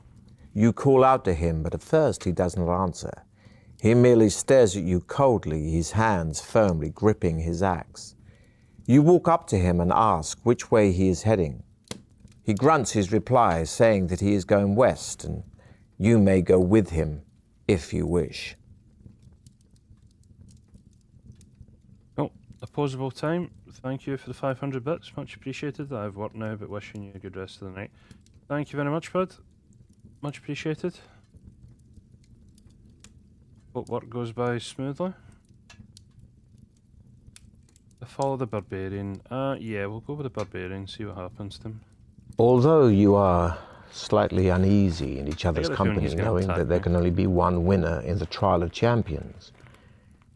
You call out to him, but at first he does not answer. He merely stares at you coldly, his hands firmly gripping his axe. You walk up to him and ask which way he is heading. He grunts his reply, saying that he is going west, and you may go with him if you wish. Oh, opposable time. Thank you for the 500 bits. Much appreciated. I've worked now, but wishing you a good rest of the night. Thank you very much, bud. Much appreciated. Hope work goes by smoothly. Follow the barbarian. Yeah, we'll go with the barbarian, see what happens to him. Although you are slightly uneasy in each other's get a feeling company, he's gonna knowing attack that there me. can only be one winner in the Trial of Champions,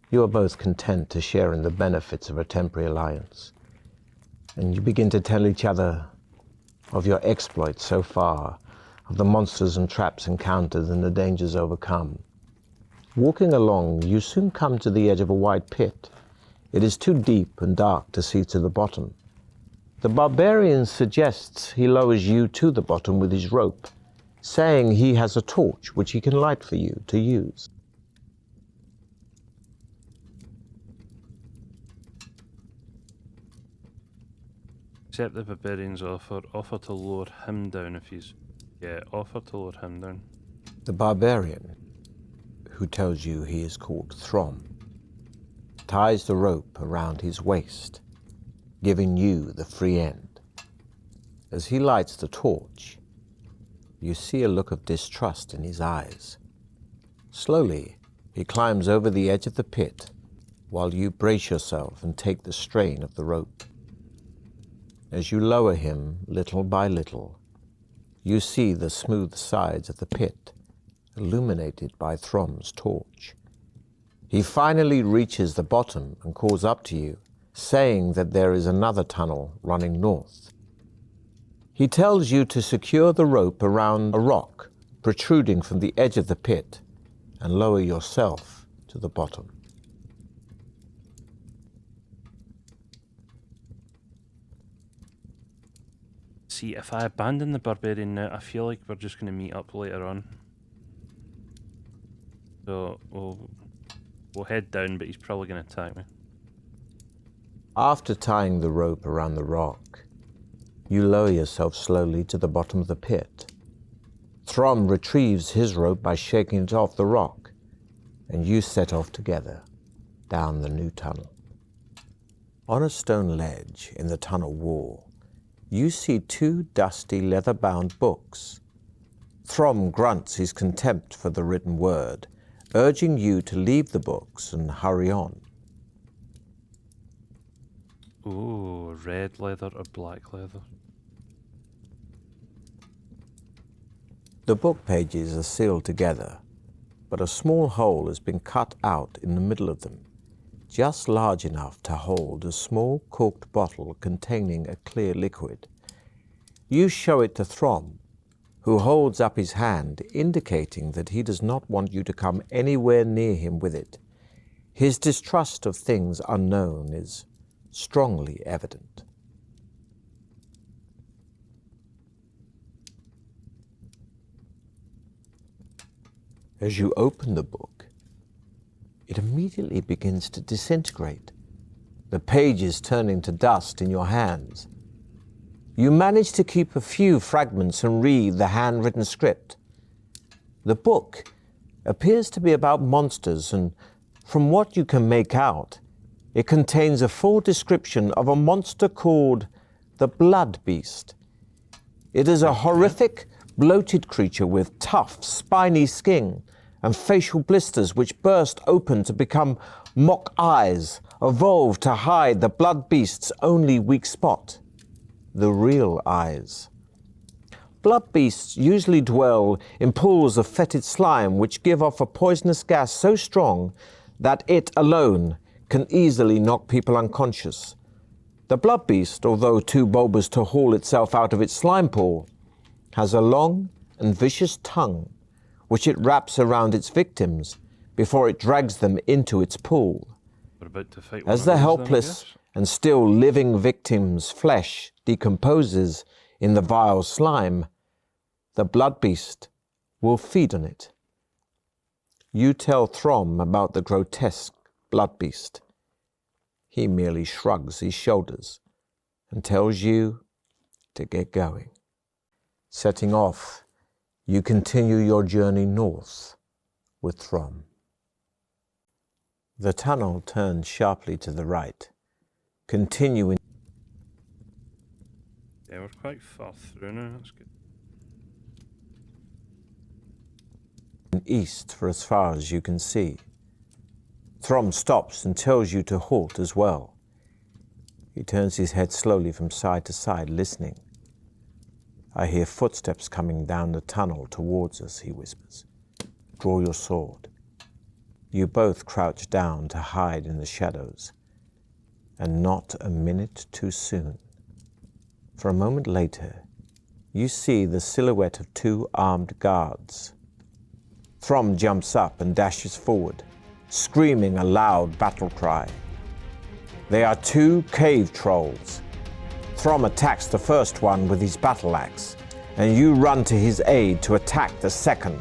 you are both content to share in the benefits of a temporary alliance. And you begin to tell each other of your exploits so far, of the monsters and traps encountered and the dangers overcome. Walking along, you soon come to the edge of a wide pit. It is too deep and dark to see to the bottom. The barbarian suggests he lowers you to the bottom with his rope, saying he has a torch which he can light for you to use. Accept the barbarian's offer. Offer to lower him down if he's... Yeah, offer to lower him down. The barbarian, who tells you he is called Throm, ties the rope around his waist, giving you the free end. As he lights the torch, you see a look of distrust in his eyes. Slowly, he climbs over the edge of the pit while you brace yourself and take the strain of the rope. As you lower him little by little, you see the smooth sides of the pit illuminated by Throm's torch. He finally reaches the bottom and calls up to you, saying that there is another tunnel running north. He tells you to secure the rope around a rock protruding from the edge of the pit and lower yourself to the bottom. See, if I abandon the barbarian now, I feel like we're just going to meet up later on. So we'll head down, but he's probably going to attack me. After tying the rope around the rock, you lower yourself slowly to the bottom of the pit. Throm retrieves his rope by shaking it off the rock, and you set off together down the new tunnel. On a stone ledge in the tunnel wall, you see 2 dusty leather-bound books. Throm grunts his contempt for the written word, urging you to leave the books and hurry on. Ooh, red leather or black leather? The book pages are sealed together, but a small hole has been cut out in the middle of them, just large enough to hold a small corked bottle containing a clear liquid. You show it to Throm, who holds up his hand, indicating that he does not want you to come anywhere near him with it. His distrust of things unknown is strongly evident. As you open the book, it immediately begins to disintegrate, the pages turning to dust in your hands. You manage to keep a few fragments and read the handwritten script. The book appears to be about monsters, and from what you can make out, it contains a full description of a monster called the Blood Beast. It is a horrific, bloated creature with tough, spiny skin and facial blisters which burst open to become mock eyes, evolved to hide the Blood Beast's only weak spot, the real eyes. Blood beasts usually dwell in pools of fetid slime which give off a poisonous gas so strong that it alone can easily knock people unconscious. The blood beast, although too bulbous to haul itself out of its slime pool, has a long and vicious tongue which it wraps around its victims before it drags them into its pool. We're about to fight As the helpless and still living victim's flesh decomposes in the vile slime, the blood beast will feed on it. You tell Throm about the grotesque blood beast. He merely shrugs his shoulders and tells you to get going. Setting off, you continue your journey north with Throm. The tunnel turns sharply to the right, continuing Yeah, we're quite far through now, that's good. east for as far as you can see. Throm stops and tells you to halt as well. He turns his head slowly from side to side, listening. I hear footsteps coming down the tunnel towards us, he whispers. Draw your sword. You both crouch down to hide in the shadows, and not a minute too soon. For a moment later, you see the silhouette of 2 armed guards. Throm jumps up and dashes forward, screaming a loud battle cry. They are 2 cave trolls. Throm attacks the first one with his battle axe, and you run to his aid to attack the second.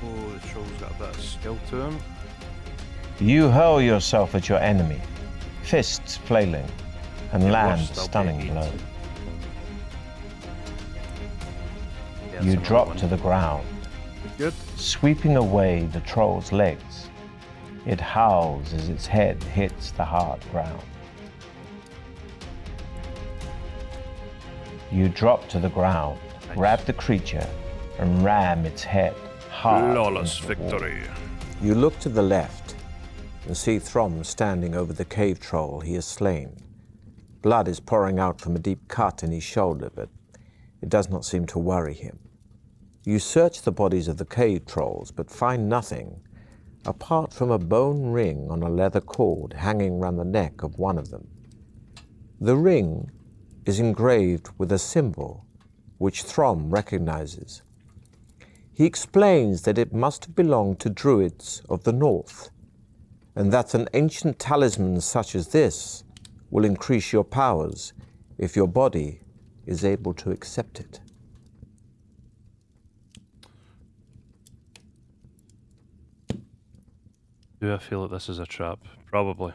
Oh, the troll's got a bit of skill to him. You hurl yourself at your enemy, fists flailing, and land worst, I'll stunning take blow. it. Yeah, You that's drop another to the ground, Good. sweeping away the troll's legs. It howls as its head hits the hard ground. You drop to the ground, grab the creature, and ram its head hard. Flawless into the wall. victory. You look to the left and see Throm standing over the cave troll he has slain. Blood is pouring out from a deep cut in his shoulder, but it does not seem to worry him. You search the bodies of the cave trolls, but find nothing apart from a bone ring on a leather cord hanging round the neck of one of them. The ring is engraved with a symbol which Throm recognizes. He explains that it must have belonged to druids of the north, and that an ancient talisman such as this will increase your powers if your body is able to accept it. Do I feel that this is a trap? Probably.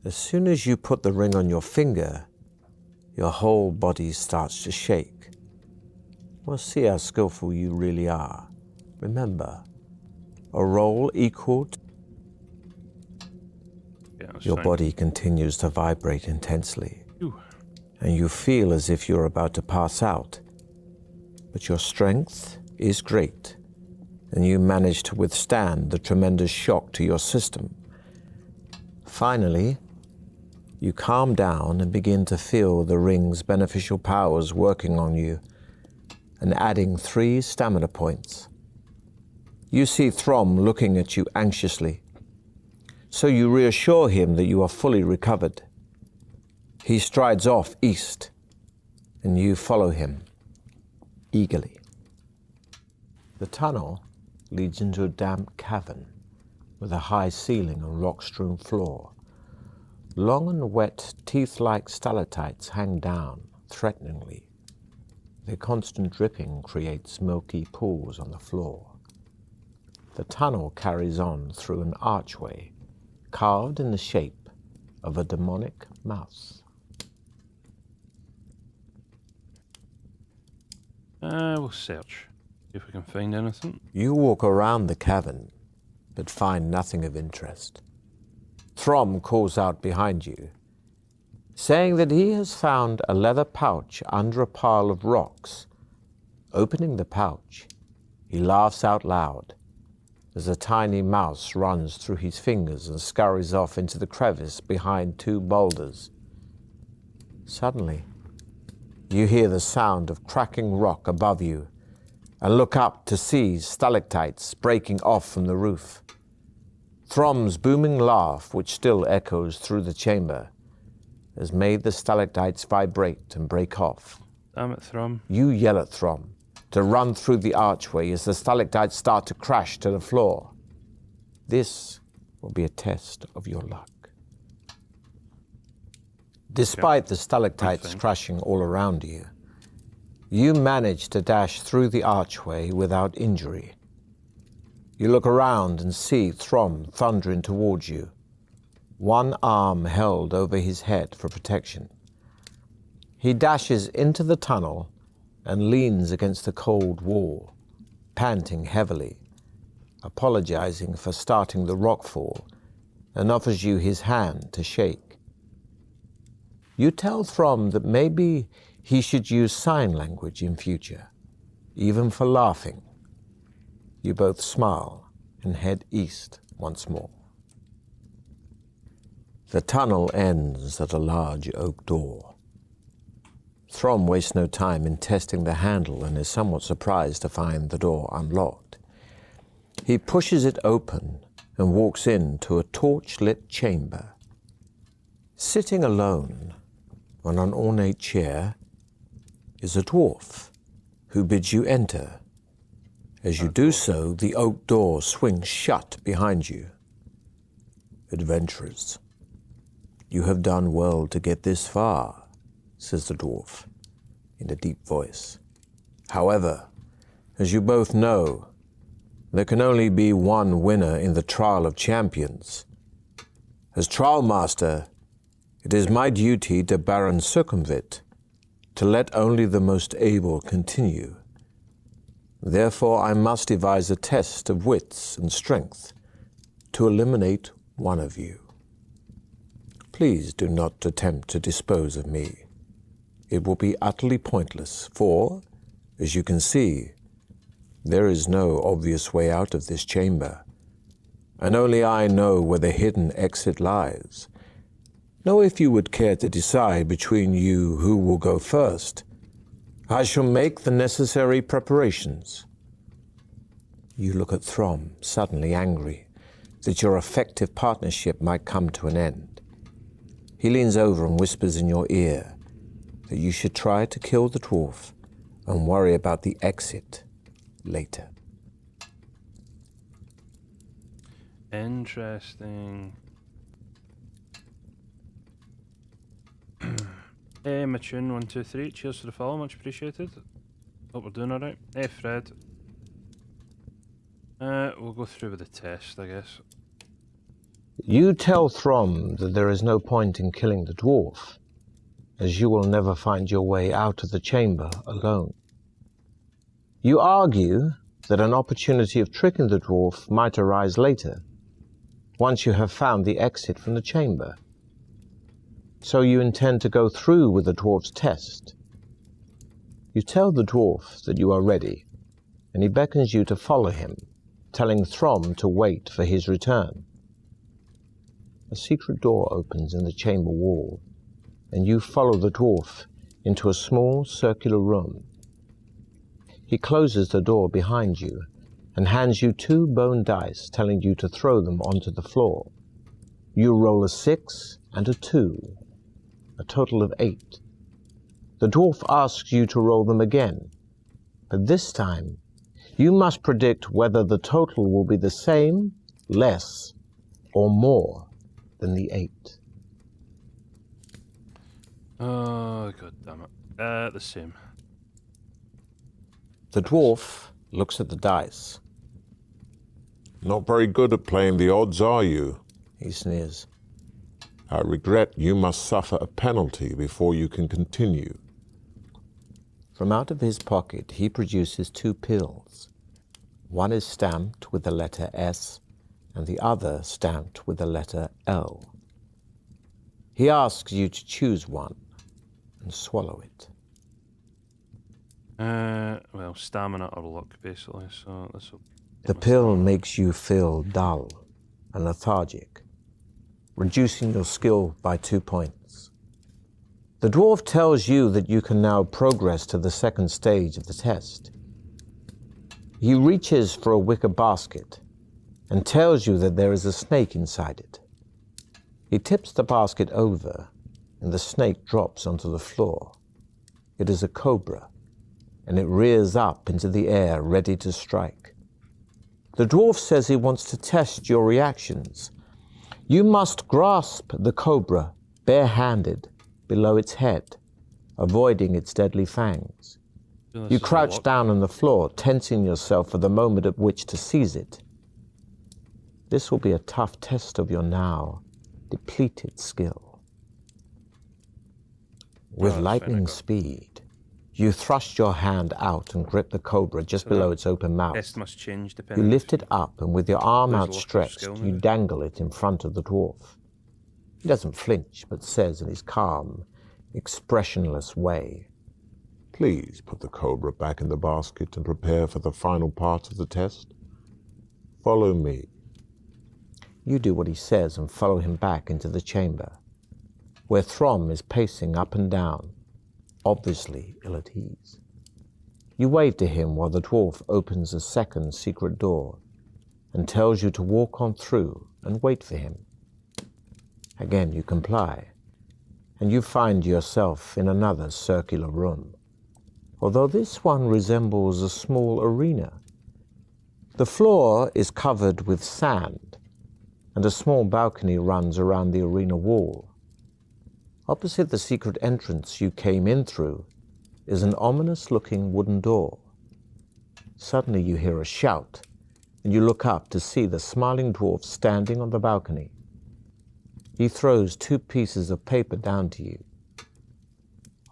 As soon as you put the ring on your finger, your whole body starts to shake. We'll see how skillful you really are. Remember, a roll equal to your body continues to vibrate intensely, and you feel as if you're about to pass out. But your strength is great, and you manage to withstand the tremendous shock to your system. Finally, you calm down and begin to feel the ring's beneficial powers working on you and adding 3 stamina points. You see Throm looking at you anxiously, so you reassure him that you are fully recovered. He strides off east, and you follow him eagerly. The tunnel leads into a damp cavern with a high ceiling and rock-strewn floor. Long and wet, teeth-like stalactites hang down threateningly. Their constant dripping creates milky pools on the floor. The tunnel carries on through an archway carved in the shape of a demonic mouse. We'll search. See if we can find anything. You walk around the cavern, but find nothing of interest. Throm calls out behind you, saying that he has found a leather pouch under a pile of rocks. Opening the pouch, he laughs out loud as a tiny mouse runs through his fingers and scurries off into the crevice behind 2 boulders. Suddenly, you hear the sound of cracking rock above you and look up to see stalactites breaking off from the roof. Throm's booming laugh, which still echoes through the chamber, has made the stalactites vibrate and break off. Damn it, Throm. You yell at Throm to run through the archway as the stalactites start to crash to the floor. This will be a test of your luck. Despite the stalactites crashing all around you, you manage to dash through the archway without injury. You look around and see Throm thundering towards you, one arm held over his head for protection. He dashes into the tunnel and leans against the cold wall, panting heavily, apologizing for starting the rockfall, and offers you his hand to shake. You tell Throm that maybe he should use sign language in future, even for laughing. You both smile and head east once more. The tunnel ends at a large oak door. Throm wastes no time in testing the handle and is somewhat surprised to find the door unlocked. He pushes it open and walks into a torch-lit chamber. Sitting alone on an ornate chair is a dwarf who bids you enter. As you do so, the oak door swings shut behind you. Adventurers, you have done well to get this far, says the dwarf in a deep voice. However, as you both know, there can only be one winner in the Trial of Champions. As Trial Master, it is my duty to Baron Circumvit to let only the most able continue. Therefore, I must devise a test of wits and strength to eliminate one of you. Please do not attempt to dispose of me. it will be utterly pointless, for, as you can see, there is no obvious way out of this chamber, and only I know where the hidden exit lies. Now, if you would care to decide between you who will go first, I shall make the necessary preparations. You look at Throm, suddenly angry that your effective partnership might come to an end. He leans over and whispers in your ear that you should try to kill the dwarf and worry about the exit later. Interesting. Hey, Matune 123, cheers for the follow, much appreciated. Hope we're doing alright. Hey, Fred. We'll go through with the test, I guess. You tell Throm that there is no point in killing the dwarf, as you will never find your way out of the chamber alone. You argue that an opportunity of tricking the dwarf might arise later, once you have found the exit from the chamber. So you intend to go through with the dwarf's test. You tell the dwarf that you are ready, and he beckons you to follow him, telling Throm to wait for his return. A secret door opens in the chamber wall, and you follow the dwarf into a small circular room. He closes the door behind you and hands you 2 bone dice, telling you to throw them onto the floor. You roll a 6 and a 2, a total of 8. The dwarf asks you to roll them again, but this time you must predict whether the total will be the same, less, or more than the 8. Oh, god damn it. The same. The dwarf looks at the dice. Not very good at playing the odds, are you? He sneers. I regret you must suffer a penalty before you can continue. From out of his pocket, he produces 2 pills. One is stamped with the letter S, and the other stamped with the letter L. He asks you to choose one and swallow it. Well, stamina or luck, basically, so this will... The pill makes you feel dull and lethargic, reducing your skill by 2 points. The dwarf tells you that you can now progress to the second stage of the test. He reaches for a wicker basket and tells you that there is a snake inside it. He tips the basket over and the snake drops onto the floor. It is a cobra, and it rears up into the air, ready to strike. The dwarf says he wants to test your reactions. You must grasp the cobra barehanded below its head, avoiding its deadly fangs. You crouch down on the floor, tensing yourself for the moment at which to seize it. This will be a tough test of your now depleted skill. With lightning speed, you thrust your hand out and grip the cobra just below its open mouth. Test must change You depending... lift it up, and with your arm There's a lot of outstretched, skill you there. dangle it in front of the dwarf. He doesn't flinch, but says in his calm, expressionless way, Please put the cobra back in the basket and prepare for the final part of the test. Follow me. You do what he says and follow him back into the chamber, where Throm is pacing up and down, obviously ill at ease. You wave to him while the dwarf opens a second secret door and tells you to walk on through and wait for him. Again you comply, and you find yourself in another circular room, although this one resembles a small arena. The floor is covered with sand, and a small balcony runs around the arena wall. Opposite the secret entrance you came in through is an ominous-looking wooden door. Suddenly you hear a shout, and you look up to see the smiling dwarf standing on the balcony. He throws 2 pieces of paper down to you.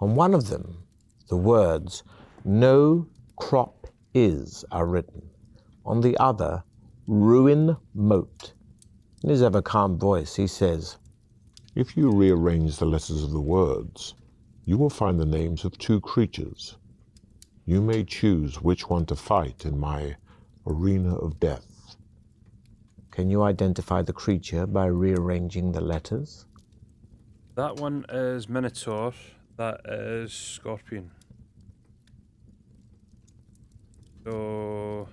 On one of them, the words, "No crop is," are written. On the other, "Ruin moat." In his ever-calm voice, he says, If you rearrange the letters of the words, You will find the names of 2 creatures. You may choose which one to fight in my arena of death. Can you identify the creature by rearranging the letters? That one is Minotaur. That is Scorpion. So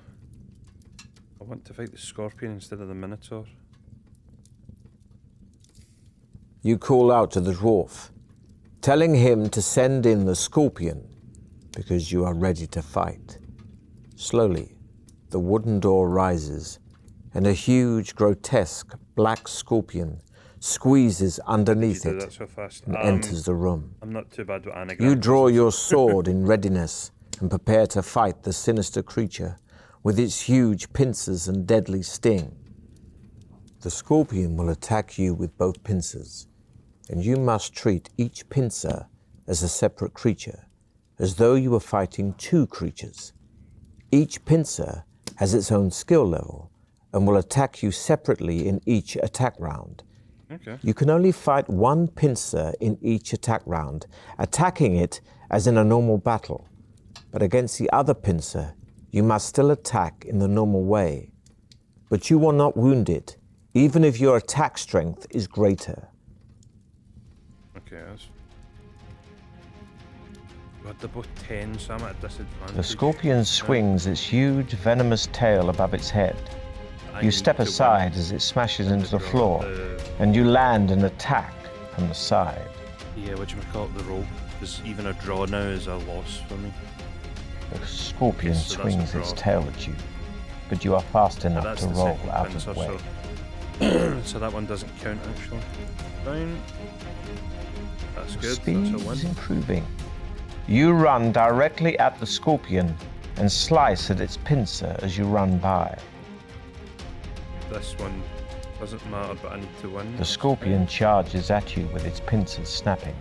I want to fight the Scorpion instead of the Minotaur. You call out to the dwarf, telling him to send in the Scorpion because you are ready to fight. Slowly, the wooden door rises and a huge, grotesque black scorpion squeezes underneath You did it that so fast. and enters the room. I'm not too bad with anagrams. You draw your sword in readiness and prepare to fight the sinister creature with its huge pincers and deadly sting. The scorpion will attack you with both pincers, and you must treat each pincer as a separate creature, as though you were fighting 2 creatures. Each pincer has its own skill level and will attack you separately in each attack round. Okay. You can only fight 1 pincer in each attack round, attacking it as in a normal battle. But against the other pincer, you must still attack in the normal way. But you will not wound it, even if your attack strength is greater. Okay, that's... God, they're both 10, so I'm at a disadvantage. The scorpion swings its huge, venomous tail above its head. I You need step to aside win. as it smashes into the Draw floor, and you land an attack from the side. Yeah, whatchamacallit, the roll. Because even a draw now is a loss for me. The scorpion Yes, so that's a swings its draw. tail at you, but you are fast But enough that's to the roll second out pincer, of the way. so... so that one doesn't count, actually. Fine. That's good, Speed that's a is win. improving. You run directly at the scorpion and slice at its pincer as you run by. This one doesn't matter, but I need to win. The scorpion charges at you with its pincers snapping.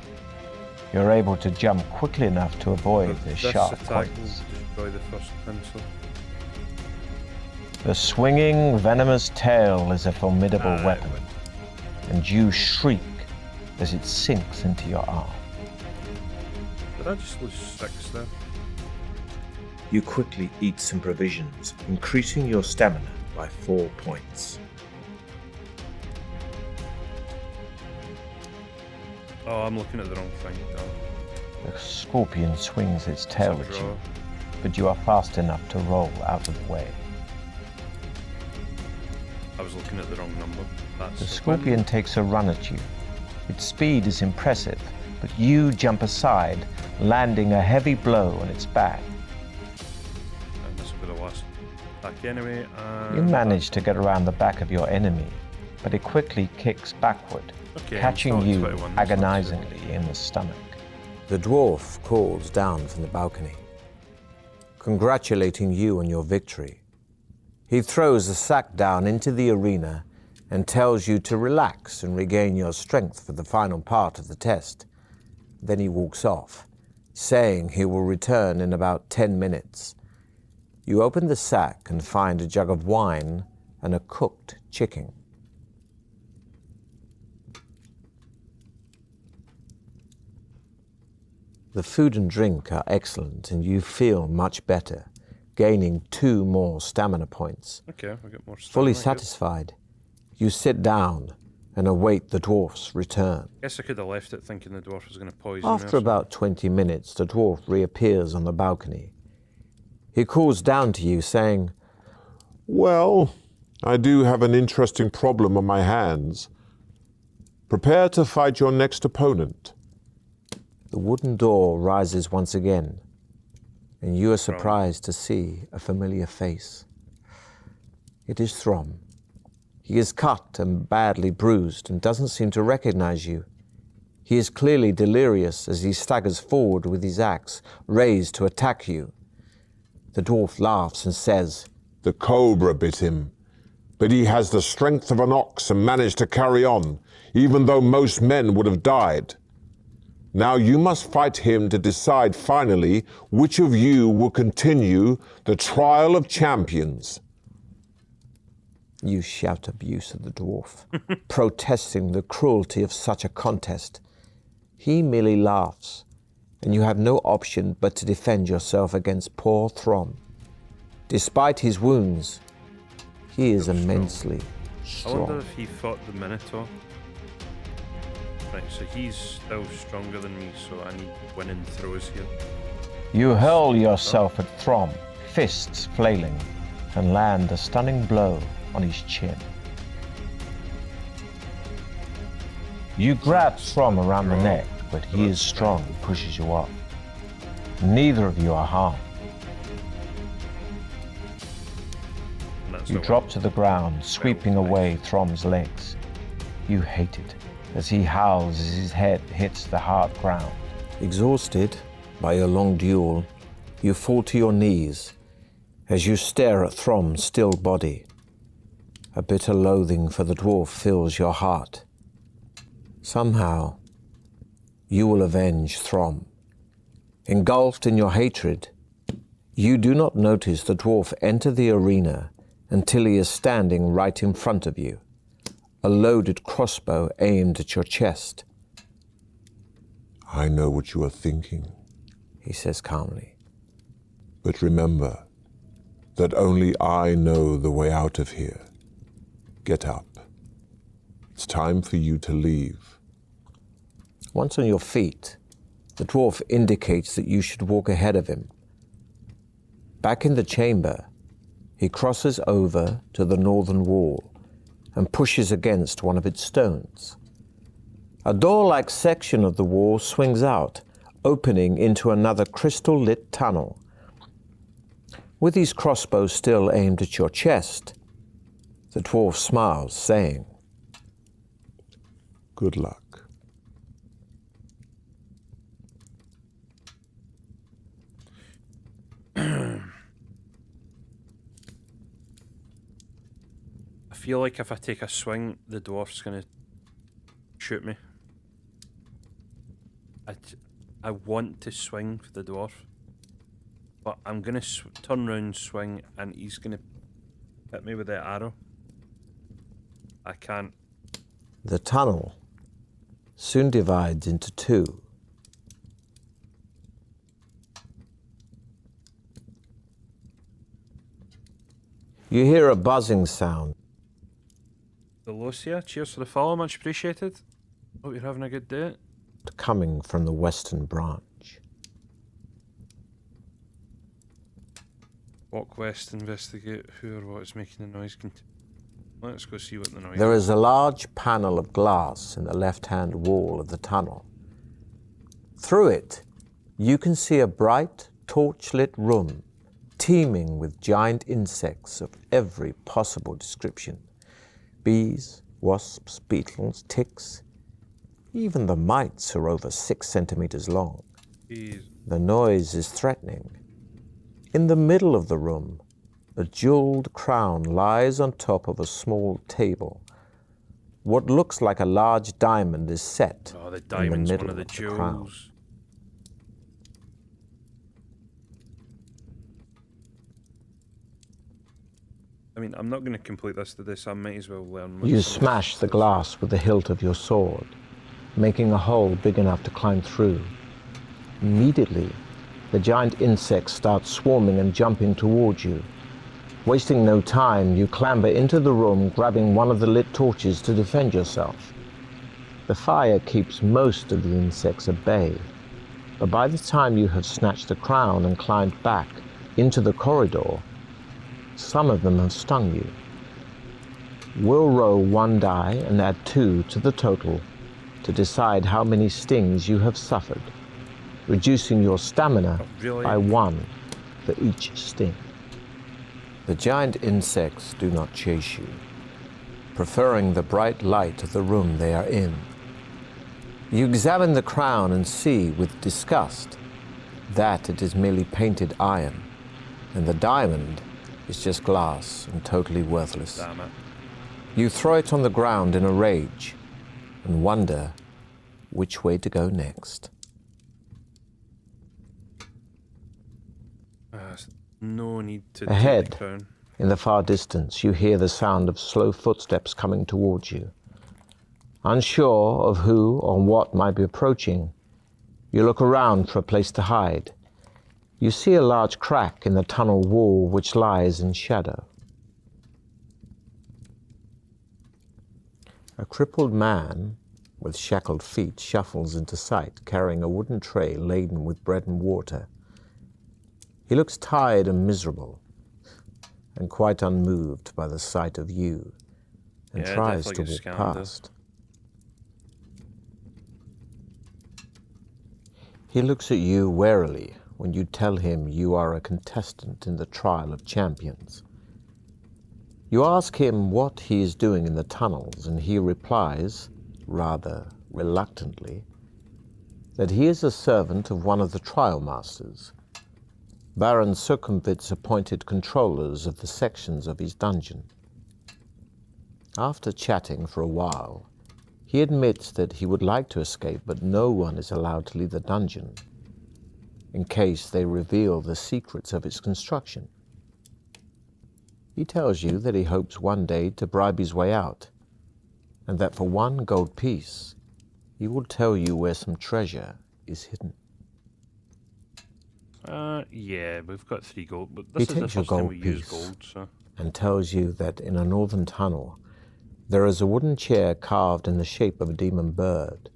You're able to jump quickly enough to avoid their This sharp attack points. will destroy the first pencil. The swinging, venomous tail is a formidable I weapon, win. and you shriek as it sinks into your arm. Did I just lose 6 there? You quickly eat some provisions, increasing your stamina by 4 points. Oh, I'm looking at the wrong thing. Oh, The scorpion swings its tail it's a at draw. you, but you are fast enough to roll out of the way. I was looking at the wrong number. That's The a scorpion win. takes a run at you. Its speed is impressive, but you jump aside, landing a heavy blow on its back. And this will be the last attack anyway. You manage to get around the back of your enemy, but it quickly kicks backward, Okay, I'm catching still at you 21, that's not too agonizingly in the stomach. The dwarf calls down from the balcony, congratulating you on your victory. He throws a sack down into the arena and tells you to relax and regain your strength for the final part of the test. Then he walks off, saying he will return in about 10 minutes. You open the sack and find a jug of wine and a cooked chicken. The food and drink are excellent and you feel much better, gaining 2 more stamina points. Okay, I get more stamina. Fully good. satisfied, you sit down and await the dwarf's return. Guess I could have left it thinking the dwarf was going to poison After me. or about 20 minutes, the dwarf reappears on the balcony. He calls down to you, saying, Well, I do have an interesting problem on my hands. Prepare to fight your next opponent. The wooden door rises once again, and you are surprised to see a familiar face. It is Throm. He is cut and badly bruised and doesn't seem to recognize you. He is clearly delirious as he staggers forward with his axe raised to attack you. The dwarf laughs and says, The cobra bit him, but he has the strength of an ox and managed to carry on, even though most men would have died. Now you must fight him to decide finally which of you will continue the trial of champions. You shout abuse at the dwarf, protesting the cruelty of such a contest. He merely laughs and you have no option but to defend yourself against poor Throm. Despite his wounds, he is immensely I strong. wonder if he fought the Minotaur. Right, so he's still stronger than me, so I need winning throws here. You hurl yourself at Throm, fists flailing, and land a stunning blow on his chin. You grab Throm around the neck, but he is strong and pushes you off. Neither of you are harmed. And that's You the drop to the ground, sweeping away Throm's legs. You hate it as he howls as his head hits the hard ground. Exhausted by your long duel, you fall to your knees as you stare at Throm's still body. A bitter loathing for the dwarf fills your heart. Somehow, you will avenge Throm. Engulfed in your hatred, you do not notice the dwarf enter the arena until he is standing right in front of you, a loaded crossbow aimed at your chest. I know what you are thinking, He says calmly. but remember that only I know the way out of here. Get up. It's time for you to leave. Once on your feet, the dwarf indicates that you should walk ahead of him. Back in the chamber, he crosses over to the northern wall and pushes against one of its stones. A door-like section of the wall swings out, opening into another crystal-lit tunnel. With his crossbow still aimed at your chest, the dwarf smiles, saying, Good luck. I feel like if I take a swing, the dwarf's gonna shoot me. I want to swing for the dwarf, but I'm gonna turn round, swing, and he's gonna hit me with that arrow. I can't. The tunnel soon divides into two. You hear a buzzing sound. Delosia, cheers for the follow, much appreciated. Hope you're having a good day. Coming from the western branch. Walk west, investigate who or what is making the noise. Let's go see what the noise There is. is a large panel of glass in the left-hand wall of the tunnel. Through it, you can see a bright, torch-lit room teeming with giant insects of every possible description. Bees, wasps, beetles, ticks. Even the mites are over 6 centimeters long. Jeez. The noise is threatening. In the middle of the room, a jeweled crown lies on top of a small table. What looks like a large diamond is set Oh, the in the diamond's middle one of the of the crown. jewels. I mean, I'm not going to complete this today, so I might as well learn. You smash the glass with the hilt of your sword, making a hole big enough to climb through. Immediately, the giant insects start swarming and jumping towards you. Wasting no time, you clamber into the room, grabbing one of the lit torches to defend yourself. The fire keeps most of the insects at bay, but by the time you have snatched the crown and climbed back into the corridor, some of them have stung you. We'll roll 1 die and add 2 to the total to decide how many stings you have suffered, reducing your stamina Really? by 1 for each sting. The giant insects do not chase you, preferring the bright light of the room they are in. You examine the crown and see with disgust that it is merely painted iron, and the diamond is just glass and totally worthless. Damn it. You throw it on the ground in a rage and wonder which way to go next. No need to Ahead. take the crown. In the far distance, you hear the sound of slow footsteps coming towards you. Unsure of who or what might be approaching, You look around for a place to hide. You see a large crack in the tunnel wall which lies in shadow. A crippled man with shackled feet shuffles into sight, carrying a wooden tray laden with bread and water. He looks tired and miserable, and quite unmoved by the sight of you, and Yeah, tries to definitely walk get scammed, past. He looks at you warily when you tell him you are a contestant in the trial of champions. You ask him what he is doing in the tunnels, and he replies, rather reluctantly, that he is a servant of one of the trial masters, Baron Circumvit's appointed controllers of the sections of his dungeon. After chatting for a while, he admits that he would like to escape, but no one is allowed to leave the dungeon in case they reveal the secrets of its construction. He tells you that he hopes one day to bribe his way out, and that for 1 gold piece, he will tell you where some treasure is hidden. Yeah, we've got 3 gold, but He this is the takes your first time gold we use piece gold, so... and tells you that in a northern tunnel, there is a wooden chair carved in the shape of a demon bird.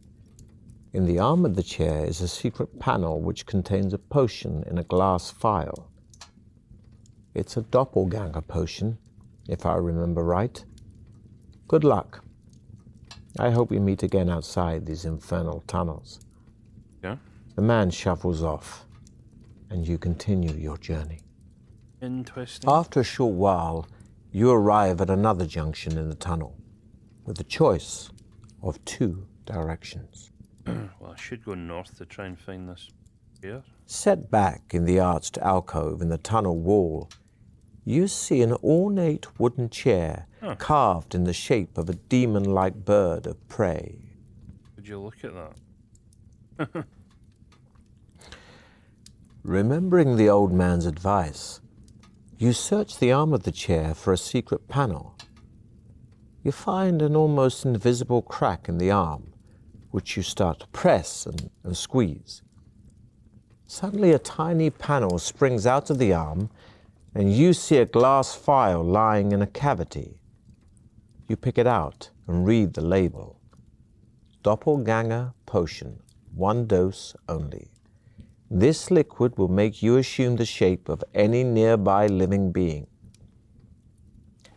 In the arm of the chair is a secret panel which contains a potion in a glass phial. It's a doppelganger potion, if I remember right. Good luck. I hope we meet again outside these infernal tunnels. Yeah? The man shuffles off, and you continue your journey. Interesting. After a short while, you arrive at another junction in the tunnel, with a choice of 2 directions. Well, I should go north to try and find this here. Set back in the arched alcove in the tunnel wall, you see an ornate wooden chair carved in the shape of a demon-like bird of prey. Would you look at that? Remembering the old man's advice, you search the arm of the chair for a secret panel. You find an almost invisible crack in the arm, which you start to press and squeeze. Suddenly a tiny panel springs out of the arm, and you see a glass phial lying in a cavity. You pick it out and read the label. Doppelganger potion, 1 dose only. This liquid will make you assume the shape of any nearby living being.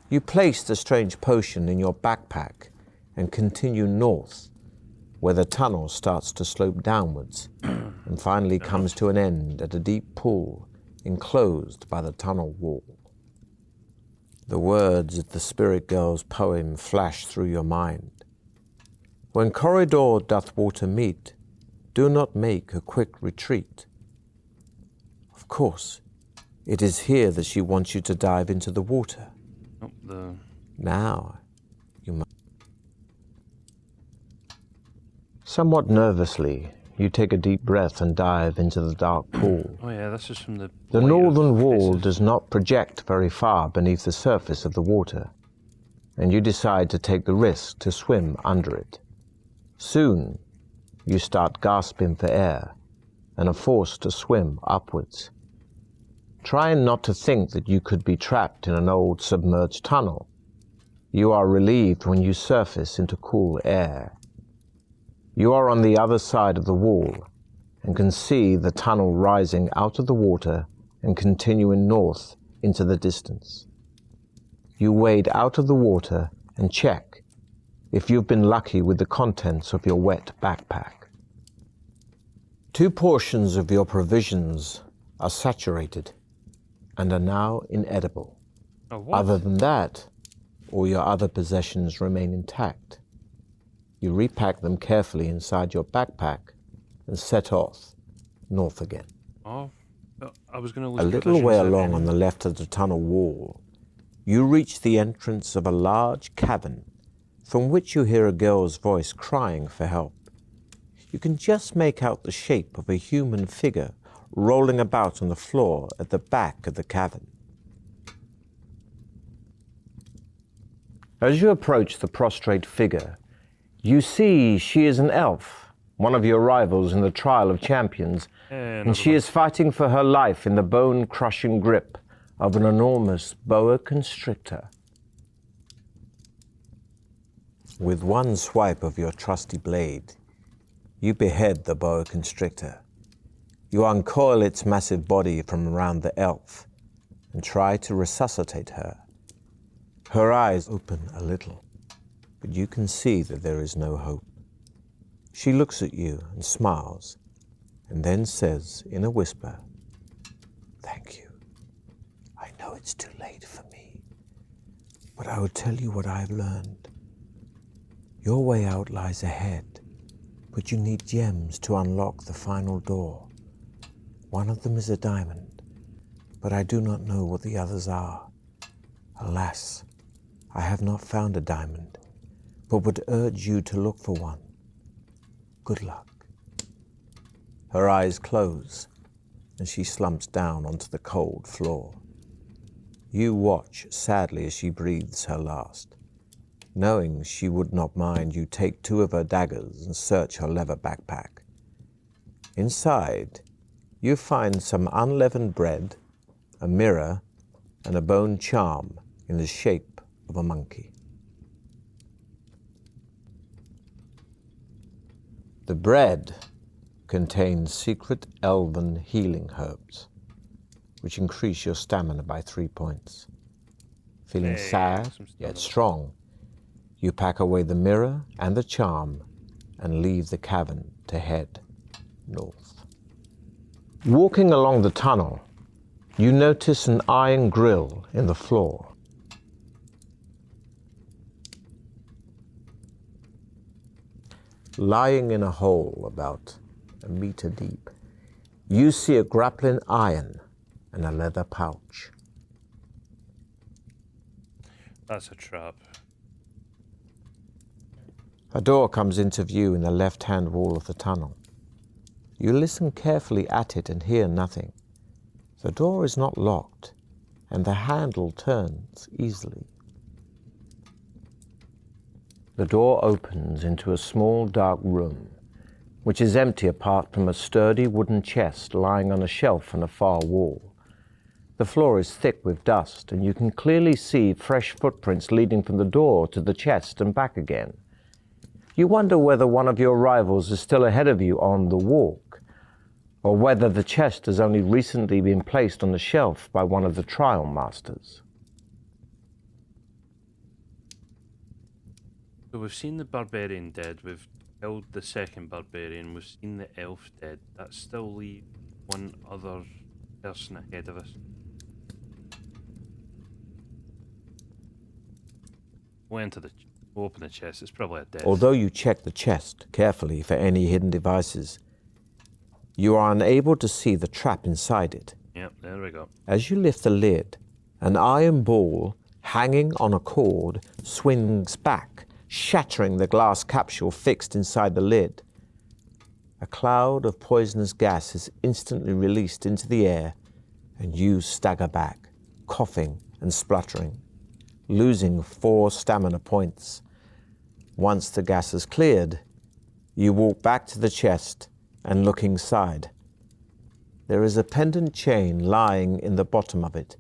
You place the strange potion in your backpack and continue north, where the tunnel starts to slope downwards and finally comes to an end at a deep pool enclosed by the tunnel wall. The words of the spirit girl's poem flash through your mind. When corridor doth water meet, do not make a quick retreat. Of course, it is here that she wants you to dive into the water. Oh, Now, you must. Somewhat nervously, you take a deep breath and dive into the dark pool. Oh yeah, this is from the... The light of northern wall faces. does not project very far beneath the surface of the water, and you decide to take the risk to swim under it. Soon, you start gasping for air and are forced to swim upwards. Trying not to think that you could be trapped in an old submerged tunnel, you are relieved when you surface into cool air. You are on the other side of the wall and can see the tunnel rising out of the water and continuing north into the distance. You wade out of the water and check if you've been lucky with the contents of your wet backpack. 2 portions of your provisions are saturated and are now inedible. Oh, what? Other than that, all your other possessions remain intact. You repack them carefully inside your backpack and set off north again. Oh, I was going to lose A little provisions way there along then. on the left of the tunnel wall, you reach the entrance of a large cavern from which you hear a girl's voice crying for help. You can just make out the shape of a human figure rolling about on the floor at the back of the cavern. As you approach the prostrate figure, you see she is an elf one of your rivals in the trial of champions, and she is fighting for her life in the bone-crushing grip of an enormous boa constrictor. With one swipe of your trusty blade, you behead the boa constrictor. You uncoil its massive body from around the elf and try to resuscitate her. Her eyes open a little, but you can see that there is no hope. She looks at you and smiles, and then says in a whisper, "Thank you. I know it's too late for me, but I will tell you what I've learned. Your way out lies ahead, but you need gems to unlock the final door. One of them is a diamond, but I do not know what the others are. Alas, I have not found a diamond, but would urge you to look for one. Good luck." Her eyes close, and she slumps down onto the cold floor. You watch sadly as she breathes her last, knowing she would not mind you take 2 of her daggers and search her leather backpack. Inside, you find some unleavened bread, a mirror, and a bone charm in the shape of a monkey. The bread contains secret elven healing herbs, which increase your stamina by 3 points. Feeling sad, yet strong, you pack away the mirror and the charm and leave the cavern to head north. Walking along the tunnel, you notice an iron grill in the floor. Lying in a hole about a meter deep, you see a grappling iron and a leather pouch. That's a trap. A door comes into view in the left-hand wall of the tunnel. You listen carefully at it and hear nothing. The door is not locked, and the handle turns easily. The door opens into a small dark room, which is empty apart from a sturdy wooden chest lying on a shelf on a far wall. The floor is thick with dust, and you can clearly see fresh footprints leading from the door to the chest and back again. You wonder whether one of your rivals is still ahead of you on the walk, or whether the chest has only recently been placed on the shelf by one of the trial masters. So we've seen the barbarian dead, we've killed the second barbarian, we've seen the elf dead. That still leaves one other person ahead of us. We'll open the chest, it's probably a death. Although you check the chest carefully for any hidden devices, you are unable to see the trap inside it. Yep, there we go. As you lift the lid, an iron ball hanging on a cord swings back, shattering the glass capsule fixed inside the lid. A cloud of poisonous gas is instantly released into the air, and you stagger back, coughing and spluttering, losing 4 stamina points. Once the gas is cleared, you walk back to the chest and look inside. There is a pendant chain lying in the bottom of it,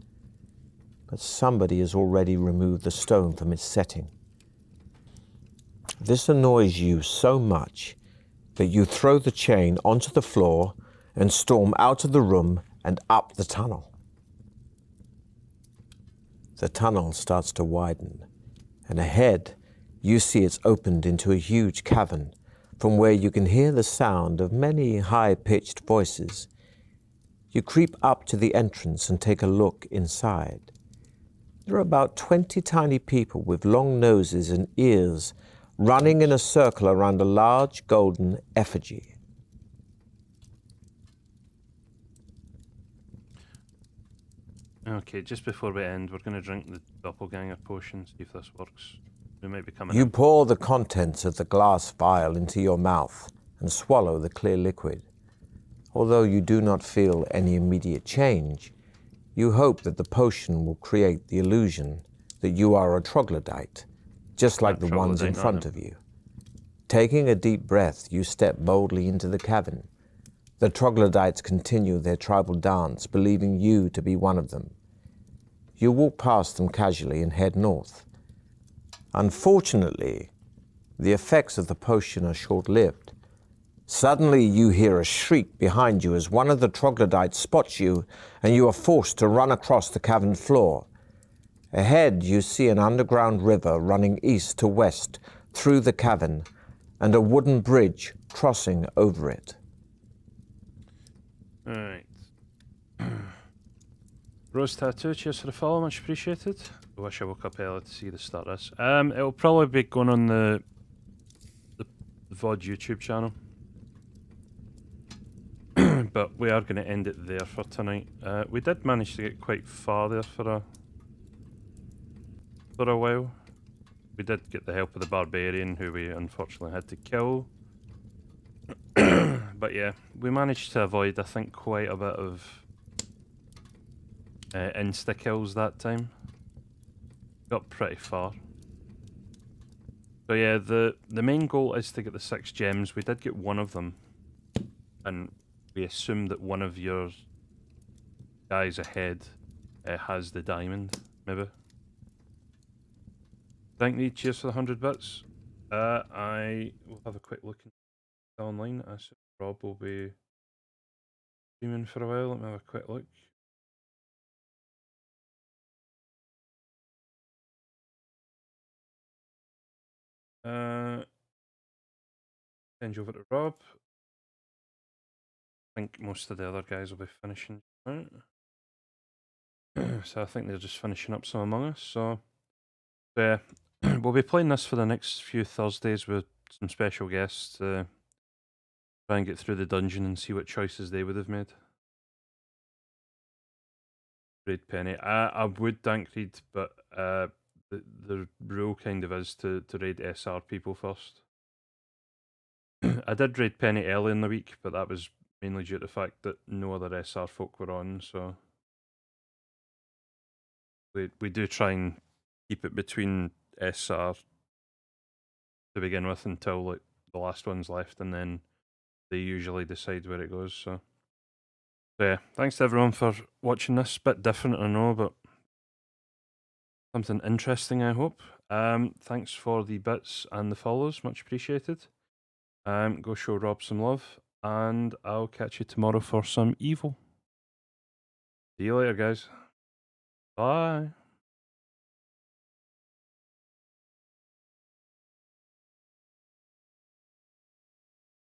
but somebody has already removed the stone from its setting. This annoys you so much that you throw the chain onto the floor and storm out of the room and up the tunnel. The tunnel starts to widen, and ahead you see it's opened into a huge cavern from where you can hear the sound of many high-pitched voices. You creep up to the entrance and take a look inside. There are about 20 tiny people with long noses and ears running in a circle around a large golden effigy. Okay, just before we end, we're going to drink the doppelganger potion, see if this works. We might be coming You in. pour the contents of the glass vial into your mouth and swallow the clear liquid. Although you do not feel any immediate change, you hope that the potion will create the illusion that you are a troglodyte, just like the ones in front of you. Taking a deep breath, you step boldly into the cavern. The troglodytes continue their tribal dance, believing you to be one of them. You walk past them casually and head north. Unfortunately, the effects of the potion are short-lived. Suddenly, you hear a shriek behind you as one of the troglodytes spots you, and you are forced to run across the cavern floor. Ahead, you see an underground river running east to west through the cavern, and a wooden bridge crossing over it. Alright. Rose Tattoo, cheers for the follow, much appreciated. I wish I woke up early to see the start of this. It'll probably be going on the VOD YouTube channel. But we are going to end it there for tonight. We did manage to get quite far there for a while. We did get the help of the barbarian, who we unfortunately had to kill. But yeah, we managed to avoid, I think, quite a bit of insta kills that time. Got pretty far. So yeah, the main goal is to get the 6 gems. We did get one of them, and we assume that one of your guys ahead has the diamond, maybe. Thank you, cheers for the 100 bits. I will have a quick look online. I assume Rob will be streaming for a while. Let me have a quick look. Send you over to Rob. I think most of the other guys will be finishing out. So I think they're just finishing up some Among Us. So yeah, we'll be playing this for the next few Thursdays with some special guests to try and get through the dungeon and see what choices they would have made. Raid Penny. I would thank Reed, but the rule kind of is to raid SR people first. I did raid Penny early in the week, but that was mainly due to the fact that no other SR folk were on, so we do try and keep it between SR to begin with until like the last one's left, and then they usually decide where it goes. So yeah, thanks to everyone for watching this. Bit different, I know, but something interesting, I hope. Thanks for the bits and the follows, much appreciated. Go show Rob some love, and I'll catch you tomorrow for some evil. See you later, guys. Bye.